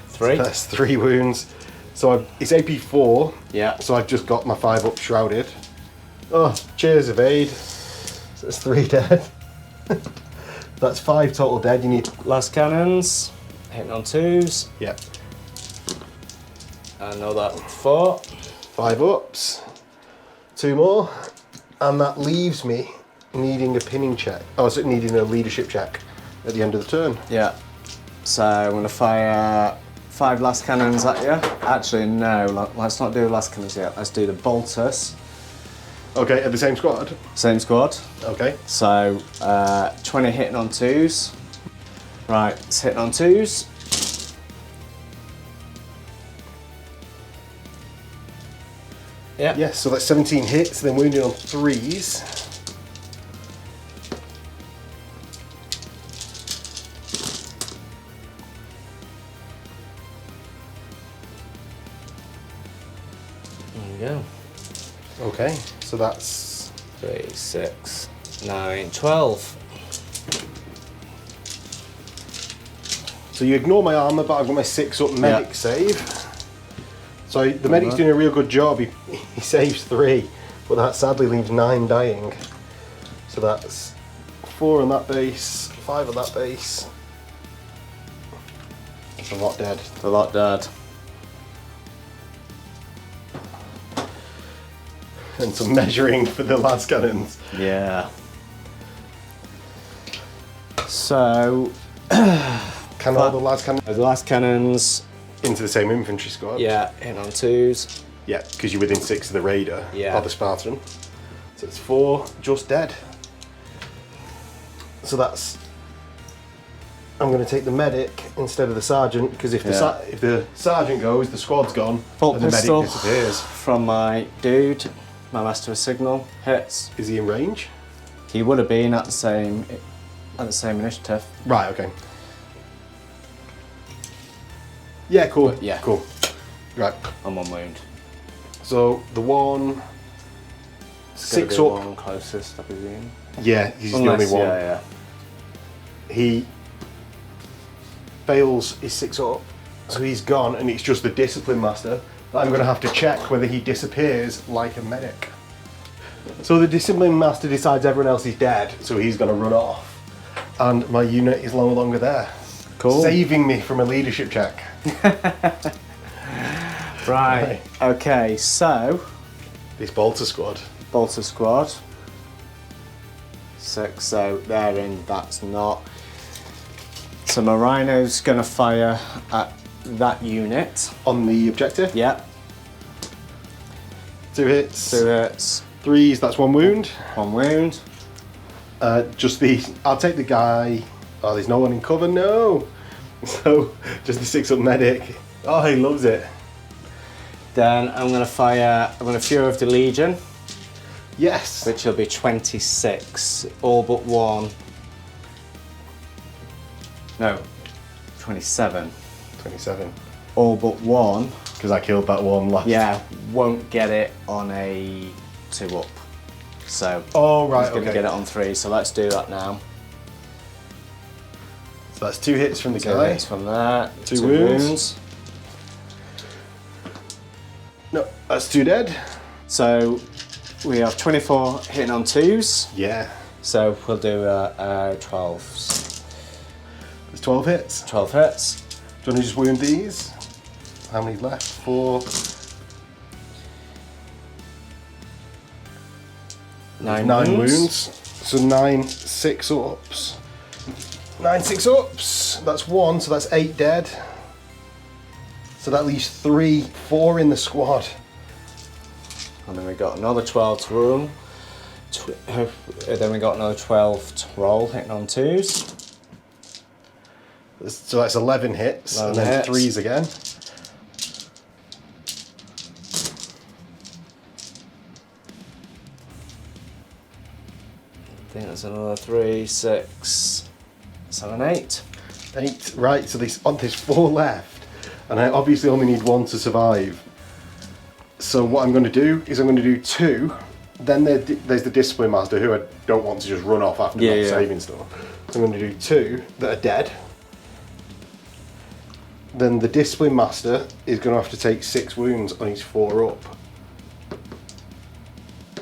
3. That's 3 wounds. So it's AP4, Yeah. so I've just got my 5-up shrouded. Oh, cheers, evade. So it's 3 dead. That's 5 total dead. You need. Last cannons. Hitting on 2s. Yeah. Another 4. 5 ups. 2 more. And that leaves me needing a pinning check. Oh, so needing a leadership check at the end of the turn. Yeah. So I'm going to fire 5 last cannons at you. Actually, no, let's not do last cannons yet. Let's do the bolters. Okay, at the same squad? Same squad. Okay. So, 20 hitting on 2s. Right, it's hitting on 2s. Yeah. Yes, so that's 17 hits, then wounded on 3s. There you go. Okay, so that's 3, 6, 9, 12. so you ignore my armor, but I've got my 6-up medic Yeah. save. So the medic's doing a real good job. He saves 3, but that sadly leaves 9 dying. So that's 4 on that base, 5 on that base. It's a lot dead. A lot dead. And some measuring for the las cannons. Yeah. So, Can all the las cannons the last cannons, into the same infantry squad? yeah, hitting on 2s. Yeah, because you're within 6 of the raider, Yeah. or the Spartan. So it's 4 just dead. So that's. I'm going to take the medic instead of the sergeant, because if the sergeant goes, the squad's gone, Bolt and the pistol medic disappears. from my dude, my master of signal, hits. Is he in range? He would have been at the same initiative. Right. Okay. Yeah. Cool. Yeah. Cool. Right. I'm 1 wound. So the one. It's gotta 6 be up. one closest, I presume. Yeah, he's Unless, the only one. Yeah, He fails his 6 up, so he's gone, and it's just the discipline master that I'm going to have to check whether he disappears like a medic. So the discipline master decides everyone else is dead, so he's going to run off, and my unit is no longer there. Cool. Saving me from a leadership check. yeah. Right. Okay, so This bolter squad. bolter squad. 6, so they're in, that's not. So my rhino's gonna fire at that unit. On the objective. Yep. 2 hits. 2 hits, 3s, that's 1 wound. 1 wound. I'll take the guy. Oh, there's no one in cover, no. So, just the 6-up medic. Oh, he loves it. Then I'm gonna Fury of the Legion, Yes. which will be 26, all but 1. No, 27. 27. All but 1, Because I killed that one last. yeah, won't get it on a 2-up. So Oh, right, he's gonna okay. get it on 3, so let's do that now. So that's 2 hits from the 2 guy. hits from that, 2 wounds. No, that's 2 dead. So we have 24 hitting on 2s, Yeah. so we'll do 12s. There's 12 hits. 12 hits. Do you want to just wound these? How many left? 4. 9 wounds. So 9 6-ups. 9 6-ups. That's 1, so that's 8 dead. So that leaves 4 in the squad. And then we got another 12 to roll. Then we got another 12 to roll, hitting on 2s. So that's 11 hits, 11 and then hits. 3s again. I think there's another 3, 6, 7, 8. 8. Right, so there's 4 left, and I obviously only need 1 to survive. So what I'm going to do is I'm going to do 2. Then there's the discipline master, who I don't want to just run off after not saving stuff. So I'm going to do 2 that are dead. Then the discipline master is going to have to take 6 wounds on his 4 up.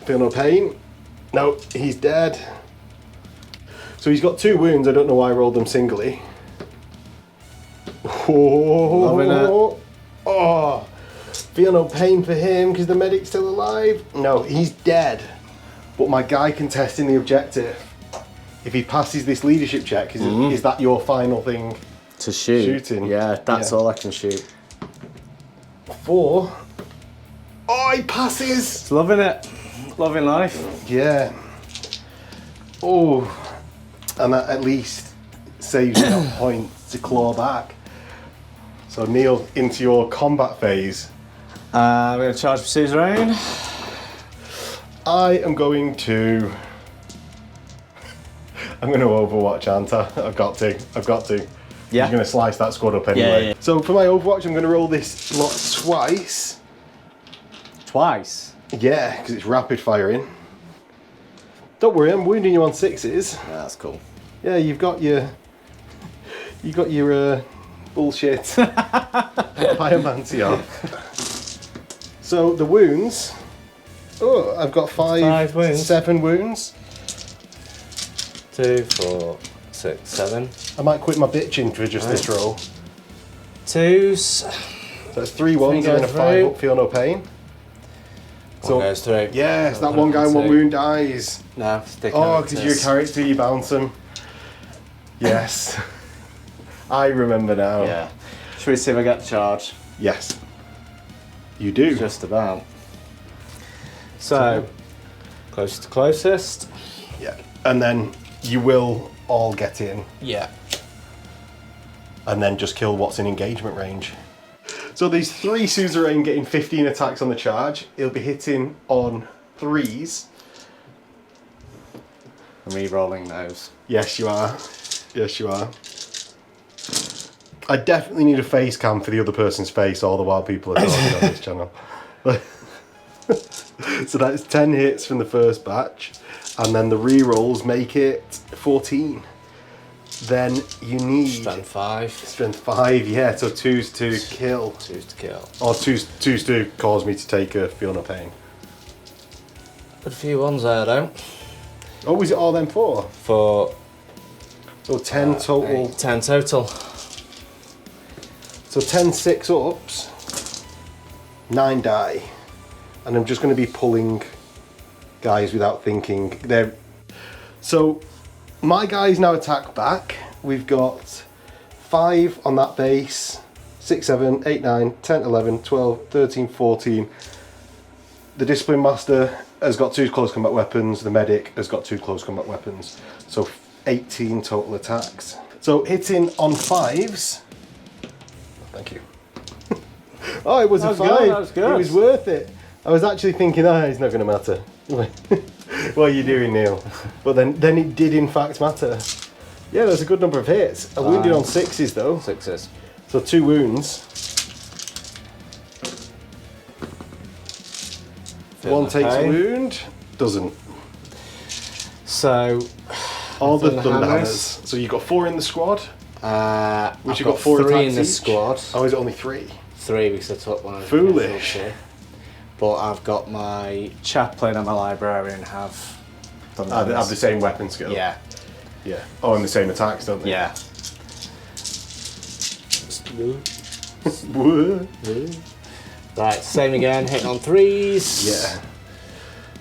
Feel no pain? No, he's dead. So he's got 2 wounds. I don't know why I rolled them singly. Loving it. Oh, feel no pain for him because the medic's still alive. No, he's dead. But my guy contesting the objective, if he passes this leadership check, is that your final thing? To To shoot. Shooting. Yeah, that's Yeah. all I can shoot. 4. Oh, he passes! Just loving it. Loving life. Yeah. Oh, and that at least saves me that point to claw back. So Neil, into your combat phase. We're going to charge suzerain. I am going to... I'm going to Overwatch, aren't I? I've got to. Yeah. You're going to slice that squad up anyway. Yeah. So for my Overwatch, I'm going to roll this lot twice. Twice. Yeah, because it's rapid firing. Don't worry, I'm wounding you on 6s. Yeah, that's cool. Yeah, you've got your bullshit pyromancy on. So the wounds. Oh, I've got 5 wounds. 7 wounds. 2, 4, 6, 7. I might quit my bitching for just this roll. 2s. So that's 3 ones and a 5 up, feel no pain. One goes through. Yes, that one guy in 1 wound dies. No, stick Oh, because you're a character, you bounce him. Yes. I remember now. Yeah. Should we see if I get charged? Yes. You do. Just about. So, closest to closest. Yeah. And then you will all get in. Yeah. And then just kill what's in engagement range. So these 3 suzerain getting 15 attacks on the charge. He'll be hitting on 3s. I'm re-rolling those. Yes, you are. Yes, you are. I definitely need a face cam for the other person's face all the while people are talking on this channel. So that's 10 hits from the first batch. And then the re-rolls make it 14. Then you need... Strength 5. Strength 5, yeah, so 2s to kill. 2s to kill. Or 2s to cause me to take a feel no pain. Good few ones there though. Oh, is it all them 4? For So 10 total. 10 total. So 10 6-ups, 9 die. And I'm just going to be pulling guys without thinking. So my guys now attack back. We've got 5 on that base, 6, 7, 8, 9, 10, 11, 12, 13, 14. The Discipline Master has got 2 close combat weapons. The Medic has got 2 close combat weapons. So 18 total attacks. So hitting on 5s. Thank you. Oh, it was a 5. That was good. It was worth it. I was actually thinking, it's not going to matter. What are you doing, Neil? But then it did in fact matter. Yeah, there's a good number of hits. I wounded on 6s though. 6s. So 2 wounds. Feel 1 takes a pain. wound. Doesn't. So, All the Thunder Thunder Hammers. Hammers. So you've got 4 in the squad. which Which I've you've got 4 3 attacks in the each? squad. Oh, is it only 3? 3 because I took one. of the Foolish. here. But I've got my chaplain and my librarian have done They have the same weapon skill. Yeah. Yeah. Oh, and the same attacks, don't they? Yeah. Right, same again, hitting on 3s. Yeah.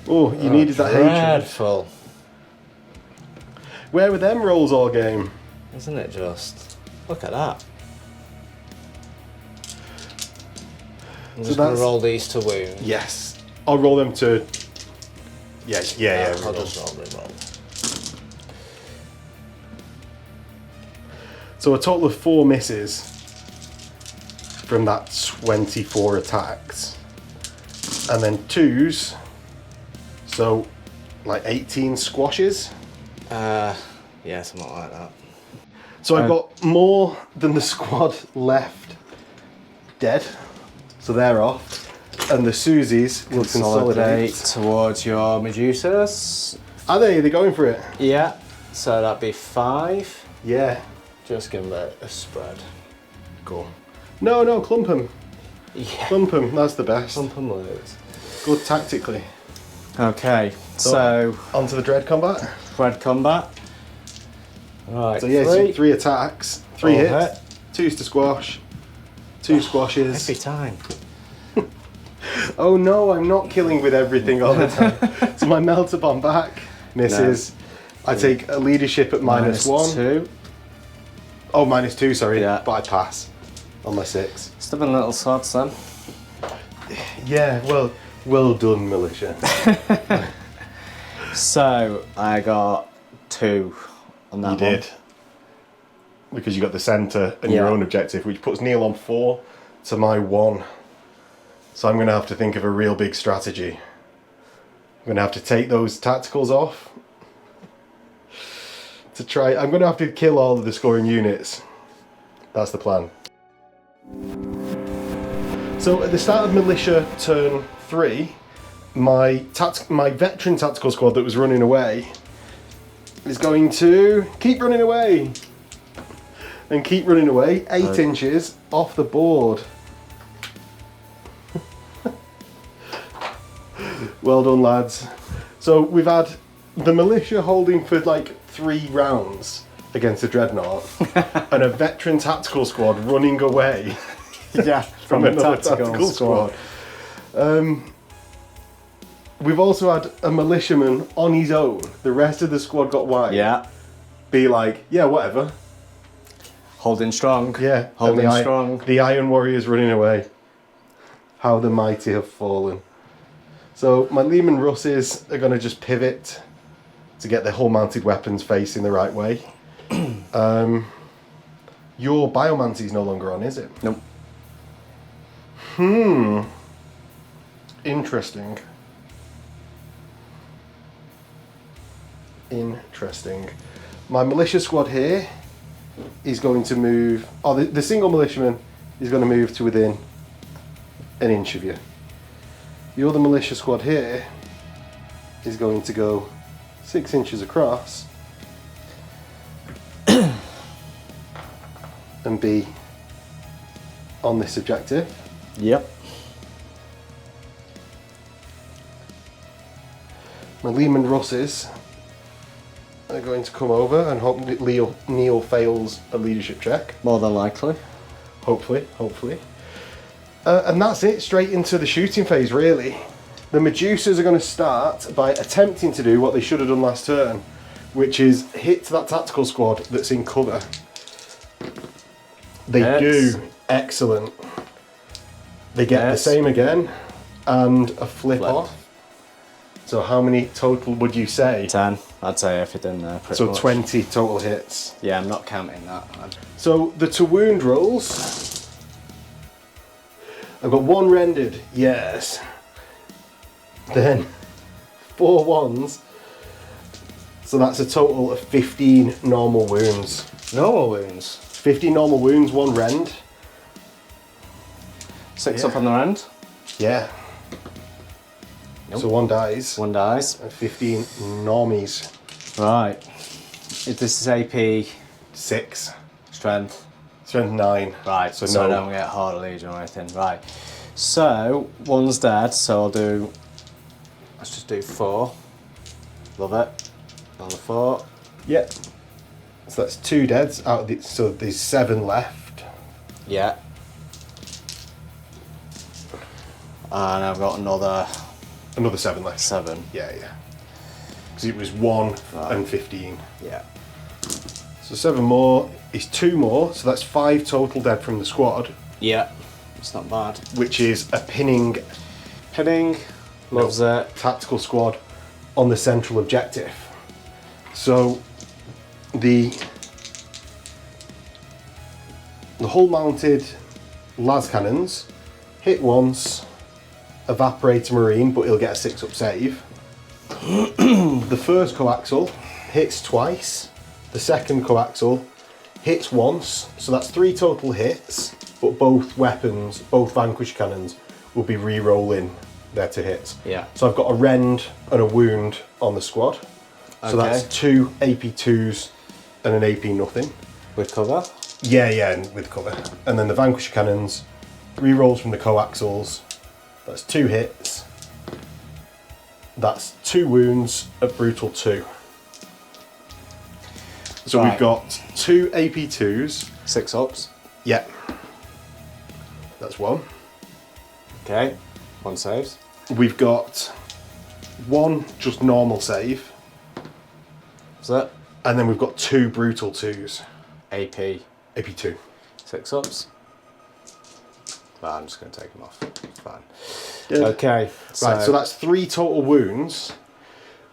Oh, you needed that hatred. Dreadful. Where were them rolls all game? Isn't it just? Look at that. I'm just going to roll these to wound. Yes. I'll roll them to... Yeah. I'll reroll. just roll. So a total of 4 misses from that 24 attacks. And then 2s. So, like 18 squashes. Yeah, something like that. So I've got more than the squad left dead. So they're off. And the Susies will consolidate. Towards your Medusas. Are they? Are they going for it? Yeah, so that'd be 5. Yeah. Just give them a spread. Cool. No, clump them. Yeah. Clump them, that's the best. Clump them loads. Good tactically. Okay, so onto the dread combat. Red combat. Right, So yeah, 3 attacks, 3 All hits, 2s to squash, 2 squashes. every time. Oh no, I'm not killing with everything all the time. So my melt upon back misses. I take a leadership at -1. -2. Oh, -2, sorry. Yeah. But I pass on my 6. Stubborn little swords then. Yeah, well done, Militia. So I got 2 on that You one. did. Because you got the centre and your Yeah. own objective, which puts Neil on 4 to my 1. So I'm going to have to think of a real big strategy. I'm going to have to take those tacticals off. I'm going to have to kill all of the scoring units. That's the plan. So at the start of Militia turn 3, my veteran tactical squad that was running away is going to keep running away. And keep running away 8 inches off the board. Well done, lads. So we've had the Militia holding for like 3 rounds against the Dreadnought and a veteran tactical squad running away Yeah, from another tactical squad. We've also had a militiaman on his own. The rest of the squad got wide. Yeah, Be like, yeah, whatever. holding strong. Yeah, Holding and strong. The Iron Warriors running away. How the mighty have fallen. So my Lehman Russes are going to just pivot to get their hull mounted weapons facing the right way. Your Biomancy is no longer on, is it? Nope. Interesting. Interesting. My militia squad here is going to move. Oh, the single militiaman is going to move to within an inch of you. The other militia squad here is going to go 6 inches across and be on this objective. Yep. My Lehman Russes are going to come over and hope that Neil fails a leadership check. More than likely. Hopefully. And that's it, straight into the shooting phase, really. The Medusas are going to start by attempting to do what they should have done last turn, which is hit that tactical squad that's in cover. They do excellent. They get the same again, and a flip off. So how many total would you say? 10. I'd say everything there. Pretty So much. 20 total hits. Yeah, I'm not counting that. So the to wound rolls. I've got 1 rendered, yes. Then 4 ones. So that's a total of 15 normal wounds. Normal wounds. 15 normal wounds, 1 rend. 6 up on the end. Yeah. Nope. So 1 dies. 1 dies. And 15 normies. Right. If this is AP 6. strength. Strength 9. Right. So So I no. don't get Heart Legion or anything. Right. So 1's dead. So I'll do. Let's just do 4. Love it. On the 4. Yeah. So that's 2 deads out of the, so there's 7 left. Yeah. And I've got another Another 7 left. 7. Yeah. Because it was 1 and 15. Yeah. So 7 more is 2 more, so that's 5 total dead from the squad, Yeah. It's not bad. which is a pinning Pinning. Loves it. tactical squad on the central objective. So the hull mounted las cannons hit once, evaporate a marine, but he'll get a 6-up save. The first coaxial hits twice. The second coaxial hits once, so that's 3 total hits, but both weapons, both vanquish cannons, will be re-rolling their to hits. Yeah. So I've got a rend and a wound on the squad. So that's 2 AP2s and an AP nothing. With cover. Yeah, and with cover. And then the vanquish cannons, re-rolls from the coaxials. That's 2 hits. That's 2 wounds at brutal 2. So Right. we've got 2 AP2s. 6 ups. Yeah. That's 1. Okay. 1 saves. We've got 1 just normal save. Is that And then we've got 2 brutal 2s. AP? AP2. 6 ups. Well, I'm just going to take them off. It's fine. Good. Okay. Right, so that's 3 total wounds,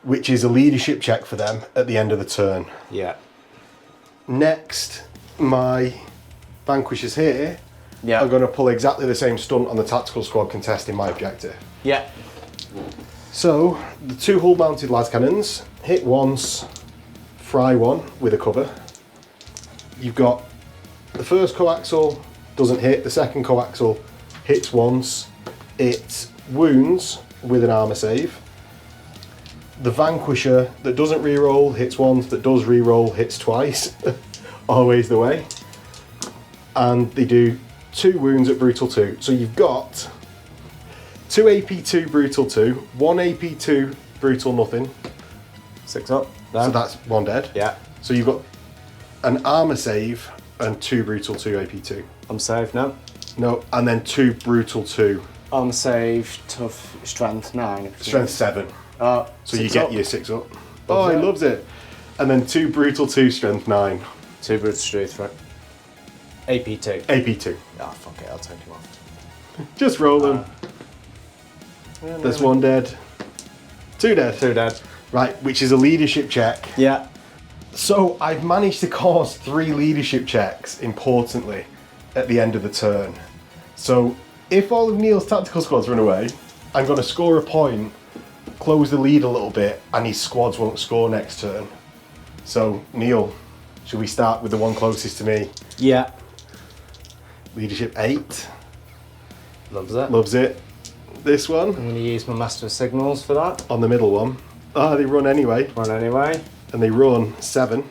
which is a leadership check for them at the end of the turn. Yeah. Next, my vanquishers here Yeah. are going to pull exactly the same stunt on the tactical squad contesting my objective. Yeah. So, the 2 hull-mounted las cannons hit once, fry one with a cover. You've got the first coaxial doesn't hit, the second coaxial hits once, it wounds with an armor save. The vanquisher that doesn't reroll hits once, that does reroll hits twice. Always the way. And they do 2 wounds at brutal 2. So you've got 2 AP2 brutal 2, 1 AP2 brutal nothing. 6 up. So that's 1 dead. Yeah. So you've got an armor save and 2 brutal 2 AP2. I'm safe now. No, and then 2 brutal 2. I'm safe, tough, strength 9. Strength 7. Oh, So you 6 get up. your 6 up. Oh, he loves it. And then 2 brutal 2, strength 9. 2 brutal strength, right? AP2. AP2. Ah, fuck it, I'll take him off. Just roll them. That's 1 dead. 2 dead. 2 dead. Right, which is a leadership check. Yeah. So I've managed to cause 3 leadership checks, importantly, at the end of the turn. So if all of Neil's tactical squads run away, I'm going to score a point, close the lead a little bit, and his squads won't score next turn. So Neil, should we start with the one closest to me? Yeah. Leadership 8. Loves it. Loves it. This one, I'm going to use my master of signals for that. on the middle one. Ah, they run anyway. Run anyway. And they run 7,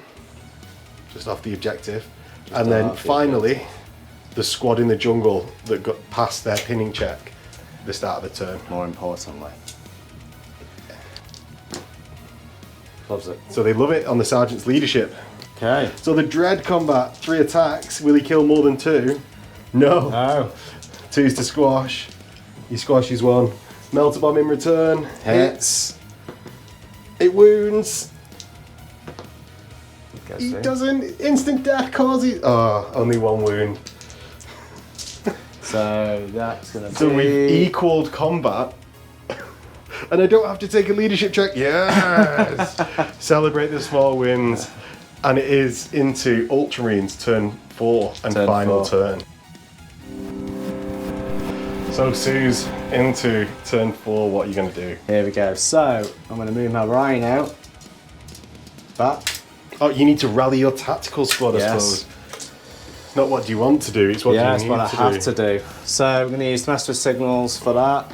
just off the objective. And then off the finally, the squad in the jungle that got past their pinning check at the start of the turn. More importantly. Loves it. So they love it on the sergeant's leadership. Okay. So the dread combat, 3 attacks. Will he kill more than 2? No. Oh. 2's to squash. He squashes 1. Melt a bomb in return. Hits. It wounds. He doesn't. Instant death causes. Oh, only 1 wound. So that's going to be... So we've equaled combat. And I don't have to take a leadership check. Yes! Celebrate the small wins. And it is into Ultramarines turn 4 and Turn final 4. turn. So Sue's into turn 4, what are you going to do? Here we go. So I'm going to move my Rhino back. Oh, you need to rally your tactical squad, I Yes. suppose. It's not what do you want to do, it's what Yeah, do that's you what need I to have do. to do. So I'm going to use master of signals for that.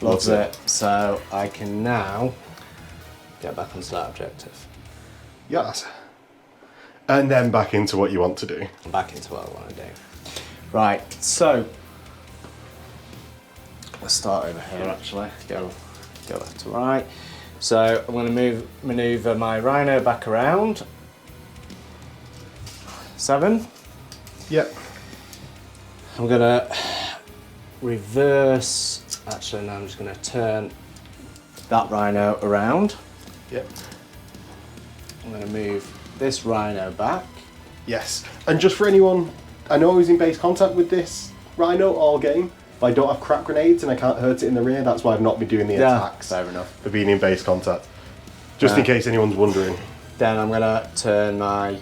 Loves Loves it. it. So I can now get back onto that objective. Yes. And then back into what you want to do. I'm back into what I want to do. Right, so let's start over here actually. Go left to right. So I'm going to manoeuvre my Rhino back around. 7. Yep. I'm going to reverse. Actually, no, I'm just going to turn that Rhino around. Yep. I'm going to move this Rhino back. Yes. And just for anyone, I know I was in base contact with this Rhino all game, but I don't have crack grenades and I can't hurt it in the rear. That's why I've not been doing the attacks. Fair enough. For being in base contact. Just in case anyone's wondering. Then I'm going to turn my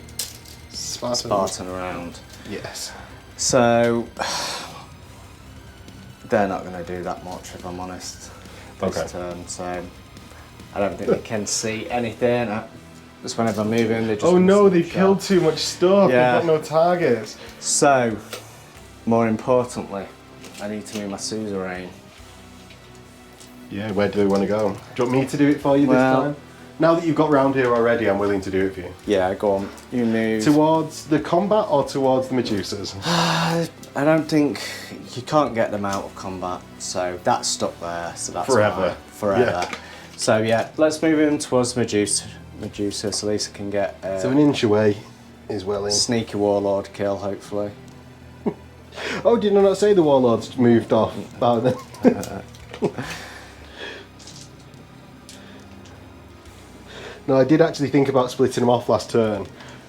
Spartan. Spartan around. Yes. So they're not going to do that much, if I'm honest, this Okay. turn. So I don't think they can see anything. Just whenever I'm moving, they just. Oh no, instantly they've killed too much stuff. Yeah. They've got no targets. So, more importantly, I need to move my suzerain. Yeah, where do they want to go? Do you want me to do it for you Well- this time? Now that you've got round here already, I'm willing to do it for you. Yeah, go on. You move. Towards the combat or towards the Medusas? I don't think you can't get them out of combat, so that's stuck there. So that's Forever. fine. Forever. Yeah. So yeah, let's move him towards Medusa, so Lisa can get So an inch away is well in. sneaky warlord kill, hopefully. Oh, did I not say the warlords moved off? Oh, then. No, I did actually think about splitting them off last turn,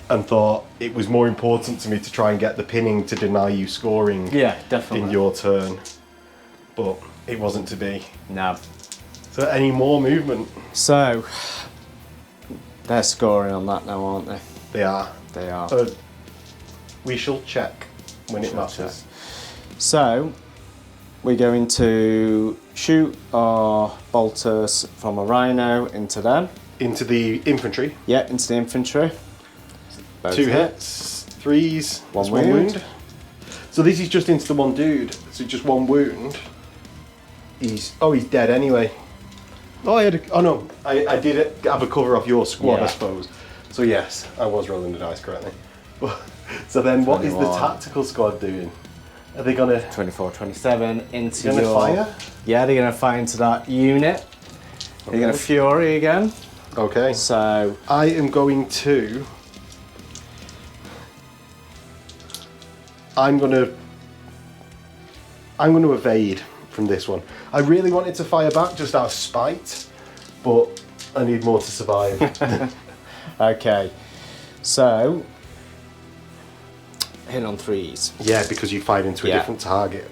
and thought it was more important to me to try and get the pinning to deny you scoring Yeah, definitely. in your turn. But it wasn't to be. No. So any more movement? So, they're scoring on that now, aren't they? They are. They are. We shall check when it matters. So, we're going to shoot our bolters from a rhino into them. Into the infantry. Yeah, into the infantry. Both 2 hits, 3s, One that's wound. So this is just into the one dude. So just 1 wound. He's dead anyway. Oh, I did have a cover off your squad, Yeah. I suppose. So yes, I was rolling the dice correctly. So then, what is the 21. tactical squad doing? Are they gonna 24, 27 into Gonna your... fire? Yeah, they're going to fire into that unit. They're going to fury again. Okay. So, I am going to. I'm gonna evade from this one. I really wanted to fire back just out of spite, but I need more to survive. okay. So, hit on 3s. Yeah, because you fired into a Yeah. different target.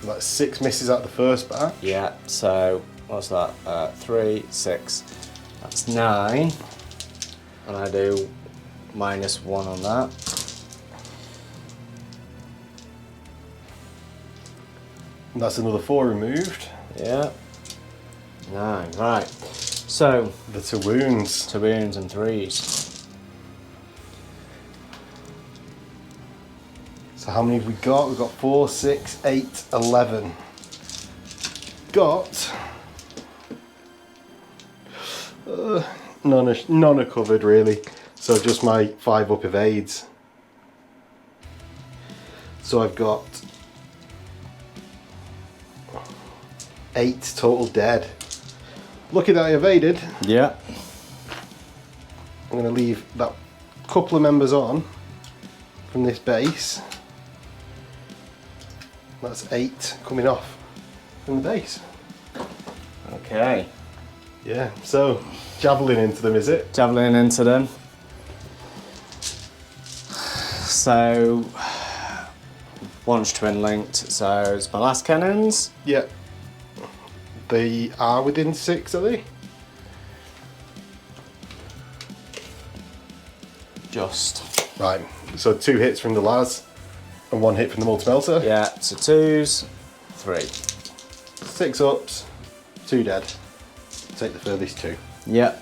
That's 6 misses out the first batch. Yeah, so what's that? 3, 6. That's 9. And I do -1 on that. And that's another 4 removed. Yeah. 9. Right. So, The 2 wounds. 2 wounds and 3s. So how many have we got? We've got 4, 6, 8, 11. Got none are covered really. So just my 5 up evades. So I've got 8 total dead. Lucky that I evaded. Yeah. I'm going to leave that couple of members on from this base. That's 8 coming off from the base. Okay. Yeah, so javelin into them, is it? Javelin into them. So, one's twin linked, so it's my last cannons. Yeah. They are within 6, are they? Just. Right, so 2 hits from the las and 1 hit from the multi-melter. Yeah, so 2s, 3. 6 ups, 2 dead. Take the furthest 2. Yep.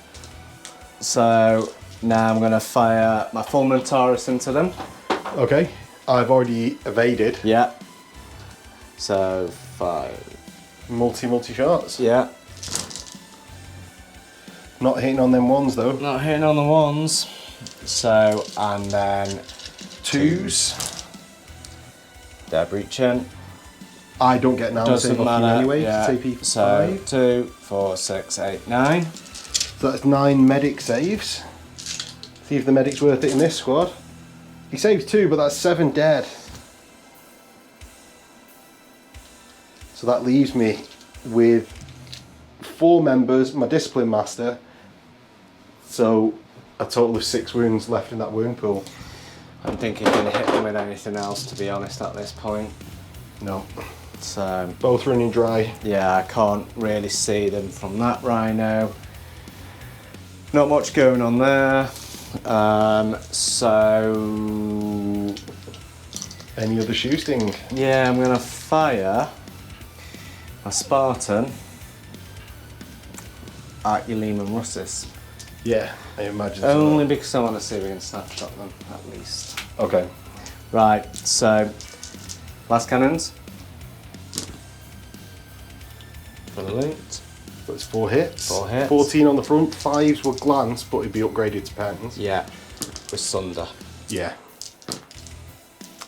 So now I'm going to fire my Fulminant Taurus into them. Okay, I've already evaded. Yeah. So 5. Multi shots. Yeah. Not hitting on them ones though. Not hitting on the ones. So, and then 2s. they're breaching. I don't get now Doesn't save off you matter. anyway. Yeah. AP5. So 2, 4, 6, 8, 9. So that's 9 medic saves. See if the medic's worth it in this squad. He saves 2, but that's 7 dead. So that leaves me with 4 members, my discipline master. So a total of 6 wounds left in that wound pool. I don't think he's going to hit them with anything else, to be honest, at this point. No. So, Both running dry. yeah, I can't really see them from that rhino. Not much going on there. So, Any other shooting? yeah, I'm going to fire my Spartan at your Lehman Russes. Yeah, I imagine so. Only because I want to see if we can snapshot them, at least. Okay. Right, so, last cannons. Fully linked. That's 4 hits. 4 hits. 14 on the front. 5s were glance, but it'd be upgraded to pens. Yeah, with Sunder. Yeah.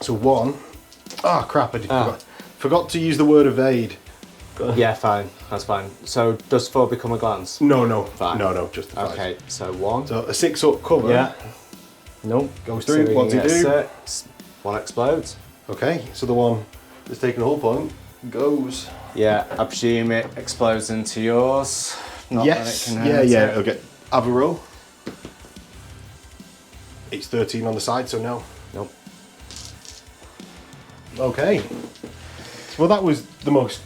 So 1. Ah, crap! I forgot to use the word evade. Yeah, fine, that's fine. So does 4 become a glance? No, Fine. no, just the 5. Okay, so 1. So a 6 up cover. Yeah. Nope. Goes through. So we What's can it get do? 6. 1 explodes. Okay, so the one that's taking a hull point goes. Yeah, I presume it explodes into yours. Not Yes. that it can Yeah, hurt yeah. it. It'll get. Have a roll. It's 13 on the side, so no. Nope. Okay. Well, that was the most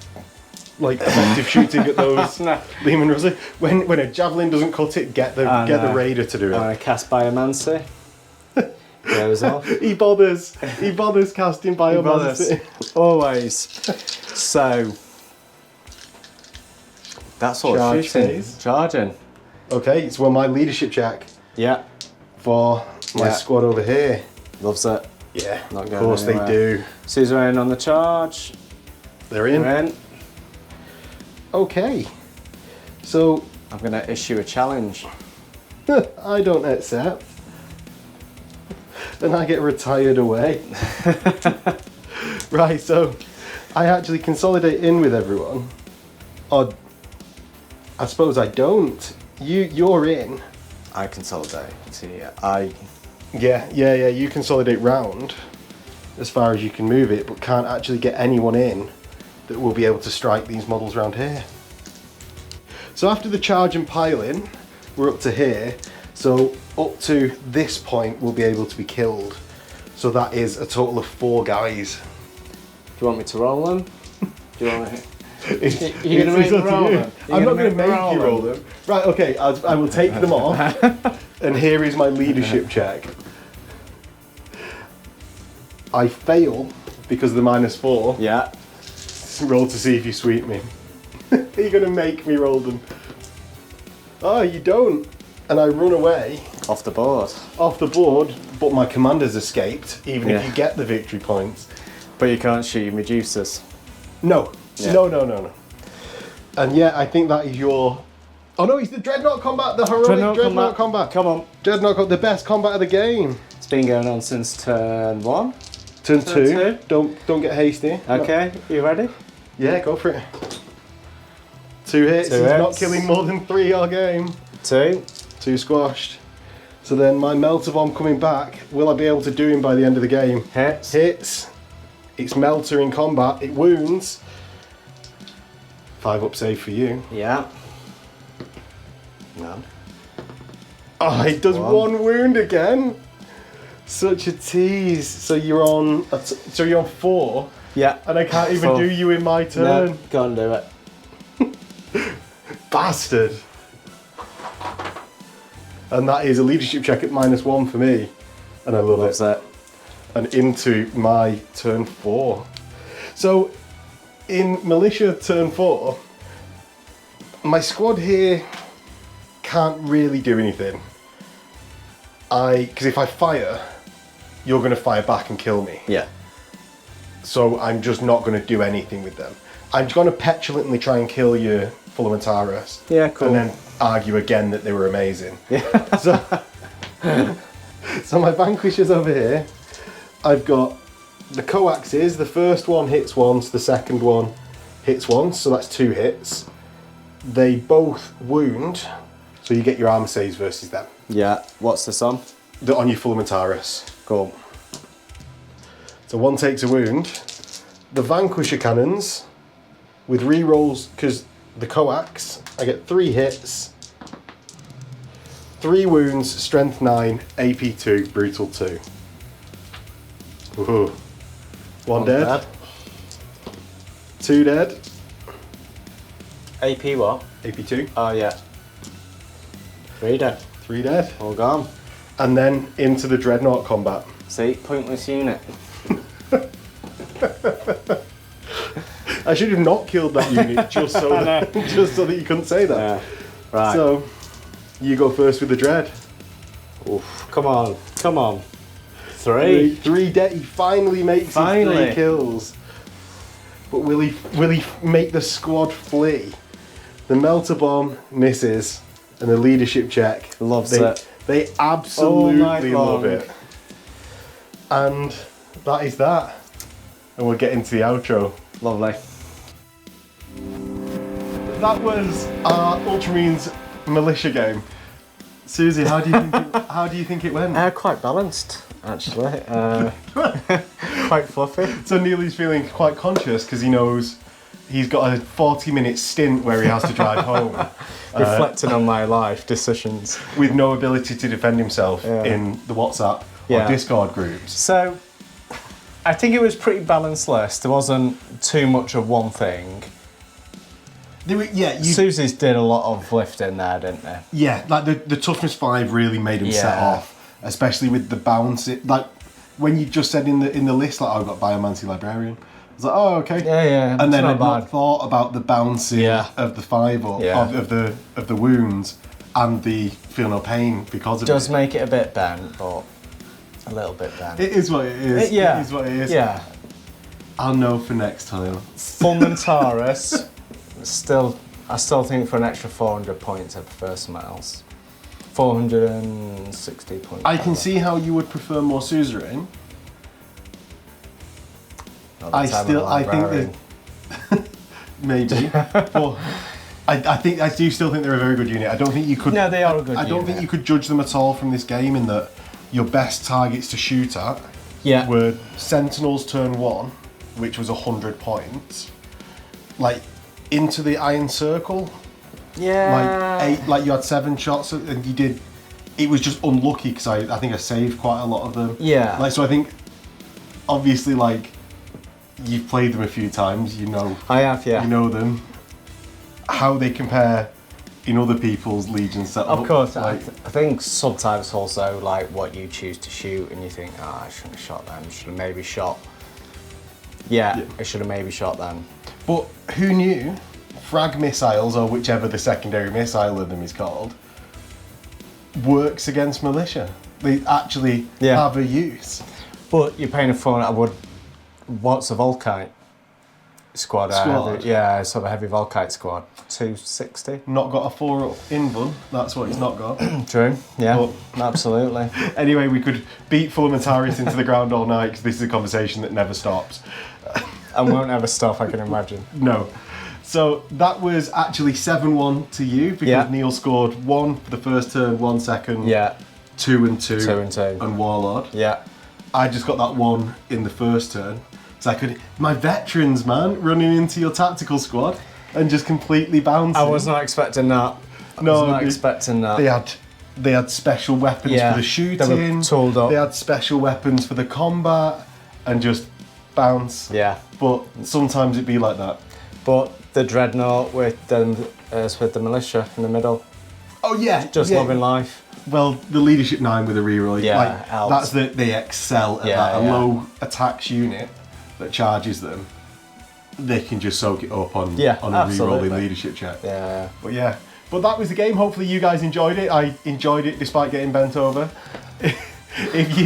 like effective shooting at those Lehman Russell. When a javelin doesn't cut it, get the raider to do it. I cast Biomancy. Goes off. He bothers casting Biomancy. Always. So that's all Charge shooting. phase. Charging. Okay, so my leadership check Yeah. for my squad over here. Loves it. Yeah, Not of going course anywhere. they do. Suzerain on the charge. They're in. We're in. Okay, so I'm going to issue a challenge. I don't accept. Then I get retired away. Right, so I actually consolidate in with everyone. Or I suppose I don't. You're in. I consolidate. See, Yeah, you consolidate round as far as you can move it, but can't actually get anyone in that will be able to strike these models around here. So after the charge and pile in, we're up to here. So up to this point we'll be able to be killed. So that is a total of 4 guys. Do you want me to roll them? Do you want me? You're gonna make me roll them? I'm not going to make you roll them. Right, okay, I will take them off. And here is my leadership check. I fail because of the -4. Yeah. Roll to see if you sweep me. Are you going to make me roll them? Oh, you don't. And I run away. Off the board. Off the board, but my commander's escaped, even if Yeah. you get the victory points. But you can't shoot your Medusas. No. Yeah. No. And yeah, I think that is your... Oh no, it's the Dreadnought combat, the heroic Dreadnought combat. Come on. Dreadnought combat, the best combat of the game. It's been going on since turn 1. Turn Turn 2. Don't get hasty. Okay, you ready? Yeah, go for it. 2 hits. Two He's not hits. killing more than 3 all game. 2. 2 squashed. So then my Melter Bomb coming back. Will I be able to do him by the end of the game? Hits. Hits. It's Melter in combat. It wounds. 5 up save for you. Yeah. None. Oh, it does 1 wound again. Such a tease. So you're on. So you're on 4, Yeah. and I can't even 4. do you in my turn. No, go and do it. Bastard. And that is a leadership check at -1 for me, and I love Loves it. it. And into my turn 4. So in Militia turn 4, my squad here can't really do anything. Because if I fire, you're going to fire back and kill me. Yeah. So I'm just not going to do anything with them. I'm going to petulantly try and kill your Ultramarines. Yeah, cool. And then argue again that they were amazing. Yeah. So my vanquishers over here, I've got the coaxes. The first one hits once, the second one hits once, so that's 2 hits. They both wound, so you get your armor saves versus them. Yeah. What's this on? They're on your Ultramarines. Cool. So 1 takes a wound. The vanquisher cannons with rerolls, because the coax, I get 3 hits, 3 wounds, strength 9, AP 2, brutal 2. Ooh. 1 dead. 2 dead. AP what? AP 2. Oh yeah. 3 dead. 3 dead. All gone. And then into the Dreadnought combat. See, pointless unit. I should have not killed that unit just so that, just so that you couldn't say that. Yeah. Right. So, you go first with the Dread. Oof. Come on. Come on. 3. 3 dead. He finally makes his 3 kills. But will he make the squad flee? The Melter Bomb misses, and the leadership check Loves it. They absolutely love it. And that is that. And we'll get into the outro. Lovely. That was our Ultramarines Militia game. Susie, how do you think it went? Quite balanced, actually. Quite fluffy. So Neely's feeling quite conscious because he knows he's got a 40-minute stint where he has to drive home. Reflecting on my life decisions. With no ability to defend himself in the WhatsApp or Discord groups. So, I think it was pretty balanced list. There wasn't too much of one thing. Susie's did a lot of lifting there, didn't they? Yeah, like the toughness 5 really made him set off, especially with the bounce. Like when you just said in the list, like, I've got Biomancy Librarian. I was like, oh, okay. Yeah. And then I'd not thought about the bouncing of the 5 or of the wounds and the feel no pain because of it. It does make it a bit bent, but a little bit bent. It is what it is. It is what it is. Yeah. I'll know for next time. Fulmentaris. I still think for an extra 400 points I prefer something else. 460 points. I can see how you would prefer more suzerain. I think that maybe. But I do still think they're a very good unit. I don't think you could. No, they are a good unit. I don't think you could judge them at all from this game in that your best targets to shoot at were Sentinels turn 1, which was 100 points. Like into the Iron Circle. Yeah. Like you had 7 shots and you did. It was just unlucky because I think I saved quite a lot of them. Yeah. Like so I think obviously like you've played them a few times, you know. I have, yeah. You know them. How they compare in other people's Legion setup. Of course, like, I think sometimes also like what you choose to shoot and you think, oh, I shouldn't have shot them, should have maybe shot. Yeah, I should have maybe shot them. But who knew frag missiles, or whichever the secondary missile of them is called, works against militia. They actually have a use. But you're paying a phone. What's a Volkite squad? Yeah, sort of a heavy Volkite squad. 260. Not got a 4 invuln. That's what it's not got. True. Yeah. But, absolutely. Anyway, we could beat Fulmentaris into the ground all night because this is a conversation that never stops. And won't ever stop, I can imagine. No. So that was actually 7-1 to you because Neil scored 1 for the first turn, 1 second. 2 and 2. 2 and 2. And Warlord. Yeah. I just got that 1 in the first turn. So I could, my veterans, man, running into your tactical squad and just completely bouncing. I was not expecting that. I was not expecting that. They had special weapons for the shooting. They were tooled up. They had special weapons for the combat and just bounce. Yeah. But sometimes it'd be like that. But the Dreadnought with the Militia in the middle. Oh yeah. Just loving life. Well, the Leadership 9 with a reroll. Yeah, that's they excel at that. A low attacks unit that charges them, they can just soak it up on a rerolling leadership check. Yeah. But that was the game. Hopefully you guys enjoyed it. I enjoyed it despite getting bent over. If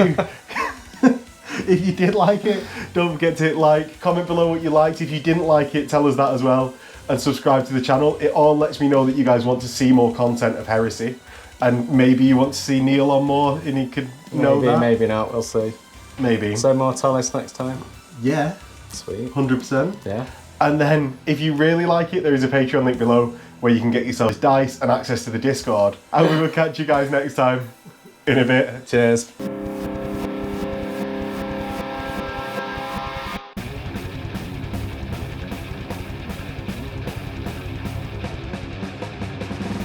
you did like it, don't forget to hit like, comment below what you liked. If you didn't like it, tell us that as well. And subscribe to the channel. It all lets me know that you guys want to see more content of Heresy. And maybe you want to see Neil on more and he could know that. Maybe not, we'll see. Maybe. So Mortalis next time? Yeah. Sweet. 100%. Yeah. And then if you really like it, there is a Patreon link below where you can get yourself dice and access to the Discord. And we will catch you guys next time in a bit. Cheers.